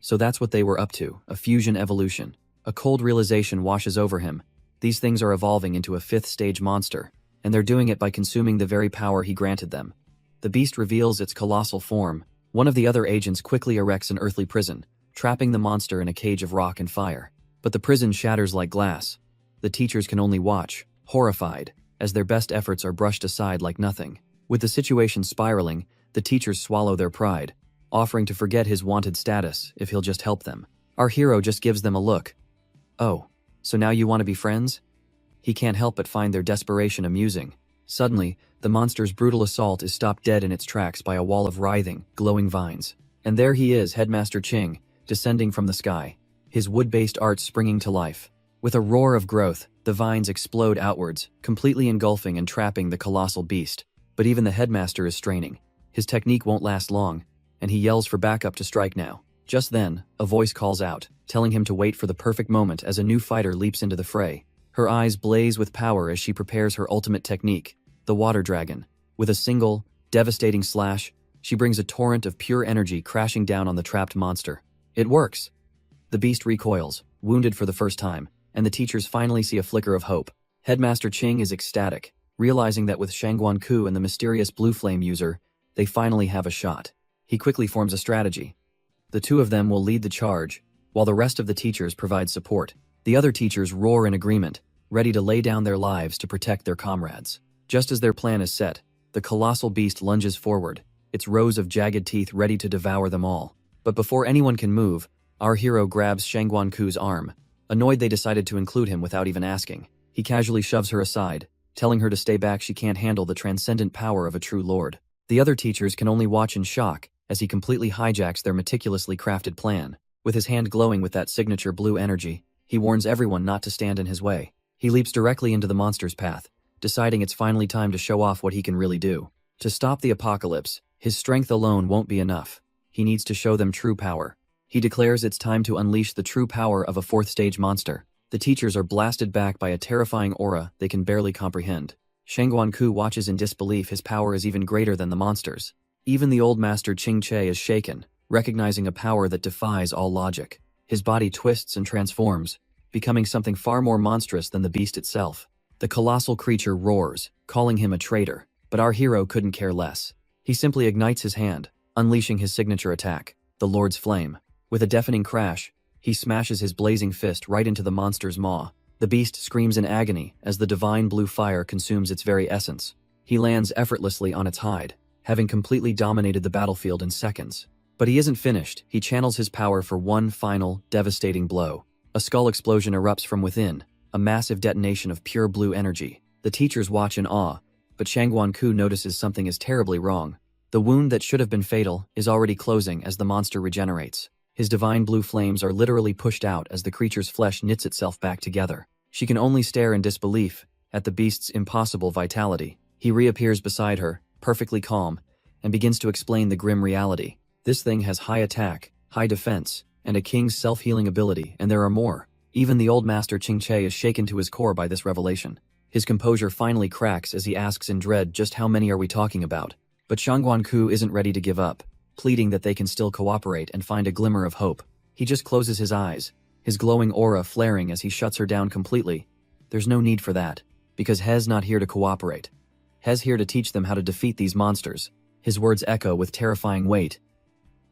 So that's what they were up to, a fusion evolution. A cold realization washes over him. These things are evolving into a 5th-stage monster, and they're doing it by consuming the very power he granted them. The beast reveals its colossal form. One of the other agents quickly erects an earthly prison, trapping the monster in a cage of rock and fire. But the prison shatters like glass. The teachers can only watch, horrified, as their best efforts are brushed aside like nothing. With the situation spiraling, the teachers swallow their pride, offering to forget his wanted status if he'll just help them. Our hero just gives them a look. Oh, so now you want to be friends? He can't help but find their desperation amusing. Suddenly, the monster's brutal assault is stopped dead in its tracks by a wall of writhing, glowing vines. And there he is, Headmaster Ching, descending from the sky, his wood-based art springing to life. With a roar of growth, the vines explode outwards, completely engulfing and trapping the colossal beast. But even the headmaster is straining. His technique won't last long, and he yells for backup to strike now. Just then, a voice calls out, telling him to wait for the perfect moment as a new fighter leaps into the fray. Her eyes blaze with power as she prepares her ultimate technique, the water dragon. With a single, devastating slash, she brings a torrent of pure energy crashing down on the trapped monster. It works. The beast recoils, wounded for the first time, and the teachers finally see a flicker of hope. Headmaster Ching is ecstatic, realizing that with Shangguan Ku and the mysterious blue flame user, they finally have a shot. He quickly forms a strategy. The two of them will lead the charge, while the rest of the teachers provide support. The other teachers roar in agreement, ready to lay down their lives to protect their comrades. Just as their plan is set, the colossal beast lunges forward, its rows of jagged teeth ready to devour them all. But before anyone can move, our hero grabs Shangguan Ku's arm. Annoyed they decided to include him without even asking. He casually shoves her aside, telling her to stay back, she can't handle the transcendent power of a true lord. The other teachers can only watch in shock as he completely hijacks their meticulously crafted plan. With his hand glowing with that signature blue energy, he warns everyone not to stand in his way. He leaps directly into the monster's path, deciding it's finally time to show off what he can really do. To stop the apocalypse, his strength alone won't be enough. He needs to show them true power. He declares it's time to unleash the true power of a 4th-stage monster. The teachers are blasted back by a terrifying aura they can barely comprehend. Shangguan Ku watches in disbelief. His power is even greater than the monsters. Even the old master Ching Che is shaken, recognizing a power that defies all logic. His body twists and transforms, becoming something far more monstrous than the beast itself. The colossal creature roars, calling him a traitor, but our hero couldn't care less. He simply ignites his hand, unleashing his signature attack, the Lord's Flame. With a deafening crash, he smashes his blazing fist right into the monster's maw. The beast screams in agony as the divine blue fire consumes its very essence. He lands effortlessly on its hide, having completely dominated the battlefield in seconds. But he isn't finished. He channels his power for one final, devastating blow. A skull explosion erupts from within, a massive detonation of pure blue energy. The teachers watch in awe, but Shangguan-ku notices something is terribly wrong. The wound that should have been fatal is already closing as the monster regenerates. His divine blue flames are literally pushed out as the creature's flesh knits itself back together. She can only stare in disbelief at the beast's impossible vitality. He reappears beside her, perfectly calm, and begins to explain the grim reality. This thing has high attack, high defense, and a king's self-healing ability, and there are more. Even the old master Qingche is shaken to his core by this revelation. His composure finally cracks as he asks in dread just how many are we talking about. But Shangguan-ku isn't ready to give up, pleading that they can still cooperate and find a glimmer of hope. He just closes his eyes, his glowing aura flaring as he shuts her down completely. There's no need for that, because He's not here to cooperate. He's here to teach them how to defeat these monsters. His words echo with terrifying weight.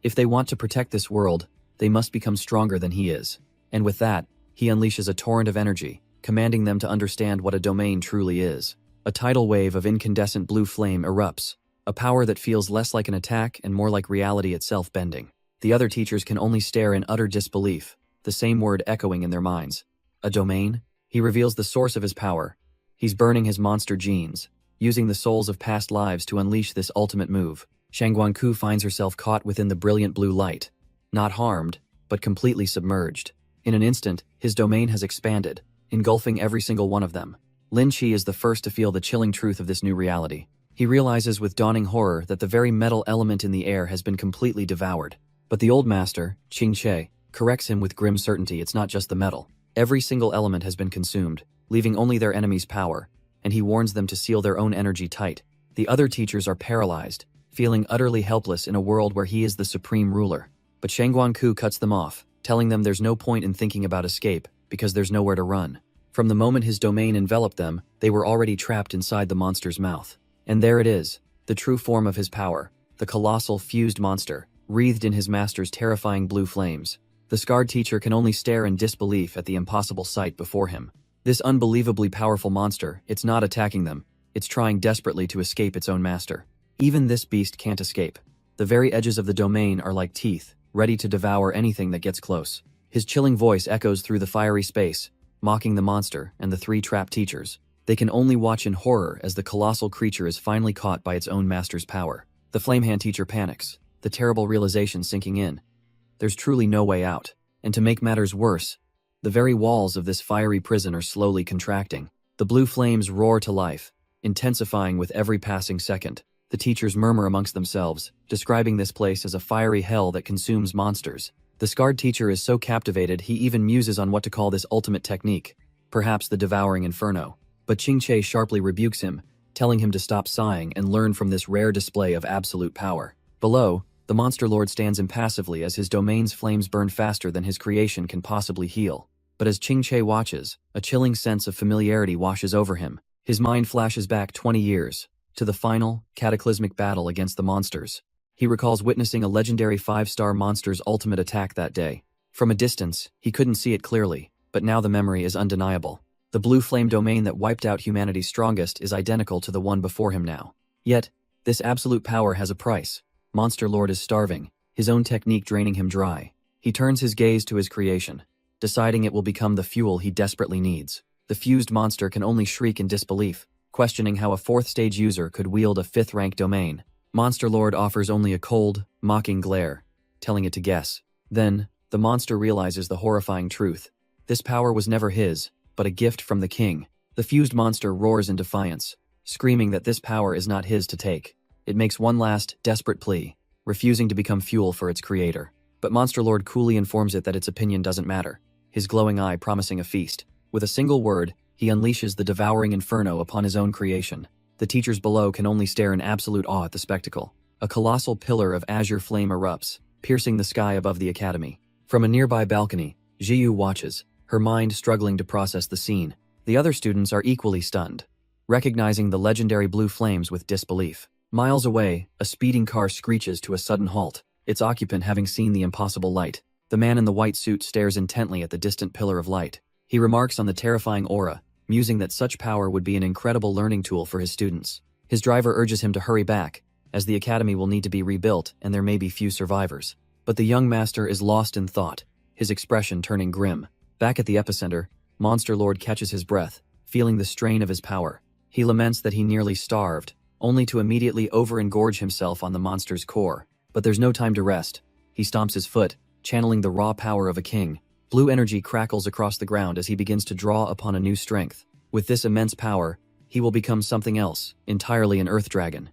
If they want to protect this world, they must become stronger than he is. And with that, he unleashes a torrent of energy, commanding them to understand what a domain truly is. A tidal wave of incandescent blue flame erupts, a power that feels less like an attack and more like reality itself bending. The other teachers can only stare in utter disbelief, the same word echoing in their minds. A domain? He reveals the source of his power. He's burning his monster genes, using the souls of past lives to unleash this ultimate move. Shangguan-ku finds herself caught within the brilliant blue light. Not harmed, but completely submerged. In an instant, his domain has expanded, engulfing every single one of them. Lin Qi is the first to feel the chilling truth of this new reality. He realizes with dawning horror that the very metal element in the air has been completely devoured. But the old master, Qingche, corrects him with grim certainty it's not just the metal. Every single element has been consumed, leaving only their enemy's power, and he warns them to seal their own energy tight. The other teachers are paralyzed, feeling utterly helpless in a world where he is the supreme ruler. But Shangguan-ku cuts them off, telling them there's no point in thinking about escape, because there's nowhere to run. From the moment his domain enveloped them, they were already trapped inside the monster's mouth. And there it is, the true form of his power, the colossal fused monster, wreathed in his master's terrifying blue flames. The scarred teacher can only stare in disbelief at the impossible sight before him. This unbelievably powerful monster, it's not attacking them, it's trying desperately to escape its own master. Even this beast can't escape. The very edges of the domain are like teeth, ready to devour anything that gets close. His chilling voice echoes through the fiery space, mocking the monster and the three trapped teachers. They can only watch in horror as the colossal creature is finally caught by its own master's power. The Flamehand teacher panics, the terrible realization sinking in. There's truly no way out. And to make matters worse, the very walls of this fiery prison are slowly contracting. The blue flames roar to life, intensifying with every passing second. The teachers murmur amongst themselves, describing this place as a fiery hell that consumes monsters. The scarred teacher is so captivated he even muses on what to call this ultimate technique, perhaps the devouring inferno. But Qingche sharply rebukes him, telling him to stop sighing and learn from this rare display of absolute power. Below, the monster lord stands impassively as his domain's flames burn faster than his creation can possibly heal. But as Qingche watches, a chilling sense of familiarity washes over him. His mind flashes back 20 years, to the final, cataclysmic battle against the monsters. He recalls witnessing a legendary 5-star monster's ultimate attack that day. From a distance, he couldn't see it clearly, but now the memory is undeniable. The blue flame domain that wiped out humanity's strongest is identical to the one before him now. Yet, this absolute power has a price. Monster Lord is starving, his own technique draining him dry. He turns his gaze to his creation, deciding it will become the fuel he desperately needs. The fused monster can only shriek in disbelief, questioning how a 4th-stage user could wield a 5th-rank domain. Monster Lord offers only a cold, mocking glare, telling it to guess. Then, the monster realizes the horrifying truth. This power was never his, but a gift from the king. The fused monster roars in defiance, screaming that this power is not his to take. It makes one last, desperate plea, refusing to become fuel for its creator. But Monster Lord coolly informs it that its opinion doesn't matter, his glowing eye promising a feast. With a single word, he unleashes the devouring inferno upon his own creation. The teachers below can only stare in absolute awe at the spectacle. A colossal pillar of azure flame erupts, piercing the sky above the academy. From a nearby balcony, Jiyu watches, her mind struggling to process the scene. The other students are equally stunned, recognizing the legendary blue flames with disbelief. Miles away, a speeding car screeches to a sudden halt, its occupant having seen the impossible light. The man in the white suit stares intently at the distant pillar of light. He remarks on the terrifying aura, musing that such power would be an incredible learning tool for his students. His driver urges him to hurry back, as the academy will need to be rebuilt and there may be few survivors. But the young master is lost in thought, his expression turning grim. Back at the epicenter, Monster Lord catches his breath, feeling the strain of his power. He laments that he nearly starved, only to immediately over-engorge himself on the monster's core. But there's no time to rest. He stomps his foot, channeling the raw power of a king. Blue energy crackles across the ground as he begins to draw upon a new strength. With this immense power, he will become something else, entirely an earth dragon.